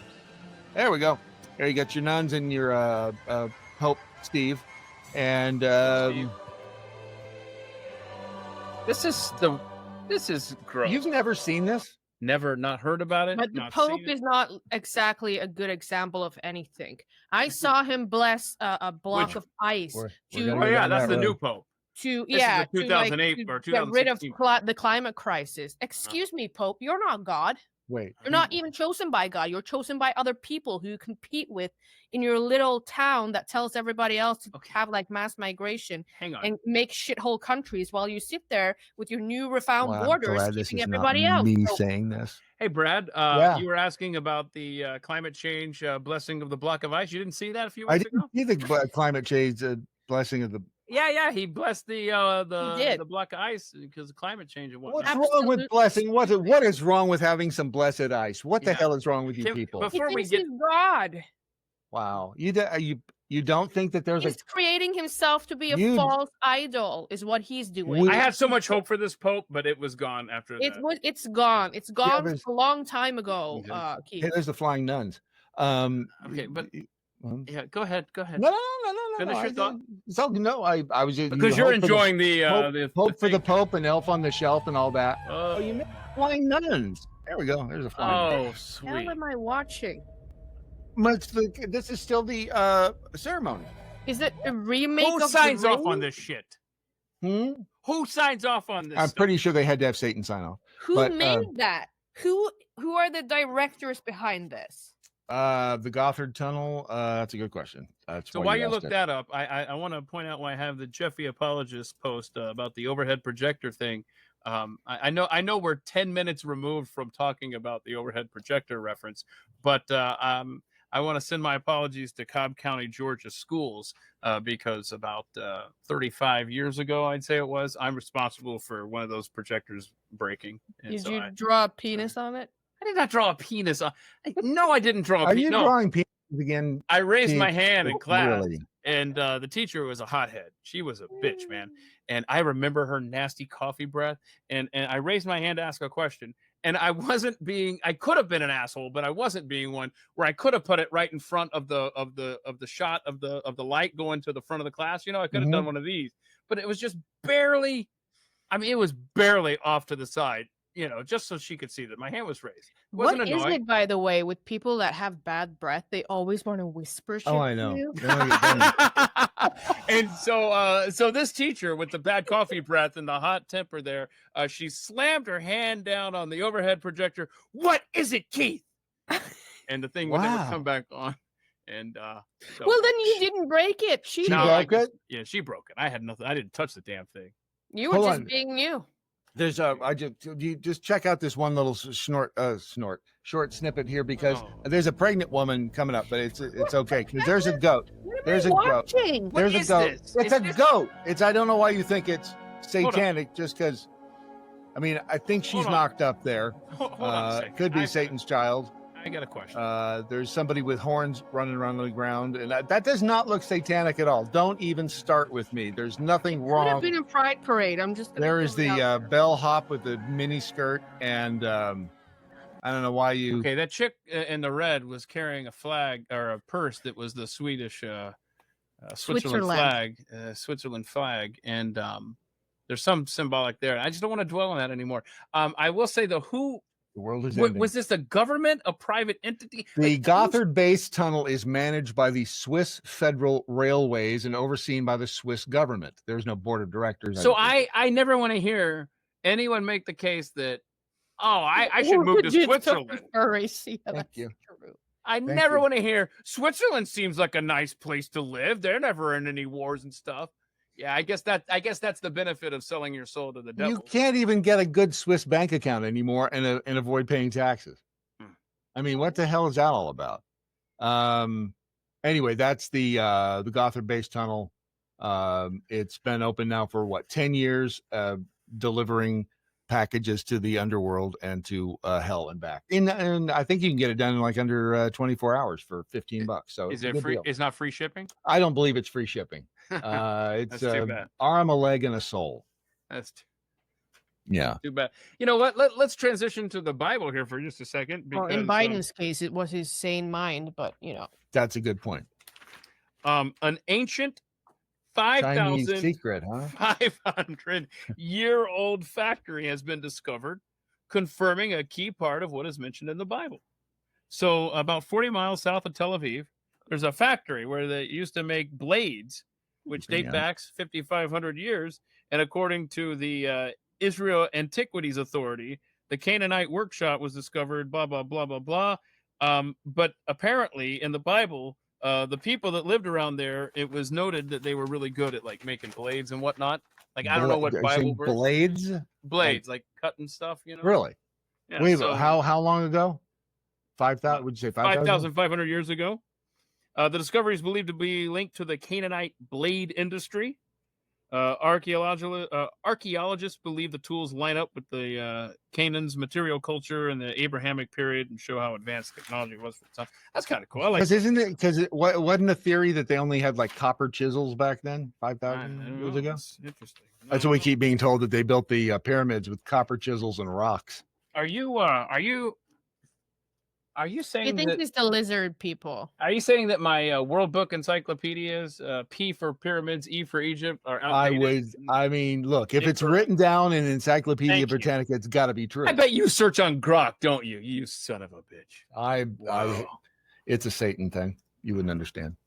Speaker 2: There we go. There you got your nuns and your Pope Steve, and
Speaker 1: this is gross.
Speaker 2: You've never seen this?
Speaker 1: Never, not heard about it.
Speaker 3: But the Pope is not exactly a good example of anything. I saw him bless a block of ice.
Speaker 1: That's the new Pope.
Speaker 3: To
Speaker 1: 2008 or 2016.
Speaker 3: Get rid of the climate crisis. Excuse me, Pope, you're not God.
Speaker 2: Wait.
Speaker 3: You're not even chosen by God. You're chosen by other people who you compete with in your little town that tells everybody else to have like mass migration and make shithole countries while you sit there with your new refound borders keeping everybody out.
Speaker 2: Me saying this.
Speaker 1: Hey, Brad, you were asking about the climate change blessing of the block of ice. You didn't see that a few weeks ago?
Speaker 2: I didn't see the climate change blessing of the...
Speaker 1: Yeah, he blessed the block of ice because of climate change and whatnot.
Speaker 2: What's wrong with blessing? What is wrong with having some blessed ice? What the hell is wrong with you people?
Speaker 3: Before we get God.
Speaker 2: Wow, you don't think that
Speaker 3: he's creating himself to be a false idol is what he's doing.
Speaker 1: I had so much hope for this Pope, but it was gone after that.
Speaker 3: It's gone. It's gone a long time ago. Keith.
Speaker 2: Hey, there's the flying nuns.
Speaker 1: Okay, but yeah, go ahead.
Speaker 2: No.
Speaker 1: Finish your thought.
Speaker 2: So no, I was just
Speaker 1: because you're enjoying the
Speaker 2: Pope for the Pope and Elf on the Shelf and all that. You missed flying nuns. we go. There's a flying.
Speaker 1: Oh,
Speaker 3: What
Speaker 1: sweet.
Speaker 3: am I watching?
Speaker 2: This is still the ceremony.
Speaker 3: Is it a remake
Speaker 1: Who
Speaker 3: of
Speaker 1: signs
Speaker 3: the
Speaker 1: off on
Speaker 3: Ring?
Speaker 1: this shit?
Speaker 2: Hmm?
Speaker 1: Who signs off on this?
Speaker 2: I'm
Speaker 1: stuff?
Speaker 2: pretty sure they had to have Satan sign off.
Speaker 3: Who made that? Who are the directors behind this?
Speaker 2: The Gothard Tunnel. That's a good question. That's
Speaker 1: So
Speaker 2: why
Speaker 1: while you
Speaker 2: asked
Speaker 1: look
Speaker 2: it.
Speaker 1: that up, I want to point out why I have the Jeffy Apologist post about the overhead projector thing. I know we're 10 minutes removed from talking about the overhead projector reference, but I want to send my apologies to Cobb County, Georgia schools because about 35 years ago, I'd say it was, I'm responsible for one of those projectors breaking. And
Speaker 3: Did
Speaker 1: so
Speaker 3: you
Speaker 1: I
Speaker 3: draw a penis on it?
Speaker 1: did not draw a penis. No, I didn't draw a
Speaker 2: Are
Speaker 1: penis.
Speaker 2: you
Speaker 1: No.
Speaker 2: drawing penis again?
Speaker 1: I raised my
Speaker 2: Keith?
Speaker 1: hand in class,
Speaker 2: Really?
Speaker 1: and the teacher was a hothead. She was a bitch, man. And I remember her nasty coffee breath. And I raised my hand to ask a question. And I wasn't being. I could have been an asshole, but I wasn't being one. Where I could have put it right in front of the shot of the light going to the front of the class. You know, I could have done one of these, but it was just barely. I mean, it was barely off to the side. You know, just so she could see that my hand was raised. It
Speaker 3: What
Speaker 1: wasn't
Speaker 3: is
Speaker 1: annoying.
Speaker 3: it, by the way, with people that have bad breath? They always want to whisper shit
Speaker 2: Oh, I
Speaker 3: to
Speaker 2: know.
Speaker 3: you.
Speaker 1: And so this teacher with the bad coffee breath and the hot temper there, she slammed her hand down on the overhead projector. What is it, Keith? And the thing would never come back on. And so
Speaker 3: Well, then you didn't break it. She
Speaker 2: She
Speaker 3: did.
Speaker 2: broke it?
Speaker 1: yeah, she broke it. I had nothing. I didn't touch the damn thing.
Speaker 3: You were
Speaker 2: Hold
Speaker 3: just
Speaker 2: on.
Speaker 3: being you.
Speaker 2: There's you just check out this one little short snippet here because there's a pregnant woman coming up, but it's okay because there's a goat. There's a goat.
Speaker 3: Watching.
Speaker 2: There's a goat. It's a goat. I don't know why you think it's satanic just because. I mean, I think she's knocked up there.
Speaker 1: Hold on a second.
Speaker 2: Could be Satan's child.
Speaker 1: I got a question.
Speaker 2: There's somebody with horns running around on the ground, and that does not look satanic at all. Don't even start with me. There's nothing
Speaker 3: Could have
Speaker 2: wrong.
Speaker 3: been a pride parade. I'm just.
Speaker 2: There is the bellhop with the mini skirt, and I don't know why you.
Speaker 1: Okay, that chick in the red was carrying a flag or a purse that was the Swedish Switzerland flag, and there's some symbolic there. I just don't want to dwell on that anymore. I will say though,
Speaker 2: The world is ending.
Speaker 1: was this a government, a private entity?
Speaker 2: The Gothard Base Tunnel is managed by the Swiss Federal Railways and overseen by the Swiss government. There's no board of directors.
Speaker 1: So I never want to hear anyone make the case that I should move to Switzerland.
Speaker 2: Thank you.
Speaker 1: I never want to hear Switzerland seems like a nice place to live. They're never in any wars and stuff. Yeah, I guess that's the benefit of selling your soul to the devil.
Speaker 2: You can't even get a good Swiss bank account anymore and avoid paying taxes. I mean, what the hell is that all about? Anyway, that's the Gothard Base Tunnel. It's been open now for 10 years, delivering packages to the underworld and to hell and back. And I think you can get it done in like under 24 hours for $15. So
Speaker 1: Is
Speaker 2: it's a
Speaker 1: it
Speaker 2: good
Speaker 1: free?
Speaker 2: deal.
Speaker 1: It's not free shipping?
Speaker 2: I don't believe it's free shipping. It's
Speaker 1: That's too bad.
Speaker 2: arm, a leg, and a soul.
Speaker 1: That's
Speaker 2: Yeah.
Speaker 1: too bad. You know what? Let's transition to the Bible here for just a second.
Speaker 3: Well,
Speaker 1: Because,
Speaker 3: in Biden's case, it was his sane mind, but
Speaker 2: That's a good point.
Speaker 1: an ancient
Speaker 2: Chinese secret, huh?
Speaker 1: 500-year-old factory has been discovered, confirming a key part of what is mentioned in the Bible. So, about 40 miles south of Tel Aviv, there's a factory where they used to make blades, which date back 5,500 years. And according to the Israel Antiquities Authority, the Canaanite workshop was discovered, blah, blah, blah, blah, blah. But apparently in the Bible, the people that lived around there, it was noted that they were really good at like making blades and whatnot. Like, I don't know what
Speaker 2: Are you
Speaker 1: Bible
Speaker 2: saying
Speaker 1: verse-
Speaker 2: blades?
Speaker 1: blades, like cutting stuff, you know?
Speaker 2: Really?
Speaker 1: Yeah,
Speaker 2: Wait,
Speaker 1: so-
Speaker 2: how long ago? 5,000? Would you say 5,000?
Speaker 1: 5,500 years ago. The discovery is believed to be linked to the Canaanite blade industry. Archaeologists believe the tools line up with the Canaan's material culture in the Abrahamic period and show how advanced technology was for the time. That's kind of cool. I like
Speaker 2: Because isn't it? Because it wasn't a theory that they only had like copper chisels back then, 5,000 years ago.
Speaker 1: That's interesting.
Speaker 2: That's what we keep being told, that they built the pyramids with copper chisels and rocks.
Speaker 1: I Are you
Speaker 3: I
Speaker 1: saying
Speaker 3: think
Speaker 1: that?
Speaker 3: it's the lizard people.
Speaker 1: Are you saying that my World Book encyclopedias, P for pyramids, E for Egypt, are outdated?
Speaker 2: I mean, look, if it's
Speaker 1: Incorrect.
Speaker 2: written down in Encyclopedia
Speaker 1: Thank you.
Speaker 2: Britannica, it's got to be true.
Speaker 1: I bet you search on Grok, don't you? You son of a bitch.
Speaker 2: It's a Satan thing. You wouldn't understand.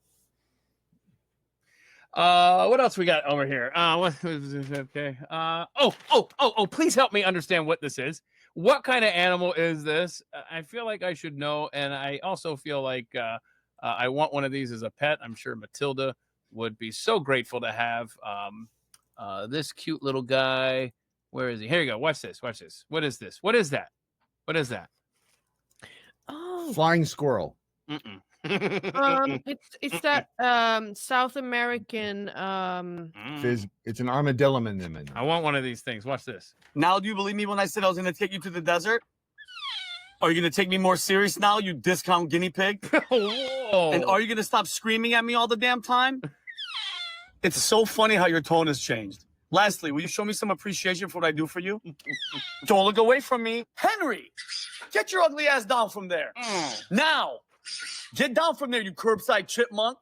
Speaker 1: What else we got over here? Okay. Please help me understand what this is. What kind of animal is this? I feel like I should know, and I also feel like I want one of these as a pet. I'm sure Matilda would be so grateful to have this cute little guy. Where is he? Here you go. Watch this. Watch this. What is this? What is that? What is that?
Speaker 3: Oh,
Speaker 2: Flying squirrel.
Speaker 3: it's that South American
Speaker 2: It's an armadillo image.
Speaker 1: I want one of these things. Watch this.
Speaker 17: Now, do you believe me when I said I was going to take you to the desert? Are you going to take me more serious now, you discount guinea pig? And are you going to stop screaming at me all the damn time? It's so funny how your tone has changed. Lastly, will you show me some appreciation for what I do for you? Don't look away from me. Henry, get your ugly ass down from there. Now, get down from there, you curbside chipmunk.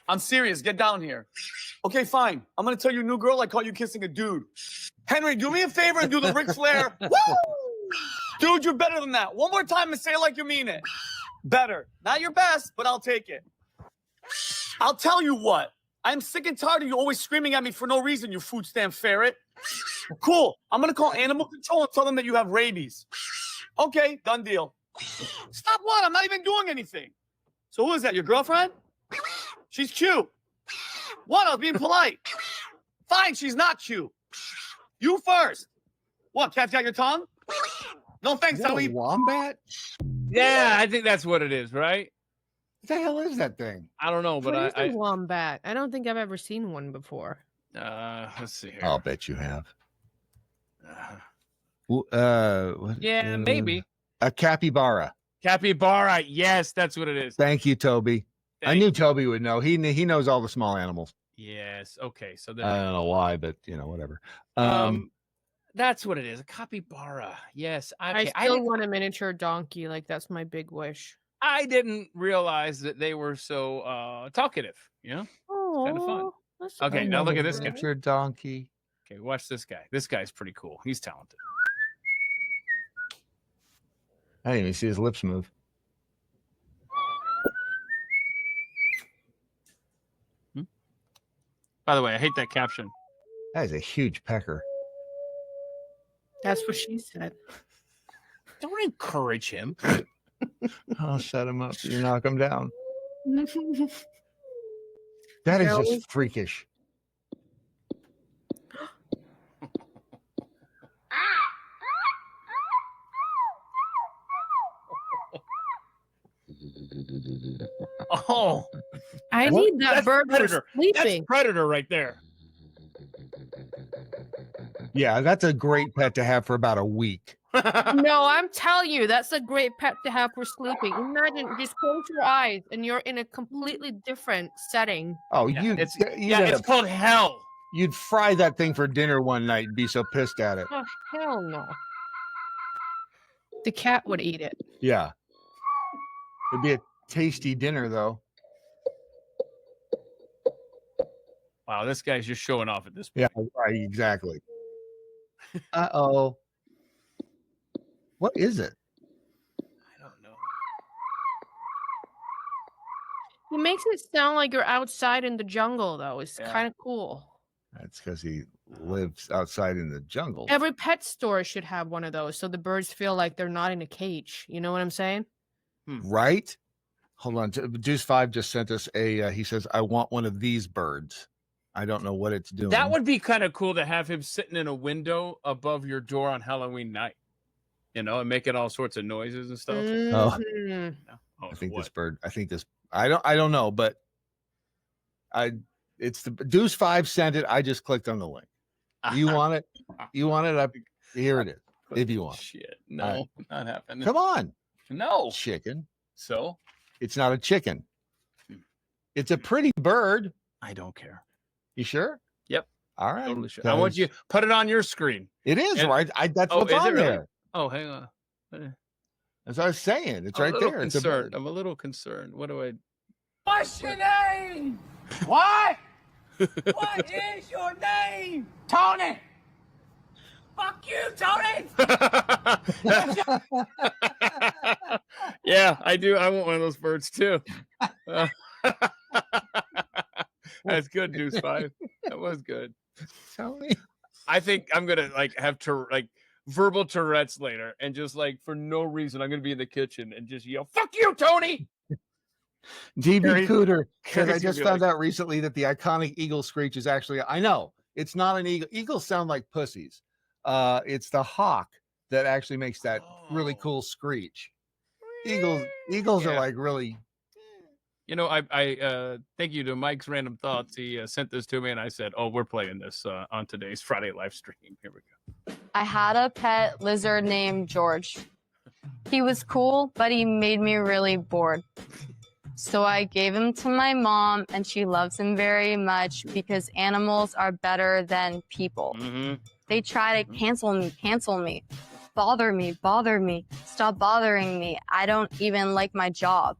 Speaker 17: I'm serious. Get down here. Okay, fine. I'm going to tell your new girl I caught you kissing a dude. Henry, do me a favor and do the Ric Flair. Woo! Dude, you're better than that. One more time and say it like you mean it. Better. Not your best, but I'll take it. I'll tell you what. I'm sick and tired of you always screaming at me for no reason, you food stamp ferret. Cool. I'm going to call animal control and tell them that you have rabies. Okay, done deal. Stop what? I'm not even doing anything. So who is that, your girlfriend? She's cute. What? I was being polite. Fine, she's not cute. You first. What, cat's got your tongue? No thanks, I'll eat.
Speaker 2: Wombat?
Speaker 1: Yeah, I think that's what it is, right?
Speaker 2: What the hell is that thing?
Speaker 1: I don't know, but
Speaker 3: what is a wombat? I don't think I've ever seen one before.
Speaker 1: Let's see here.
Speaker 2: I'll bet you have.
Speaker 1: Yeah, maybe.
Speaker 2: A capybara.
Speaker 1: Capybara. Yes, that's what it is.
Speaker 2: Thank you, Toby. I knew Toby would know. He knows all the small animals.
Speaker 1: Yes. Okay. So
Speaker 2: I don't know why, but whatever.
Speaker 1: That's what it is. A capybara. Yes. Okay.
Speaker 3: I still want a miniature donkey. Like that's my big wish.
Speaker 1: I didn't realize that they were so talkative.
Speaker 3: Oh,
Speaker 1: kind of fun. Okay, now look at this guy.
Speaker 2: Miniature donkey.
Speaker 1: Okay, watch this guy. This guy's pretty cool. He's talented.
Speaker 2: I didn't even see his lips move.
Speaker 1: By the way, I hate that caption.
Speaker 2: That is a huge pecker.
Speaker 3: That's what she said.
Speaker 1: Don't encourage him.
Speaker 2: I'll shut him up. You knock him down. That is just freakish.
Speaker 1: Oh,
Speaker 3: I need that
Speaker 1: that's
Speaker 3: bird for
Speaker 1: Predator.
Speaker 3: sleeping.
Speaker 1: That's Predator right there.
Speaker 2: Yeah, that's a great pet to have for about a week.
Speaker 3: No, I'm telling you, that's a great pet to have for sleeping. Imagine, just close your eyes and you're in a completely different setting.
Speaker 2: Oh,
Speaker 1: Yeah, it's called hell.
Speaker 2: You'd fry that thing for dinner one night and be so pissed at it.
Speaker 3: Oh, hell no. The cat would eat it.
Speaker 2: Yeah. It'd be a tasty dinner, though.
Speaker 1: Wow, this guy's just showing off at this point.
Speaker 2: Yeah, right, exactly. Uh-oh. What is it?
Speaker 1: I don't know.
Speaker 3: It makes it sound like you're outside in the jungle, though. It's
Speaker 1: Yeah.
Speaker 3: kind of cool.
Speaker 2: That's because he lives outside in the jungle.
Speaker 3: Every pet store should have one of those so the birds feel like they're not in a cage. You know what I'm saying?
Speaker 2: Right? Hold on. Deuce5 just sent us he says, I want one of these birds. I don't know what it's doing.
Speaker 1: That would be kind of cool to have him sitting in a window above your door on Halloween night, and making all sorts of noises and stuff.
Speaker 3: Mhm.
Speaker 2: I think this bird. I don't know, but it's the Deuce5 sent it. I just clicked on the link. You want it? You want it? Here it is. If you want.
Speaker 1: Shit. No, not happening.
Speaker 2: Come on.
Speaker 1: No.
Speaker 2: Chicken.
Speaker 1: So?
Speaker 2: It's not a chicken. It's a pretty bird.
Speaker 1: I don't care.
Speaker 2: You sure?
Speaker 1: Yep.
Speaker 2: All right.
Speaker 1: Totally sure. I want you put it on your screen.
Speaker 2: It is, right? That's what's
Speaker 1: is
Speaker 2: on
Speaker 1: it really?
Speaker 2: there.
Speaker 1: Oh, hang on.
Speaker 2: As I was saying, it's
Speaker 1: I'm
Speaker 2: right
Speaker 1: a little
Speaker 2: there.
Speaker 1: Concerned. I'm a little concerned. What do I?
Speaker 6: What's your name? What? What is your name? Tony. Fuck you, Tony.
Speaker 1: Yeah, I do. I want one of those birds too. That's good, Deuce 5. That was good.
Speaker 2: Tony.
Speaker 1: I think I'm gonna have verbal Tourette's later, and just for no reason, I'm gonna be in the kitchen and just yell, "Fuck you, Tony!"
Speaker 2: DB Cooter says, I just found out recently that the iconic eagle screech is actually, I know, it's not an eagle. Eagles sound like pussies. It's the hawk that actually makes that really cool screech. Eagles are really...
Speaker 1: I thank you to Mike's Random Thoughts. He sent this to me, and I said, "Oh, we're playing this on today's Friday live stream." Here we go.
Speaker 18: I had a pet lizard named George. He was cool, but he made me really bored. So I gave him to my mom, and she loves him very much because animals are better than people. They try to cancel me, bother me, stop bothering me. I don't even like my job.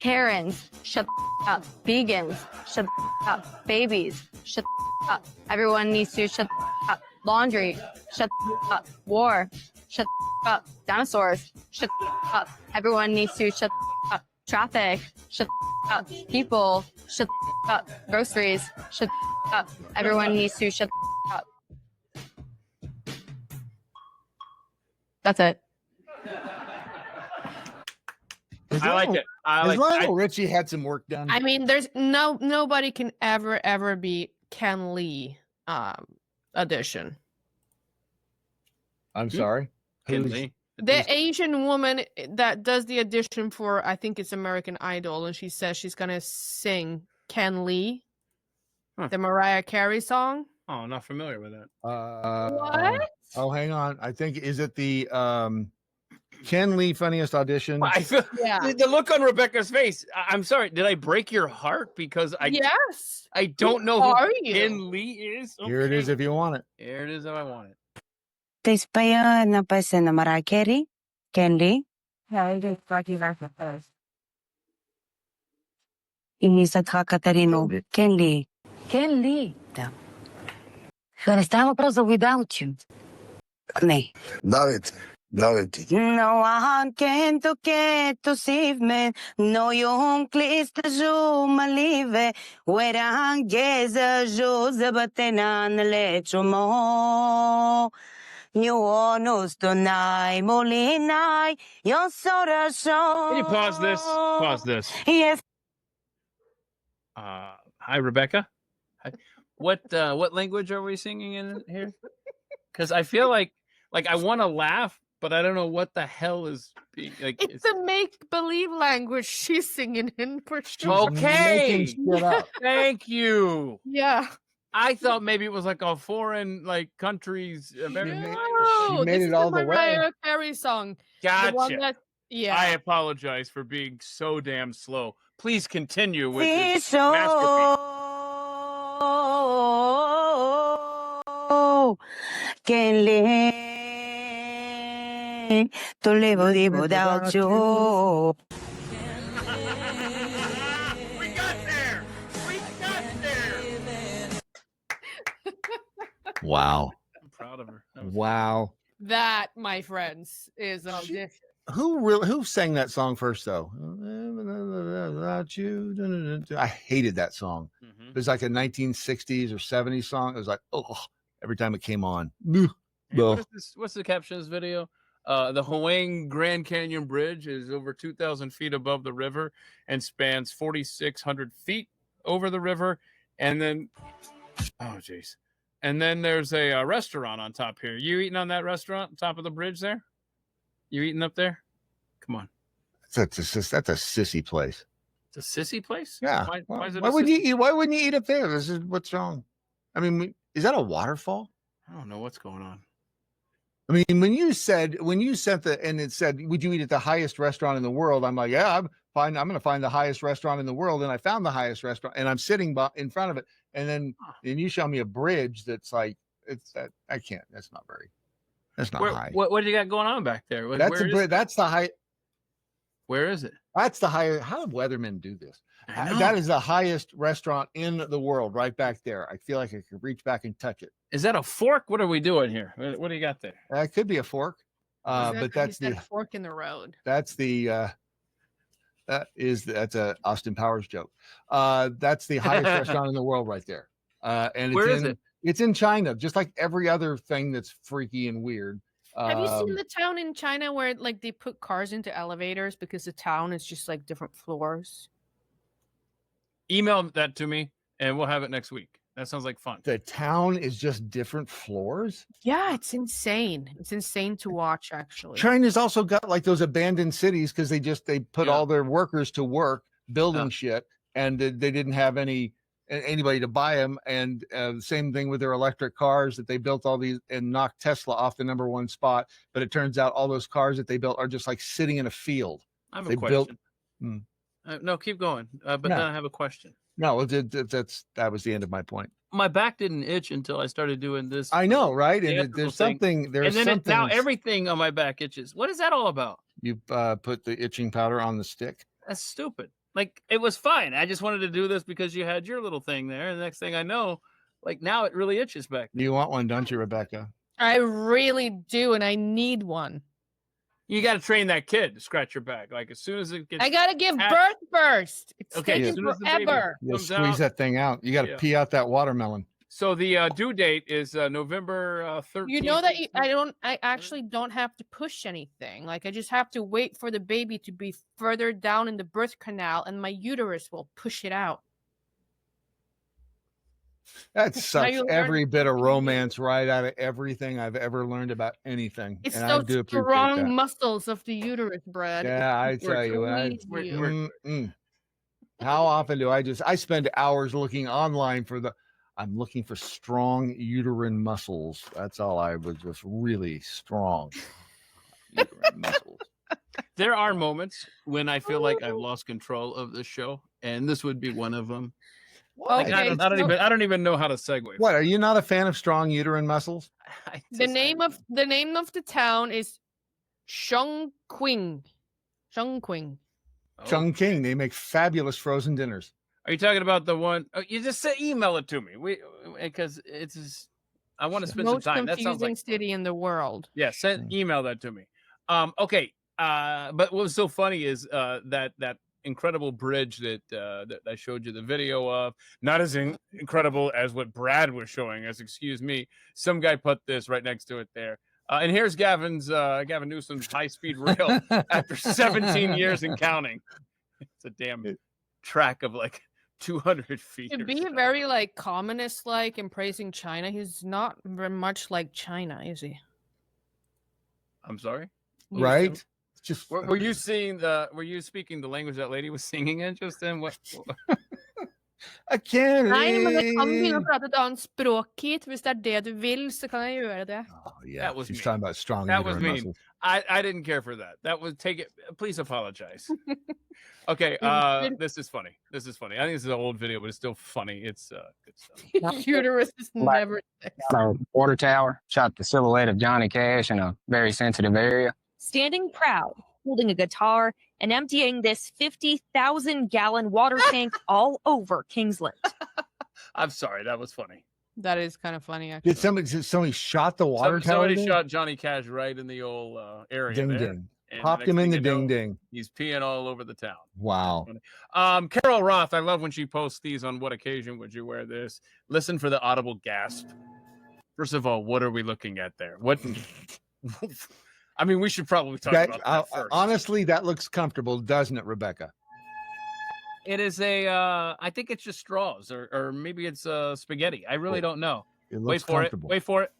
Speaker 18: Karens, shut the up. Vegans, shut the up. Babies, shut the up. Everyone needs to shut the up. Laundry, shut the up. War, shut the up. Dinosaurs, shut the up. Everyone needs to shut the up. Traffic, shut the up. People, shut the up. Groceries, shut the up. Everyone needs to shut the up. That's it.
Speaker 1: I like it.
Speaker 2: Lionel Richie had some work done.
Speaker 3: I mean, there's nobody can ever be Ken Lee edition.
Speaker 2: I'm sorry.
Speaker 1: Ken Lee.
Speaker 3: The Asian woman that does the audition for, I think it's American Idol, and she says she's gonna sing Ken Lee, the Mariah Carey song.
Speaker 1: Oh, I'm not familiar with that.
Speaker 3: What?
Speaker 2: Oh, hang on. I think, is it the Ken Lee funniest audition?
Speaker 3: Yeah.
Speaker 1: The look on Rebecca's face. I'm sorry. Did I break your heart? Because
Speaker 3: Yes.
Speaker 1: I don't know who Ken Lee is.
Speaker 2: Here it is if you want it.
Speaker 1: Here it is if I want it.
Speaker 19: Ты споя написано Mariah Carey, Ken Lee. И не садха Катарину, Ken Lee. Ken Lee. Да. Gonna start a process without you. Nee.
Speaker 20: David.
Speaker 19: No one can to save me. No young please to show my live. Where I guess a Jose Batenan let you more. You honest tonight, Molina. You're so show.
Speaker 1: Can you pause this? Pause this.
Speaker 19: Yes.
Speaker 1: Hi, Rebecca. Hi. What language are we singing in here? Because I feel like I want to laugh, but I don't know what the hell is being like.
Speaker 3: It's a make-believe language she's singing in for sure.
Speaker 1: Okay. Thank you.
Speaker 3: Yeah.
Speaker 1: I thought maybe it was like a foreign country's American.
Speaker 3: No,
Speaker 2: She made
Speaker 3: this
Speaker 2: it
Speaker 3: is
Speaker 2: all
Speaker 3: the
Speaker 2: the way.
Speaker 3: Mariah Carey song. The one
Speaker 1: Gotcha.
Speaker 3: that, yeah.
Speaker 1: I apologize for being so damn slow. Please continue with
Speaker 19: Sí,
Speaker 1: this masterpiece.
Speaker 19: Ken Lee. To live without you.
Speaker 2: Wow.
Speaker 1: I'm proud of her.
Speaker 2: Wow.
Speaker 3: That, my friends, is an audition.
Speaker 2: Who sang that song first though? Without you. I hated that song. It was like a 1960s or 70s song. It was like, oh, every time it came on.
Speaker 1: Hey, what is this? What's the caption of this video? The Hoang Grand Canyon Bridge is over 2,000 feet above the river and spans 4,600 feet over the river. And then, oh, jeez. And then there's a restaurant on top here. You eating on that restaurant on top of the bridge there? You eating up there? Come on.
Speaker 2: That's a sissy place.
Speaker 1: It's a sissy place?
Speaker 2: Yeah.
Speaker 1: Why is it
Speaker 2: Why
Speaker 1: a
Speaker 2: wouldn't you
Speaker 1: sissy?
Speaker 2: eat? Why wouldn't you eat up there? This is what's wrong. I mean, is that a waterfall?
Speaker 1: I don't know what's going on.
Speaker 2: I mean, when you sent and it said, would you eat at the highest restaurant in the world? I'm like, yeah, I'm fine. I'm going to find the highest restaurant in the world. And I found the highest restaurant and I'm sitting in front of it. And then you show me a bridge that's like, it's that I can't, that's not very. That's not high.
Speaker 1: What do you got going on back there?
Speaker 2: That's the high.
Speaker 1: Where is it?
Speaker 2: That's the higher. How do weathermen do this? That is the highest restaurant in the world, right back there. I feel like I could reach back and touch it.
Speaker 1: Is that a fork? What are we doing here? What do you got there?
Speaker 2: It could be a fork, but that's the
Speaker 3: fork in the road.
Speaker 2: That's the that's a Austin Powers joke. That's the highest restaurant in the world, right there. And
Speaker 1: where is it?
Speaker 2: It's in China, just like every other thing that's freaky and weird.
Speaker 3: Have you seen the town in China where like they put cars into elevators because the town is just like different floors?
Speaker 1: Email that to me and we'll have it next week. That sounds like fun.
Speaker 2: The town is just different floors?
Speaker 3: Yeah, it's insane. It's insane to watch, actually.
Speaker 2: China's also got like those abandoned cities because they put all their workers to work building shit, and they didn't have anybody to buy them. And same thing with their electric cars, that they built all these and knocked Tesla off the #1 spot. But it turns out all those cars that they built are just like sitting in a field.
Speaker 1: I have a question. No, keep going. But then I have a question.
Speaker 2: No, that was the end of my point.
Speaker 1: My back didn't itch until I started doing this.
Speaker 2: I know, right? And there's something.
Speaker 1: Now everything on my back itches. What is that all about?
Speaker 2: You put the itching powder on the stick.
Speaker 1: That's stupid. Like, it was fine. I just wanted to do this because you had your little thing there. And the next thing I know, like, now it really itches back.
Speaker 2: You want one, don't you, Rebecca?
Speaker 3: I really do, and I need one.
Speaker 1: You got to train that kid to scratch your back. Like, as soon as it gets...
Speaker 3: I got to give birth first. It's taking forever.
Speaker 2: You'll squeeze that thing out. You got to pee out that watermelon.
Speaker 1: So the due date is November 13th.
Speaker 3: You know that I actually don't have to push anything. Like, I just have to wait for the baby to be further down in the birth canal, and my uterus will push it out.
Speaker 2: That sucks every bit of romance right out of everything I've ever learned about anything.
Speaker 3: It's
Speaker 2: and
Speaker 3: those
Speaker 2: I do appreciate
Speaker 3: strong
Speaker 2: that.
Speaker 3: muscles of the uterus, Brad.
Speaker 2: Yeah, I tell you. How often do I spend hours looking online I'm looking for strong uterine muscles. That's all I was, just really strong uterine muscles.
Speaker 1: There are moments when I feel like I've lost control of the show, and this would be one of them. Like, I don't even know how to segue.
Speaker 2: What, are you not a fan of strong uterine muscles?
Speaker 3: The name of the town is Chongqing. Chongqing.
Speaker 2: Chongqing. They make fabulous frozen dinners.
Speaker 1: Are you talking about the one? Oh, you just say email it to me. Because I want to spend some time.
Speaker 3: Most confusing city in the world.
Speaker 1: Yeah, email that to me. Okay. But what was so funny is that incredible bridge that I showed you the video of, not as incredible as what Brad was showing us. Excuse me. Some guy put this right next to it there. And here's Gavin Newsom's high-speed rail after 17 years and counting. It's a damn track of like 200 feet.
Speaker 3: To be very like communist-like and praising China, he's not very much like China, is he?
Speaker 1: I'm sorry.
Speaker 2: Right.
Speaker 1: Just were you speaking the language that lady was singing in just then? What?
Speaker 2: I can't.
Speaker 3: Nei, men jeg kan begynne å prate et annet språk, Keith. Hvis det er det du vil, så kan jeg gjøre det.
Speaker 2: Oh, yeah, that was talking about strong.
Speaker 1: That was mean. I didn't care for that. That was take it. Please apologize. Okay, this is funny. I think this is an old video, but it's still funny. It's good stuff.
Speaker 3: Uterus is never.
Speaker 20: A water tower shot the silhouette of Johnny Cash in a very sensitive area.
Speaker 21: Standing proud, holding a guitar, and emptying this 50,000-gallon water tank all over Kingsland.
Speaker 1: I'm sorry, that was funny.
Speaker 3: That is kind of funny, actually.
Speaker 2: Did somebody shot the water tower?
Speaker 1: Somebody shot Johnny Cash right in the old area.
Speaker 2: Ding
Speaker 1: there.
Speaker 2: ding. Popped him in the ding ding.
Speaker 1: He's peeing all over the town.
Speaker 2: Wow.
Speaker 1: Carol Roth, I love when she posts these on What Occasion Would You Wear This? Listen for the audible gasp. First of all, what are we looking at there? What? I mean, we should probably talk about that first.
Speaker 2: Honestly, that looks comfortable, doesn't it, Rebecca?
Speaker 1: It is I think it's just straws, or maybe it's spaghetti. I really don't know.
Speaker 2: It looks comfortable.
Speaker 1: Wait for it.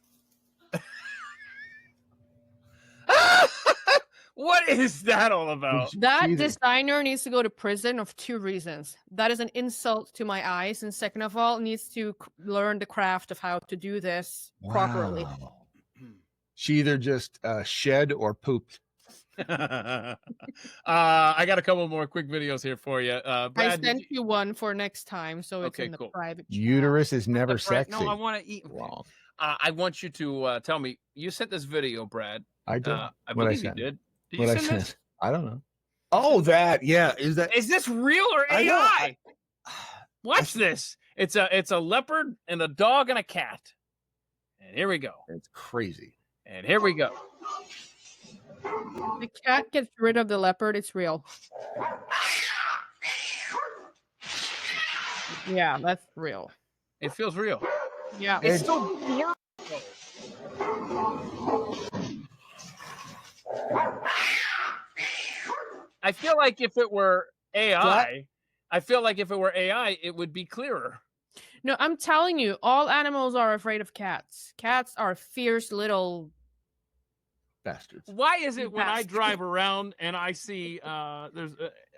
Speaker 1: What is that all about?
Speaker 3: That designer needs to go to prison of two reasons. That is an insult to my eyes, and second of all, needs to learn the craft of how to do this properly.
Speaker 2: She either just shed or pooped.
Speaker 1: I got a couple more quick videos here for you. Brad,
Speaker 3: I sent you one for next time, so it's in the private chat.
Speaker 2: Uterus is never sexy.
Speaker 1: No, I want to eat.
Speaker 2: Wrong.
Speaker 1: I want you to tell me. You sent this video, Brad.
Speaker 2: I did.
Speaker 1: I
Speaker 2: What
Speaker 1: believe you
Speaker 2: sent?
Speaker 1: did. Did
Speaker 2: What
Speaker 1: you
Speaker 2: I
Speaker 1: send this?
Speaker 2: sent? I don't know. Oh, that. Yeah. Is
Speaker 1: this real or
Speaker 2: I know,
Speaker 1: AI? Watch this. It's a leopard and a dog and a cat. And here we go.
Speaker 2: It's crazy.
Speaker 1: And here we go.
Speaker 3: The cat gets rid of the leopard. It's real. Yeah, that's real.
Speaker 1: It feels real.
Speaker 3: Yeah.
Speaker 1: It's so blurry. I feel like if it were AI, it would be clearer.
Speaker 3: No, I'm telling you, all animals are afraid of cats. Cats are fierce little
Speaker 2: bastards.
Speaker 1: Why is it when I drive around and I see there's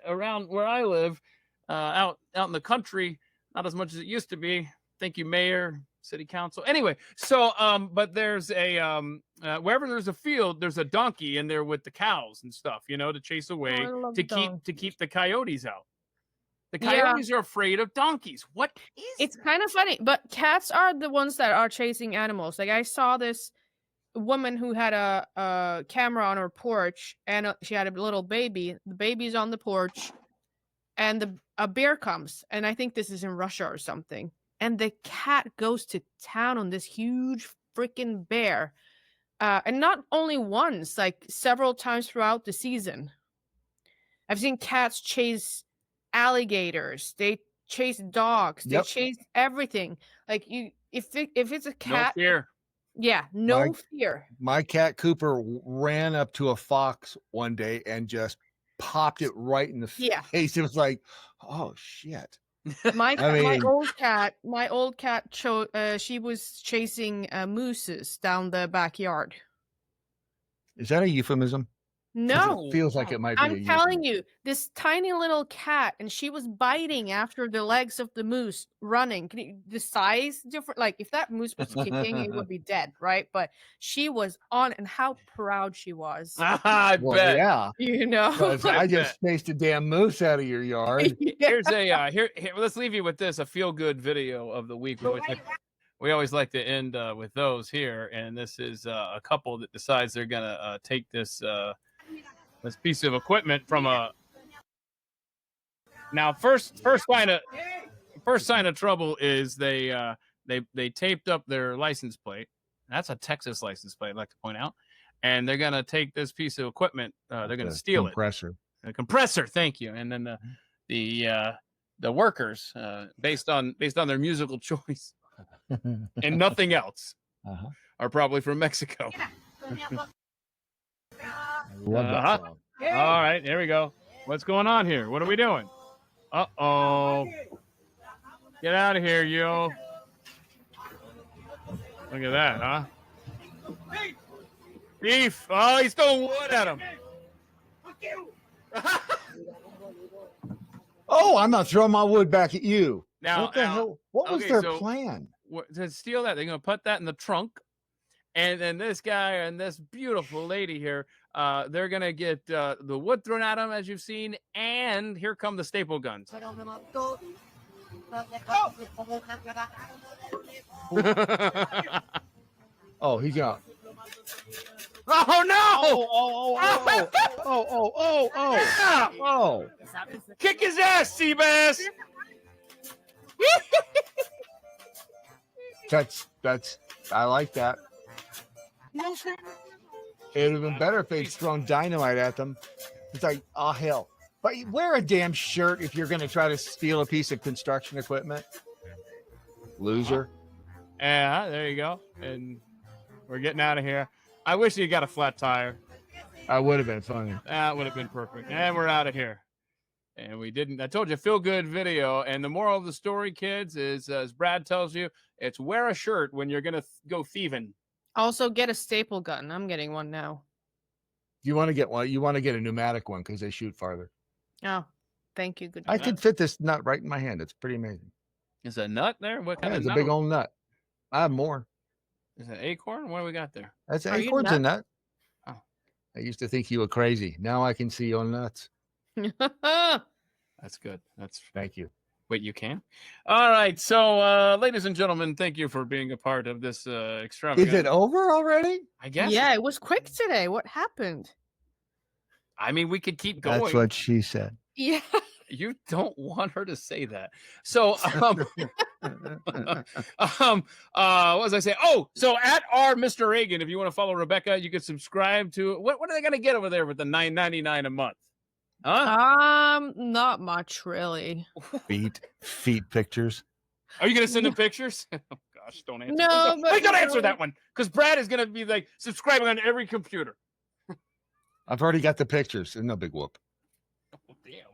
Speaker 1: around where I live, out in the country, not as much as it used to be. Thank you, Mayor, City Council. Anyway, so but there's a wherever there's a field, there's a donkey in there with the cows and stuff, to chase away to keep the coyotes out. The coyotes are afraid of donkeys. What is
Speaker 3: It's kind of funny, but cats are the ones that are chasing animals. Like I saw this woman who had a camera on her porch, and she had a little baby. The baby's on the porch, and a bear comes, and I think this is in Russia or something. And the cat goes to town on this huge freaking bear, and not only once, like several times throughout the season. I've seen cats chase alligators. They chase dogs. They chase everything. Like if it's a cat,
Speaker 1: no fear.
Speaker 3: Yeah, no fear.
Speaker 2: My cat Cooper ran up to a fox one day and just popped it right in the face. It was like, oh shit.
Speaker 3: My old cat she was chasing mooses down the backyard.
Speaker 2: Is that a euphemism?
Speaker 3: No,
Speaker 2: it feels like it might be.
Speaker 3: I'm telling you, this tiny little cat, and she was biting after the legs of the moose, running. The size different. Like if that moose was kicking, it would be dead, right? But she was on, and how proud she was.
Speaker 1: I bet.
Speaker 2: Yeah, I just chased a damn moose out of your yard.
Speaker 1: Here's a here. Let's leave you with this: a feel-good video of the week. We always like to end with those here, and this is a couple that decides they're gonna take this piece of equipment from a. Now, first sign of trouble is they taped up their license plate. That's a Texas license plate, I'd like to point out, and they're gonna take this piece of equipment. They're gonna steal
Speaker 2: compressor.
Speaker 1: A compressor, thank you, and then the workers, based on their musical choice and nothing else, are probably from Mexico.
Speaker 2: Love that song.
Speaker 1: All right, here we go. What's going on here? What are we doing? Uh-oh. Get out of here, yo. Look at that, huh? Beef. Oh, he's throwing wood at him.
Speaker 2: Oh, I'm not throwing my wood back at you.
Speaker 1: Now,
Speaker 2: what the hell? What was their plan?
Speaker 1: To steal that, they're going to put that in the trunk. And then this guy and this beautiful lady here, they're going to get the wood thrown at them, as you've seen. And here come the staple guns.
Speaker 2: Oh, he's out.
Speaker 1: Oh, no!
Speaker 2: Oh.
Speaker 1: Kick his ass, Seabass!
Speaker 2: That's, I like that. It would have been better if they'd thrown dynamite at them. It's like, oh, hell. But you wear a damn shirt if you're going to try to steal a piece of construction equipment. Loser.
Speaker 1: Yeah, there you go. And we're getting out of here. I wish you got a flat tire.
Speaker 2: That would have been funny.
Speaker 1: That would have been perfect. And we're out of here. And we didn't. I told you, feel good video. And the moral of the story, kids, is as Brad tells you, it's wear a shirt when you're going to go thieving.
Speaker 3: Also, get a staple gun. I'm getting one now.
Speaker 2: You want to get one? You want to get a pneumatic one because they shoot farther.
Speaker 3: Oh, thank you. Good.
Speaker 2: I could fit this nut right in my hand. It's pretty amazing.
Speaker 1: Is a nut there? What kind of
Speaker 2: it's
Speaker 1: nut?
Speaker 2: a big old nut. I have more.
Speaker 1: Is it an acorn? What do we got there?
Speaker 2: That's an acorn's a nut.
Speaker 1: Oh.
Speaker 2: I used to think you were crazy. Now I can see your nuts.
Speaker 1: That's good. Thank
Speaker 2: you.
Speaker 1: Wait, you can? All right. So, ladies and gentlemen, thank you for being a part of this extravaganza.
Speaker 2: Is it over already?
Speaker 1: I guess.
Speaker 3: Yeah, it was quick today. What happened?
Speaker 1: I mean, we could keep going.
Speaker 2: That's what she said.
Speaker 3: Yeah.
Speaker 1: You don't want her to say that. So, what was I saying? Oh, so at our Mistereggen, if you want to follow Rebecca, you can subscribe to what are they going to get over there with the $9.99 a month? Huh?
Speaker 3: Not much really.
Speaker 2: Feet pictures.
Speaker 1: Are you going to send them pictures? Oh gosh, don't answer.
Speaker 3: No, but
Speaker 1: I got to answer that one because Brad is going to be like subscribing on every computer.
Speaker 2: I've already got the pictures. No big whoop.
Speaker 1: Oh, damn.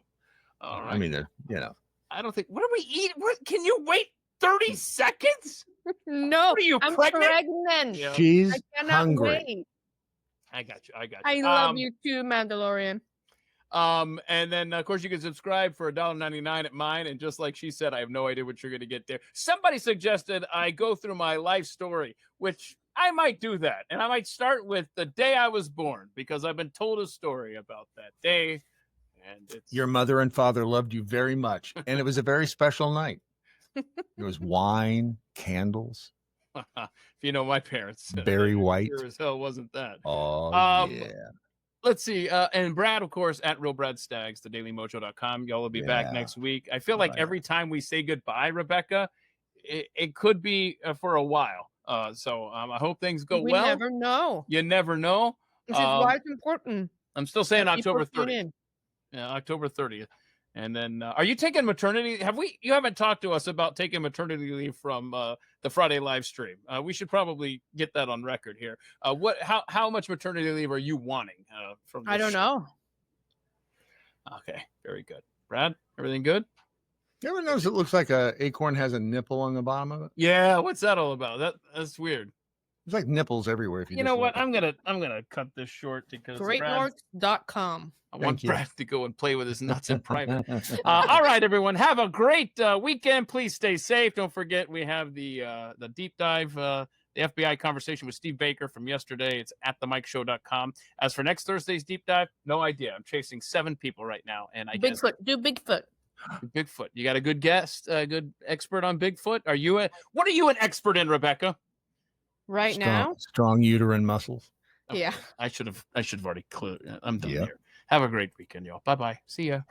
Speaker 1: All right.
Speaker 2: I mean, they're,
Speaker 1: I don't think. What do we eat? What can you wait 30 seconds?
Speaker 3: No,
Speaker 1: What are you,
Speaker 3: I'm
Speaker 1: pregnant? Yeah.
Speaker 2: She's
Speaker 3: I cannot
Speaker 2: hungry.
Speaker 3: wait.
Speaker 1: I got you.
Speaker 3: I love you too, Mandalorian.
Speaker 1: And then of course you can subscribe for $1.99 at mine. And just like she said, I have no idea what you're going to get there. Somebody suggested I go through my life story, which I might do that. And I might start with the day I was born because I've been told a story about that day. And it's
Speaker 2: Your mother and father loved you very much. And it was a very special night. There was wine, candles.
Speaker 1: if you know my parents.
Speaker 2: Barry White.
Speaker 1: Sure as hell wasn't that.
Speaker 2: Oh, yeah.
Speaker 1: Let's see. And Brad, of course, at Real Brad Staggs, thedailymojo.com. Y'all will be back next week. I feel like every time we say goodbye, Rebecca, it could be for a while. So I hope things go well.
Speaker 3: We never know.
Speaker 1: You never know.
Speaker 3: This is why it's important.
Speaker 1: I'm still saying October 30th.
Speaker 3: In.
Speaker 1: Yeah, October 30th. And then, are you taking maternity? You haven't talked to us about taking maternity leave from the Friday live stream. We should probably get that on record here. How much maternity leave are you wanting from?
Speaker 3: I don't know.
Speaker 1: Okay, very good. Brad, everything good?
Speaker 2: You ever notice it looks like a acorn has a nipple on the bottom of it?
Speaker 1: Yeah, what's that all about? That's weird.
Speaker 2: There's like nipples everywhere. If
Speaker 1: you know what? I'm gonna cut this short because
Speaker 3: GreatNorth.com.
Speaker 1: I want Brad to go and play with his nuts in private. All right, everyone. Have a great weekend. Please stay safe. Don't forget we have the deep dive, the FBI conversation with Steve Baker from yesterday. It's at themikeshow.com. As for next Thursday's deep dive, no idea. I'm chasing 7 people right now, and I
Speaker 3: Bigfoot. Do Bigfoot.
Speaker 1: Bigfoot. You got a good guest, a good expert on Bigfoot. What are you an expert in, Rebecca?
Speaker 3: Now?
Speaker 2: Strong uterine muscles.
Speaker 3: Okay. Yeah.
Speaker 1: I should have already clued. I'm done here. Have a great weekend, y'all. Bye-bye. See ya.